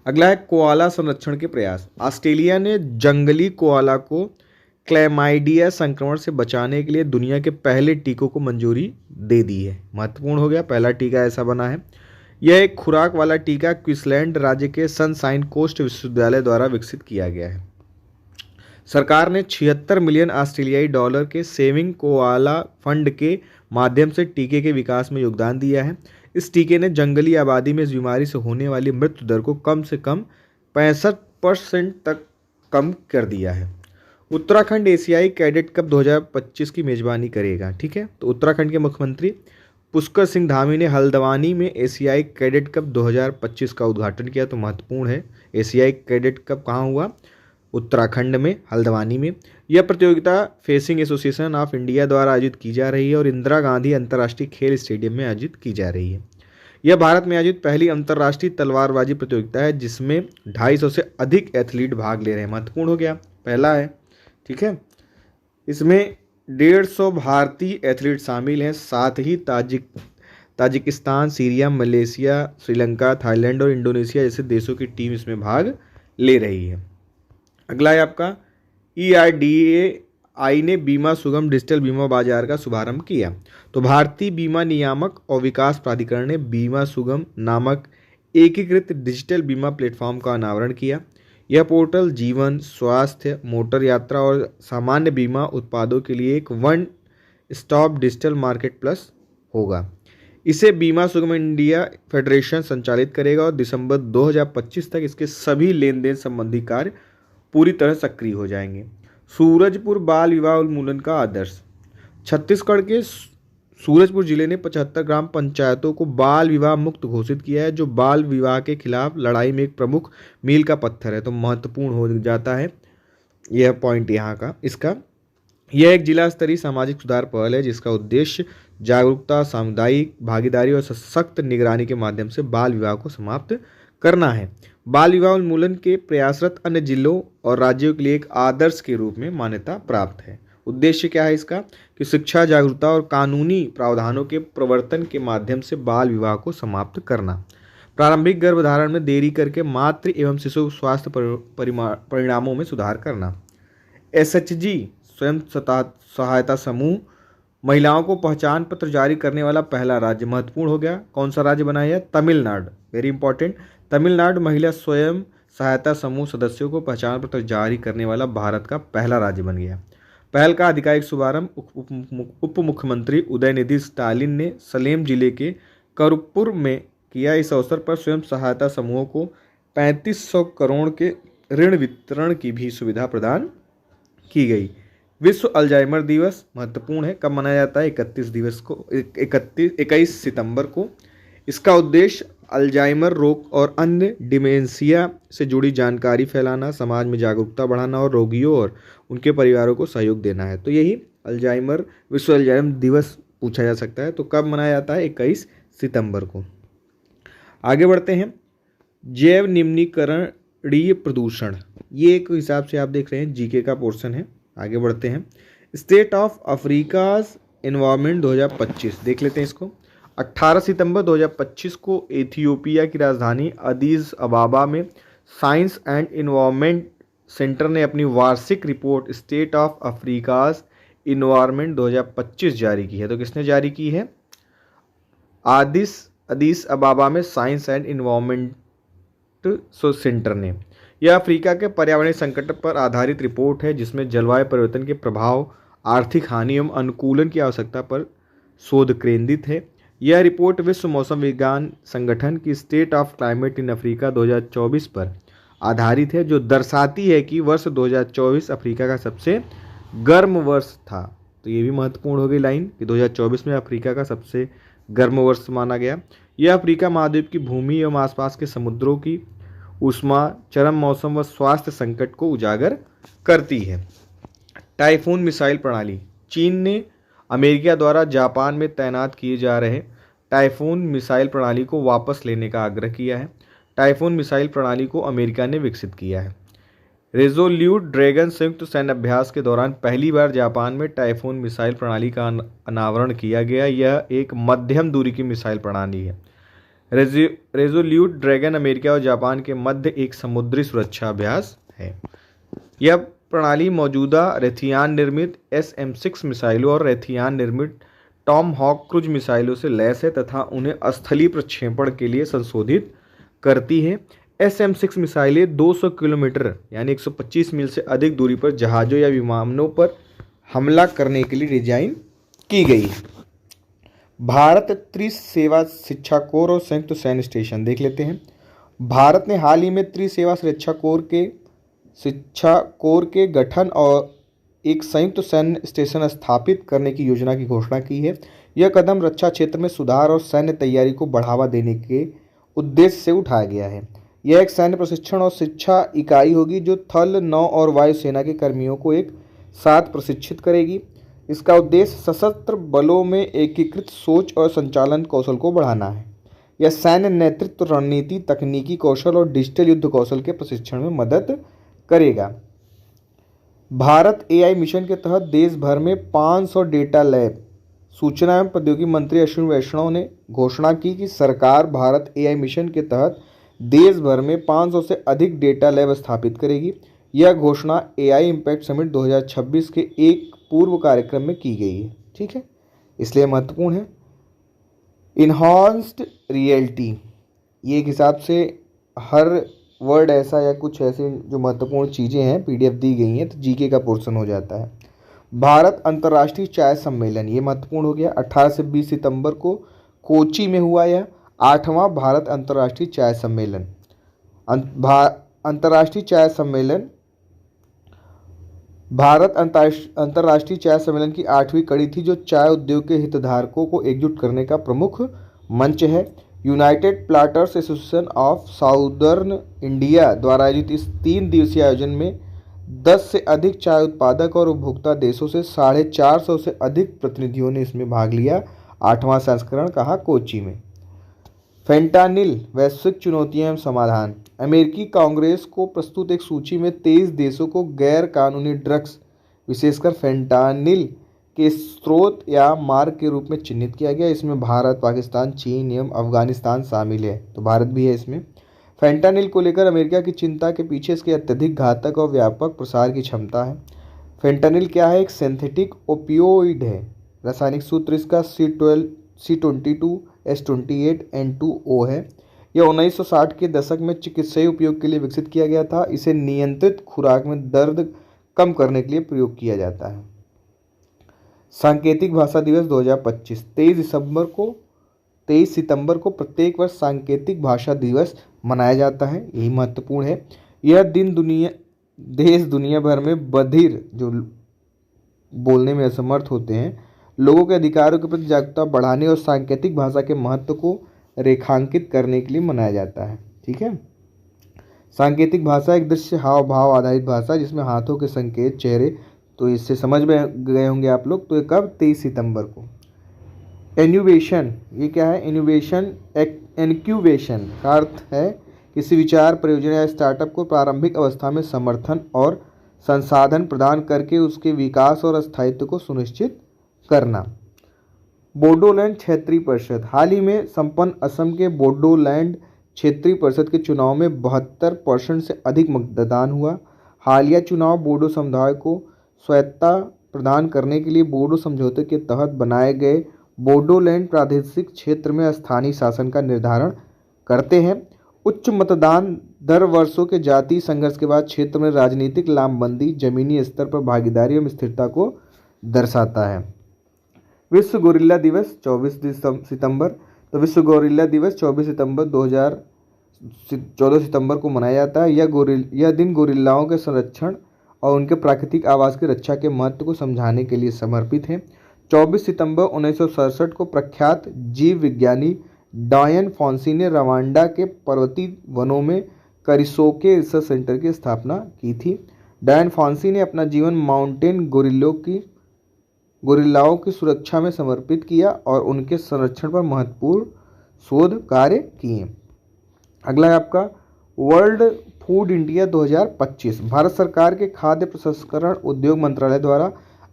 अगला है कोआला संरक्षण के प्रयास। ऑस्ट्रेलिया ने जंगली कोआला को क्लैमाइडिया संक्रमण से बचाने के लिए दुनिया के पहले टीकों को मंजूरी दे दी है। महत्वपूर्ण हो गया, पहला टीका ऐसा बना है। यह एक खुराक वाला टीका क्वींसलैंड राज्य के सनशाइन कोस्ट विश्वविद्यालय द्वारा विकसित किया गया है। सरकार ने 76 मिलियन ऑस्ट्रेलियाई डॉलर के सेविंग कोआला फंड के माध्यम से टीके के विकास में योगदान दिया है। इस टीके ने जंगली आबादी में इस बीमारी से होने वाली मृत्यु दर को कम से कम 65% तक कम कर दिया है। उत्तराखंड एशियाई कैडेट कप 2025 की मेजबानी करेगा। ठीक है, तो उत्तराखंड के मुख्यमंत्री पुष्कर सिंह धामी ने हल्द्वानी में एशियाई कैडेट कप 2025 का उद्घाटन किया। तो महत्वपूर्ण है, एशियाई कैडेट कप कहाँ हुआ? उत्तराखंड में, हल्द्वानी में। यह प्रतियोगिता फेंसिंग एसोसिएशन ऑफ इंडिया द्वारा आयोजित की जा रही है और इंदिरा गांधी अंतर्राष्ट्रीय खेल स्टेडियम में आयोजित की जा रही है। यह भारत में आयोजित पहली अंतर्राष्ट्रीय तलवारबाजी प्रतियोगिता है जिसमें 250 से अधिक एथलीट भाग ले रहे हैं। महत्वपूर्ण हो गया, पहला है। ठीक है, इसमें 150 भारतीय एथलीट शामिल हैं। साथ ही Tajikistan, Syria, Malaysia, Sri Lanka, Thailand और इंडोनेशिया जैसे देशों की टीम इसमें भाग ले रही है। अगला है आपका ERDAI ने बीमा सुगम डिजिटल बीमा बाजार का शुभारंभ किया। तो भारतीय बीमा नियामक और विकास प्राधिकरण ने बीमा सुगम नामक एकीकृत डिजिटल बीमा प्लेटफॉर्म का अनावरण किया। यह पोर्टल जीवन, स्वास्थ्य, मोटर यात्रा और सामान्य बीमा उत्पादों के लिए एक one stop digital market plus होगा। इसे बीमा सुगम इंडिया फेडरेशन संचालित करेगा और दिसंबर 2025 तक इसके सभी लेन देन संबंधी कार्य पूरी तरह सक्रिय हो जाएंगे। सूरजपुर बाल विवाह उन्मूलन का आदर्श। छत्तीसगढ़ के सूरजपुर जिले ने 75 ग्राम पंचायतों को बाल विवाह मुक्त घोषित किया है, जो बाल विवाह के खिलाफ लड़ाई में एक प्रमुख मील का पत्थर है। तो महत्वपूर्ण हो जाता है यह पॉइंट यहाँ का इसका। यह एक जिला स्तरीय सामाजिक सुधार पहल है जिसका उद्देश्य जागरूकता, सामुदायिक भागीदारी और सशक्त निगरानी के माध्यम से बाल विवाह को समाप्त करना है। बाल विवाह उन्मूलन के प्रयासरत अन्य जिलों और राज्यों के लिए एक आदर्श के रूप में मान्यता प्राप्त है। उद्देश्य क्या है इसका? कि शिक्षा, जागरूकता और कानूनी प्रावधानों के प्रवर्तन के माध्यम से बाल विवाह को समाप्त करना। प्रारंभिक गर्भधारण में देरी करके मातृ एवं शिशु स्वास्थ्य परिणामों में सुधार करना। SHG स्वयं सहायता समूह महिलाओं को पहचान पत्र जारी करने वाला पहला राज्य। महत्वपूर्ण हो गया, कौन सा राज्य बनाया? तमिलनाडु। वेरी इंपॉर्टेंट, तमिलनाडु महिला स्वयं सहायता समूह सदस्यों को पहचान पत्र जारी करने वाला भारत का पहला राज्य बन गया। पहल का आधिकारिक शुभारंभ उप मुख्यमंत्री उदयनिधि स्टालिन ने सलेम जिले के करपुर में किया। इस अवसर पर स्वयं सहायता समूहों को 3500 करोड़ के ऋण वितरण की भी सुविधा प्रदान की गई। विश्व अल्जाइमर दिवस महत्वपूर्ण है, कब मनाया जाता है? 21 सितंबर को। इसका उद्देश्य अल्जाइमर रोग और अन्य डिमेंशिया से जुड़ी जानकारी फैलाना, समाज में जागरूकता बढ़ाना और रोगियों और उनके परिवारों को सहयोग देना है। तो यही विश्व अल्जाइमर दिवस पूछा जा सकता है। तो कब मनाया जाता है? 21 सितंबर को। आगे बढ़ते हैं। जैव निम्नीकरणीय प्रदूषण, ये एक हिसाब से आप देख रहे हैं जीके का पोर्शन है। आगे बढ़ते हैं। स्टेट ऑफ अफ्रीकाज एनवायरनमेंट 2025 देख लेते हैं इसको। 18 सितंबर 2025 को इथियोपिया की राजधानी अदीस अबाबा में साइंस एंड एनवायरनमेंट सेंटर ने अपनी वार्षिक report state of Africa's environment 2025 जारी की है। तो किसने जारी की है? अदीस अबाबा में साइंस एंड एनवायरनमेंट सेंटर ने। यह अफ्रीका के पर्यावरणीय संकट पर आधारित रिपोर्ट है जिसमें जलवायु परिवर्तन के प्रभाव, आर्थिक हानि एवं अनुकूलन की आवश्यकता पर शोध केंद्रित है। यह रिपोर्ट विश्व मौसम विज्ञान संगठन की state of climate in Africa 2024 पर आधारित है, जो दर्शाती है कि वर्ष 2024 अफ्रीका का सबसे गर्म वर्ष था। तो ये भी महत्वपूर्ण हो गई लाइन कि 2024 में अफ्रीका का सबसे गर्म वर्ष माना गया। यह अफ्रीका महाद्वीप की भूमि एवं आसपास के समुद्रों की ऊष्मा, चरम मौसम व स्वास्थ्य संकट को उजागर करती है। टाइफून मिसाइल प्रणाली। चीन ने अमेरिका द्वारा जापान में तैनात किए जा रहे टाइफून मिसाइल प्रणाली को वापस लेने का आग्रह किया है। टाइफून मिसाइल प्रणाली को अमेरिका ने विकसित किया है। रेजोल्यूट ड्रैगन संयुक्त सैन्य अभ्यास के दौरान पहली बार जापान में टाइफून मिसाइल प्रणाली का अनावरण किया गया। यह एक मध्यम दूरी की मिसाइल प्रणाली है। रेजोल्यूट ड्रैगन अमेरिका और जापान के मध्य एक समुद्री सुरक्षा अभ्यास है। यह प्रणाली मौजूदा रेथियान निर्मित SM-6 मिसाइलों और रेथियान निर्मित टॉम हॉक क्रूज मिसाइलों से लैस है तथा उन्हें स्थलीय प्रक्षेपण के लिए संशोधित करती है। SM-6 मिसाइलें 200 किलोमीटर यानी 125 मील से अधिक दूरी पर जहाज़ों या विमानों पर हमला करने के लिए डिजाइन की गई है। भारत त्रिसेवा शिक्षा कोर और संयुक्त सैन्य स्टेशन देख लेते हैं। भारत ने हाल ही में त्रिसेवा शिक्षा कोर के गठन और एक संयुक्त सैन्य स्टेशन स्थापित करने की योजना की घोषणा की है। यह कदम रक्षा क्षेत्र में सुधार और सैन्य तैयारी को बढ़ावा देने के उद्देश्य से उठाया गया है। यह एक सैन्य प्रशिक्षण और शिक्षा इकाई होगी जो थल, नौ और वायु सेना के कर्मियों को एक साथ प्रशिक्षित करेगी। इसका उद्देश्य सशस्त्र बलों में एकीकृत सोच और संचालन कौशल को बढ़ाना है। यह सैन्य नेतृत्व, रणनीति, तकनीकी कौशल और डिजिटल युद्ध कौशल के प्रशिक्षण में मदद करेगा। भारत AI मिशन के तहत देश भर में 500 डेटा लैब। सूचना एवं प्रौद्योगिकी मंत्री अश्विनी वैष्णव ने घोषणा की कि सरकार भारत AI मिशन के तहत देश भर में 500 से अधिक डेटा लैब स्थापित करेगी। यह घोषणा AI इम्पैक्ट समिट 2026 के एक पूर्व कार्यक्रम में की गई है। ठीक है, इसलिए महत्वपूर्ण है। इन्हांस्ड रियलिटी, ये एक हिसाब से हर वर्ड ऐसा या कुछ ऐसे जो महत्वपूर्ण चीज़ें हैं PDF दी गई हैं तो GK का पोर्शन हो जाता है। भारत अंतर्राष्ट्रीय चाय सम्मेलन, ये महत्वपूर्ण हो गया। 18 से 20 सितंबर को कोची में हुआ यह 8वां भारत अंतर्राष्ट्रीय चाय सम्मेलन। अंतर्राष्ट्रीय चाय सम्मेलन भारत अंतर्राष्ट्रीय चाय सम्मेलन की 8वीं कड़ी थी, जो चाय उद्योग के हितधारकों को एकजुट करने का प्रमुख मंच है। United platters association of southern India द्वारा आयोजित इस 3 दिवसीय आयोजन में 10 से अधिक चाय उत्पादक और उपभोक्ता देशों से 450 से अधिक प्रतिनिधियों ने इसमें भाग लिया। 8वां संस्करण कहाँ? कोची में। फेंटानिल, वैश्विक चुनौतियां एवं समाधान। अमेरिकी कांग्रेस को प्रस्तुत एक सूची में 23 देशों को गैर कानूनी ड्रग्स, विशेषकर फेंटानिल के स्रोत या मार्ग के रूप में चिन्हित किया गया। इसमें भारत, पाकिस्तान, चीन एवं अफगानिस्तान शामिल है, तो भारत भी है इसमें। फेंटानिल को लेकर अमेरिका की चिंता के पीछे इसके अत्यधिक घातक और व्यापक प्रसार की क्षमता है। फेंटानिल क्या है? एक सिंथेटिक ओपियोइड है। रासायनिक सूत्र इसका C22H28N2O है। यह 1960 के दशक में चिकित्सीय उपयोग के लिए विकसित किया गया था। इसे नियंत्रित खुराक में दर्द कम करने के लिए प्रयोग किया जाता है। सांकेतिक भाषा दिवस 2025 23 सितंबर को प्रत्येक वर्ष सांकेतिक भाषा दिवस मनाया जाता है। यही महत्वपूर्ण है। यह दिन देश दुनिया भर में बधिर, जो बोलने में असमर्थ होते हैं, लोगों के अधिकारों के प्रति जागरूकता बढ़ाने और सांकेतिक भाषा के महत्व को रेखांकित करने के लिए मनाया जाता है। ठीक है, सांकेतिक भाषा एक दृश्य हाव भाव आधारित भाषा जिसमें हाथों के संकेत, चेहरे, तो इससे समझ में गए होंगे आप लोग। तो ये कब? 23 सितंबर को। इन्यूवेशन, ये क्या है? इनक्यूबेशन का अर्थ है किसी विचार, परियोजना या स्टार्टअप को प्रारंभिक अवस्था में समर्थन और संसाधन प्रदान करके उसके विकास और स्थायित्व को सुनिश्चित करना। बोडोलैंड क्षेत्रीय परिषद, हाल ही में संपन्न असम के बोडोलैंड क्षेत्रीय परिषद के चुनाव में 72% से अधिक मतदान हुआ। हालिया चुनाव बोडो समुदाय को स्वायत्तता प्रदान करने के लिए बोडो समझौते के तहत बनाए गए बोडोलैंड प्रादेशिक क्षेत्र में स्थानीय शासन का निर्धारण करते हैं। उच्च मतदान दर वर्षों के जातीय संघर्ष के बाद क्षेत्र में राजनीतिक लामबंदी, जमीनी स्तर पर भागीदारी एवं स्थिरता को दर्शाता है। विश्व गोरिल्ला दिवस 24 सितंबर। तो विश्व गोरिल्ला दिवस 24 सितंबर 14 सितंबर को मनाया जाता है। यह दिन गोरिल्लाओं के संरक्षण और उनके प्राकृतिक आवास की रक्षा के महत्व को समझाने के लिए समर्पित है। 24 सितंबर 1967 को प्रख्यात जीव विज्ञानी डायन फॉन्सी ने रवांडा के पर्वतीय वनों में करिसोके रिसर्च सेंटर की स्थापना की थी। डायन फॉन्सी ने अपना जीवन माउंटेन गोरिल्लाओं की सुरक्षा में समर्पित किया और उनके संरक्षण पर महत्वपूर्ण शोध कार्य किए। अगला है आपका वर्ल्ड फूड इंडिया 2025। भारत सरकार के खाद्य प्रसंस्करण उद्योग मंत्रालय द्वारा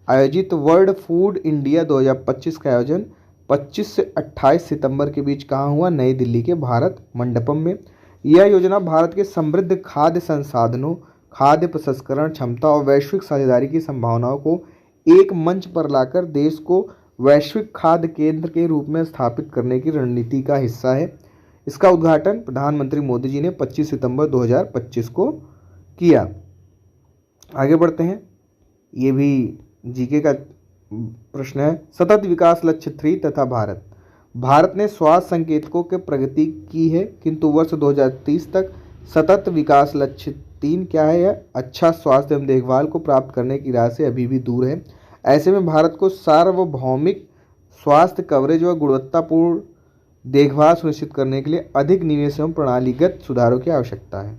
आयोजित वर्ल्ड फूड इंडिया 2025 का आयोजन 25 से 28 सितंबर के बीच कहाँ हुआ? नई दिल्ली के भारत मंडपम में। यह योजना भारत के समृद्ध खाद्य संसाधनों, खाद्य प्रसंस्करण क्षमता और वैश्विक साझेदारी की संभावनाओं को एक मंच पर लाकर देश को वैश्विक खाद्य केंद्र के रूप में स्थापित करने की रणनीति का हिस्सा है। इसका उद्घाटन प्रधानमंत्री मोदी जी ने 25 सितंबर 2025 को किया। आगे बढ़ते हैं, ये भी जीके का प्रश्न है। सतत विकास लक्ष्य 3 तथा भारत ने स्वास्थ्य संकेतकों के प्रगति की है, किंतु वर्ष 2030 तक सतत विकास लक्ष्य 3 क्या है? यह अच्छा स्वास्थ्य एवं देखभाल को प्राप्त करने की राह से अभी भी दूर है। ऐसे में भारत को सार्वभौमिक स्वास्थ्य कवरेज व गुणवत्तापूर्ण देखभाल सुनिश्चित करने के लिए अधिक निवेश एवं प्रणालीगत सुधारों की आवश्यकता है।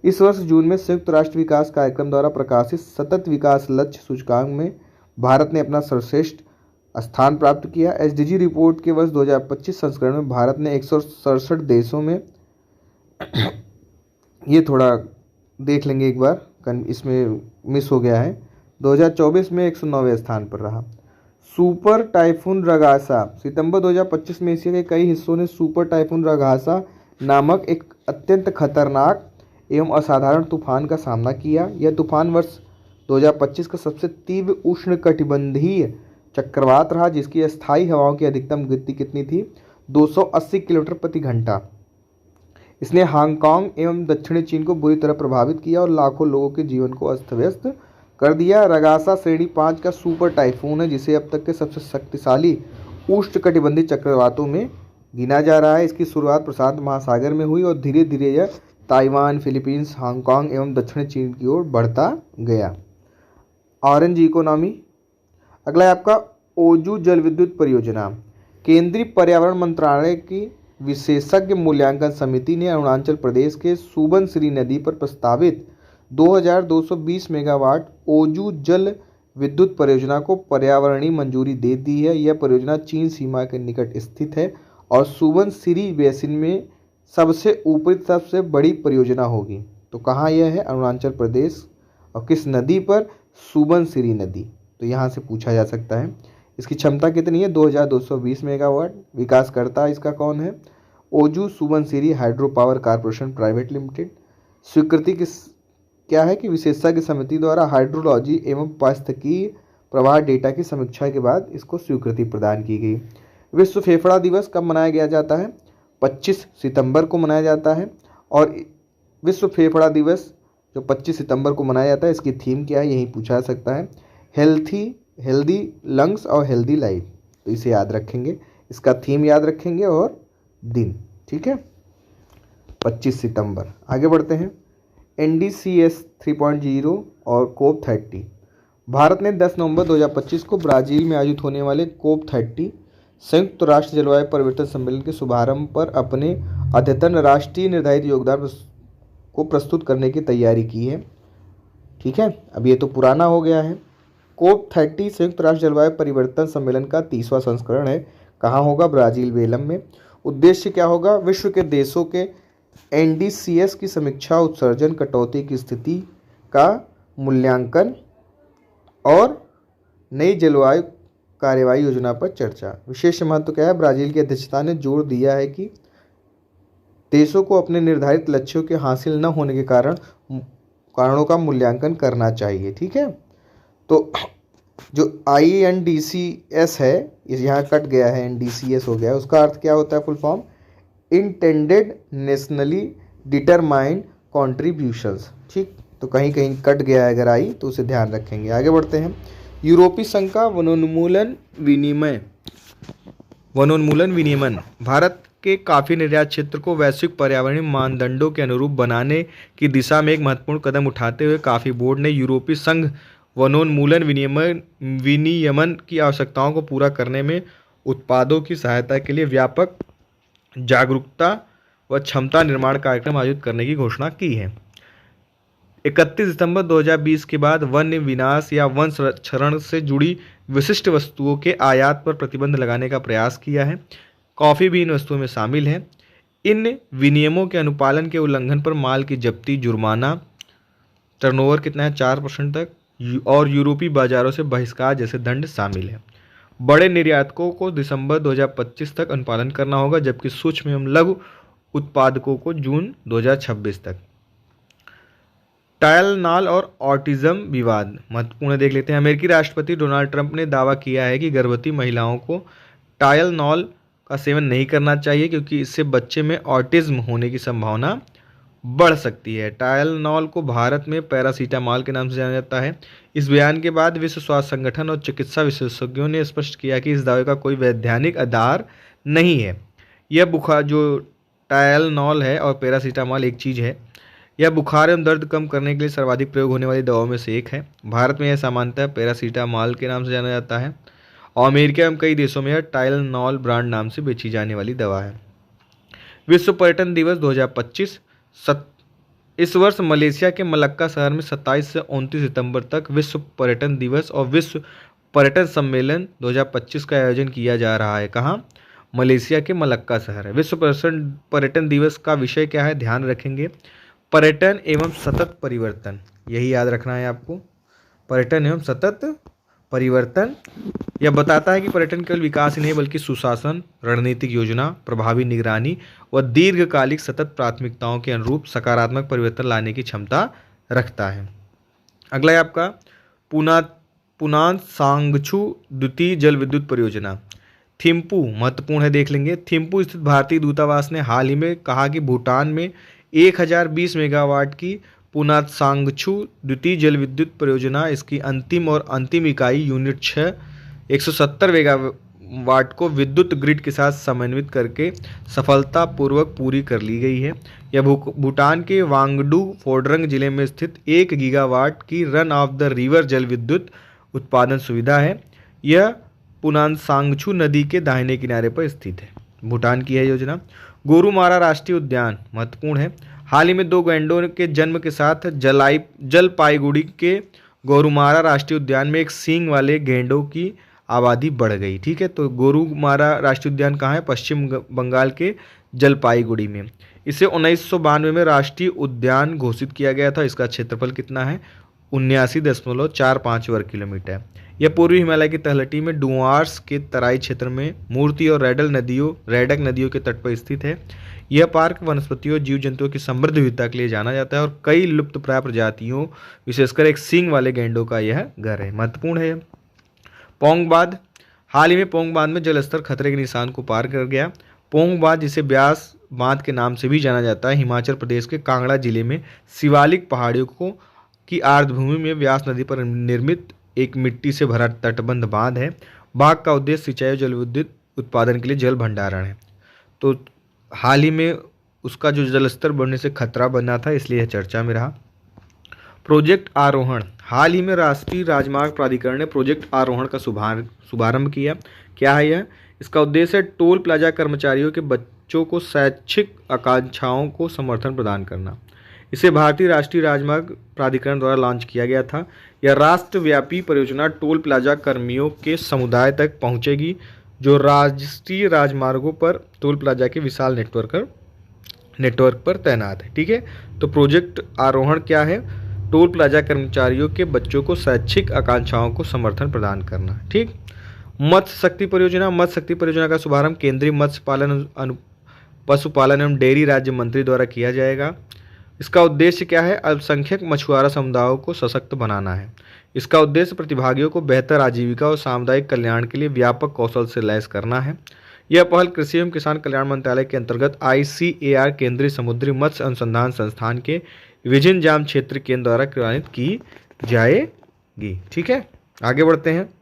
इस वर्ष जून में संयुक्त राष्ट्र विकास कार्यक्रम द्वारा प्रकाशित सतत विकास लक्ष्य सूचकांक में भारत ने अपना सर्वश्रेष्ठ स्थान प्राप्त किया। एसडीजी रिपोर्ट के वर्ष 2025 संस्करण में भारत ने 167 देशों में ये थोड़ा देख लेंगे एक बार, इसमें मिस हो गया है। 2024 में 109वें स्थान पर रहा। Super typhoon रगासा। सितंबर 2025 में एशिया के कई हिस्सों ने सुपर टाइफून रगासा नामक एक अत्यंत खतरनाक एवं असाधारण तूफान का सामना किया। यह तूफान वर्ष 2025 का सबसे तीव्र उष्णकटिबंधीय चक्रवात रहा, जिसकी अस्थायी हवाओं की अधिकतम गति कितनी थी? 280 किलोमीटर प्रति घंटा। इसने हांगकांग एवं दक्षिणी चीन को बुरी तरह प्रभावित किया और लाखों लोगों के जीवन को अस्त व्यस्त कर दिया। रगासा श्रेणी 5 का सुपर टाइफून है, जिसे अब तक के सबसे शक्तिशाली उष्णकटिबंधीय चक्रवातों में गिना जा रहा है। इसकी शुरुआत प्रशांत महासागर में हुई और धीरे धीरे यह ताइवान, फिलीपींस, हांगकांग एवं दक्षिणी चीन की ओर बढ़ता गया। Orange economy. अगला है आपका ओजू जल विद्युत परियोजना। केंद्रीय पर्यावरण मंत्रालय की विशेषज्ञ मूल्यांकन समिति ने अरुणाचल प्रदेश के सुबनसिरी नदी पर प्रस्तावित 2220 मेगावाट ओजू जल विद्युत परियोजना को पर्यावरणीय मंजूरी दे दी है। यह परियोजना चीन सीमा के निकट स्थित है और सुबनसिरी बेसिन में सबसे ऊपरी सबसे बड़ी परियोजना होगी। तो कहाँ यह है? अरुणाचल प्रदेश। और किस नदी पर? सुबनसिरी नदी। तो यहाँ से पूछा जा सकता है। इसकी क्षमता कितनी है? 2220 मेगावाट। विकासकर्ता इसका कौन है? Oju Subansiri hydro power corporation private limited. स्वीकृति क्या है कि विशेषज्ञ समिति द्वारा हाइड्रोलॉजी एवं पारिस्थितिकीय प्रवाह डेटा की समीक्षा के बाद इसको स्वीकृति प्रदान की गई। विश्व फेफड़ा दिवस कब मनाया जाता है? 25 सितंबर को मनाया जाता है। और विश्व फेफड़ा दिवस जो 25 सितंबर को मनाया जाता है, इसकी थीम क्या है? यही पूछा जा सकता है। हेल्दी लंग्स और हेल्दी लाइफ। तो इसे याद रखेंगे, इसका थीम याद रखेंगे और दिन। ठीक है, 25 सितंबर। आगे बढ़ते हैं। NDCS 3.0 और COP 30। भारत ने 10 नवंबर 2025 को ब्राज़ील में आयोजित होने वाले COP 30 संयुक्त राष्ट्र जलवायु परिवर्तन सम्मेलन के शुभारंभ पर अपने अद्यतन राष्ट्रीय निर्धारित योगदान को प्रस्तुत करने की तैयारी की है। ठीक है, अब ये तो पुराना हो गया है। COP 30 संयुक्त राष्ट्र जलवायु परिवर्तन सम्मेलन का 30वां संस्करण है। कहाँ होगा? ब्राज़ील बेलम में। उद्देश्य क्या होगा? विश्व के देशों के NDCS की समीक्षा, उत्सर्जन कटौती की स्थिति का मूल्यांकन और नई जलवायु कार्यवाही योजना पर चर्चा। विशेष महत्व क्या है? ब्राज़ील की अध्यक्षता ने जोर दिया है कि देशों को अपने निर्धारित लक्ष्यों के हासिल न होने के कारणों का मूल्यांकन करना चाहिए। ठीक है, तो जो INDCS है, इस यहाँ कट गया है, NDCS हो गया। उसका अर्थ क्या होता है? Full form intended nationally determined contributions. ठीक, तो कहीं कहीं कट गया है अगर आई तो उसे ध्यान रखेंगे। आगे बढ़ते हैं। यूरोपीय संघ का वनोन्मूलन विनियमन भारत के काफी निर्यात क्षेत्र को वैश्विक पर्यावरणीय मानदंडों के अनुरूप बनाने की दिशा में एक महत्वपूर्ण कदम उठाते हुए काफी बोर्ड ने यूरोपीय संघ वनोन्मूलन विनियमन की आवश्यकताओं को पूरा करने में उत्पादों की सहायता के लिए व्यापक जागरूकता व क्षमता निर्माण कार्यक्रम आयोजित करने की घोषणा की है। 31 दिसंबर 2020 के बाद वन्य विनाश या वन संरक्षण से जुड़ी विशिष्ट वस्तुओं के आयात पर प्रतिबंध लगाने का प्रयास किया है। कॉफ़ी भी इन वस्तुओं में शामिल है। इन विनियमों के अनुपालन के उल्लंघन पर माल की जब्ती, जुर्माना, टर्नओवर कितना है 4% तक, और यूरोपीय बाजारों से बहिष्कार जैसे दंड शामिल है। बड़े निर्यातकों को दिसंबर 2025 तक अनुपालन करना होगा, जबकि सूक्ष्म एवं लघु उत्पादकों को जून 2026 तक। टायलनॉल और ऑटिज्म विवाद महत्वपूर्ण देख लेते हैं। अमेरिकी राष्ट्रपति डोनाल्ड ट्रंप ने दावा किया है कि गर्भवती महिलाओं को टायलनॉल का सेवन नहीं करना चाहिए क्योंकि इससे बच्चे में ऑटिज्म होने की संभावना बढ़ सकती है। टायलनॉल को भारत में पैरासीटामॉल के नाम से जाना जाता है। इस बयान के बाद विश्व स्वास्थ्य संगठन और चिकित्सा विशेषज्ञों ने स्पष्ट किया कि इस दावे का कोई वैज्ञानिक आधार नहीं है। यह बुखार जो टायलनॉल है और पैरासीटामॉल एक चीज़ है। यह बुखार एवं दर्द कम करने के लिए सर्वाधिक प्रयोग होने वाली दवाओं में से एक है। भारत में यह सामान्यतः पैरासीटामॉल के नाम से जाना जाता है और अमेरिका एवं कई देशों में यह टायलनॉल ब्रांड नाम से बेची जाने वाली दवा है। विश्व पर्यटन दिवस 2025 इस वर्ष मलेशिया के मलक्का शहर में 27 से 29 सितंबर तक विश्व पर्यटन दिवस और विश्व पर्यटन सम्मेलन 2025 का आयोजन किया जा रहा है। कहाँ? मलेशिया के मलक्का शहर है। विश्व पर्यटन दिवस का विषय क्या है? ध्यान रखेंगे, पर्यटन एवं सतत परिवर्तन। यही याद रखना है आपको, पर्यटन एवं सतत परिवर्तन। यह बताता है कि पर्यटन केवल विकास ही नहीं बल्कि सुशासन, रणनीतिक योजना, प्रभावी निगरानी व दीर्घकालिक सतत प्राथमिकताओं के अनुरूप सकारात्मक परिवर्तन लाने की क्षमता रखता है। अगला है आपका पुनान सांगछू द्वितीय जल विद्युत परियोजना। थिम्पू महत्वपूर्ण है, देख लेंगे। थिम्पू स्थित भारतीय दूतावास ने हाल ही में कहा कि भूटान में 1020 मेगावाट की पुनातसांगछू द्वितीय जल विद्युत परियोजना इसकी अंतिम इकाई यूनिट 6 170 मेगावाट को विद्युत ग्रिड के साथ समन्वित करके सफलतापूर्वक पूरी कर ली गई है। यह भूटान के वांगडू फोडरंग जिले में स्थित 1 गीगावाट की रन ऑफ द रिवर जल विद्युत उत्पादन सुविधा है। यह पुनातसांगछू नदी के दाहिने किनारे पर स्थित है। भूटान की यह योजना। गोरुमारा राष्ट्रीय उद्यान महत्वपूर्ण है। हाल ही में 2 गैंडों के जन्म के साथ जलपाईगुड़ी के गोरुमारा राष्ट्रीय उद्यान में एक सींग वाले गैंडों की आबादी बढ़ गई। ठीक है, तो गोरुमारा राष्ट्रीय उद्यान कहाँ है? पश्चिम बंगाल के जलपाईगुड़ी में। इसे 1992 में राष्ट्रीय उद्यान घोषित किया गया था। इसका क्षेत्रफल कितना है? 79.45 वर्ग किलोमीटर। यह पूर्वी हिमालय की तलहटी में डुआर्स के तराई क्षेत्र में मूर्ति और रैडक नदियों के तट पर स्थित है। यह पार्क वनस्पतियों और जीव जंतुओं की समृद्ध विविधता के लिए जाना जाता है और कई लुप्तप्राय प्रजातियों विशेषकर एक सींग वाले गैंडों का यह घर है। महत्वपूर्ण है। पोंग बांध। हाल ही में पोंग बांध में जलस्तर खतरे के निशान को पार कर गया। पोंग बांध, जिसे ब्यास बांध के नाम से भी जाना जाता है, हिमाचल प्रदेश के कांगड़ा जिले में शिवालिक पहाड़ियों की आर्द्रभूमि में व्यास नदी पर निर्मित एक मिट्टी से भरा तटबंध बांध है। बांध का उद्देश्य सिंचाई और जल विद्युत उत्पादन के लिए जल भंडारण है। तो हाल ही में उसका जो जलस्तर बढ़ने से खतरा बना था, इसलिए यह चर्चा में रहा। प्रोजेक्ट आरोहण। हाल ही में राष्ट्रीय राजमार्ग प्राधिकरण ने प्रोजेक्ट आरोहण का शुभारंभ किया। क्या है यह? इसका उद्देश्य है टोल प्लाजा कर्मचारियों के बच्चों को शैक्षिक आकांक्षाओं को समर्थन प्रदान करना। इसे भारतीय राष्ट्रीय राजमार्ग प्राधिकरण द्वारा लॉन्च किया गया था। यह राष्ट्रव्यापी परियोजना टोल प्लाजा कर्मियों के समुदाय तक पहुंचेगी जो राष्ट्रीय राजमार्गों पर टोल प्लाजा के विशाल नेटवर्क पर तैनात है। ठीक है, तो प्रोजेक्ट आरोहण क्या है? टोल प्लाजा कर्मचारियों के बच्चों को शैक्षिक आकांक्षाओं को समर्थन प्रदान करना। ठीक। मत्स्य शक्ति परियोजना। मत्स्य शक्ति परियोजना का शुभारंभ केंद्रीय मत्स्य पालन पशुपालन एवं डेयरी राज्य मंत्री द्वारा किया जाएगा। इसका उद्देश्य क्या है? अल्पसंख्यक मछुआरा समुदायों को सशक्त बनाना है। इसका उद्देश्य प्रतिभागियों को बेहतर आजीविका और सामुदायिक कल्याण के लिए व्यापक कौशल से लैस करना है। यह पहल कृषि एवं किसान कल्याण मंत्रालय के अंतर्गत ICAR केंद्रीय समुद्री मत्स्य अनुसंधान संस्थान के विजिन जाम क्षेत्र केंद्र द्वारा क्रियान्वित की जाएगी। ठीक है, आगे बढ़ते हैं।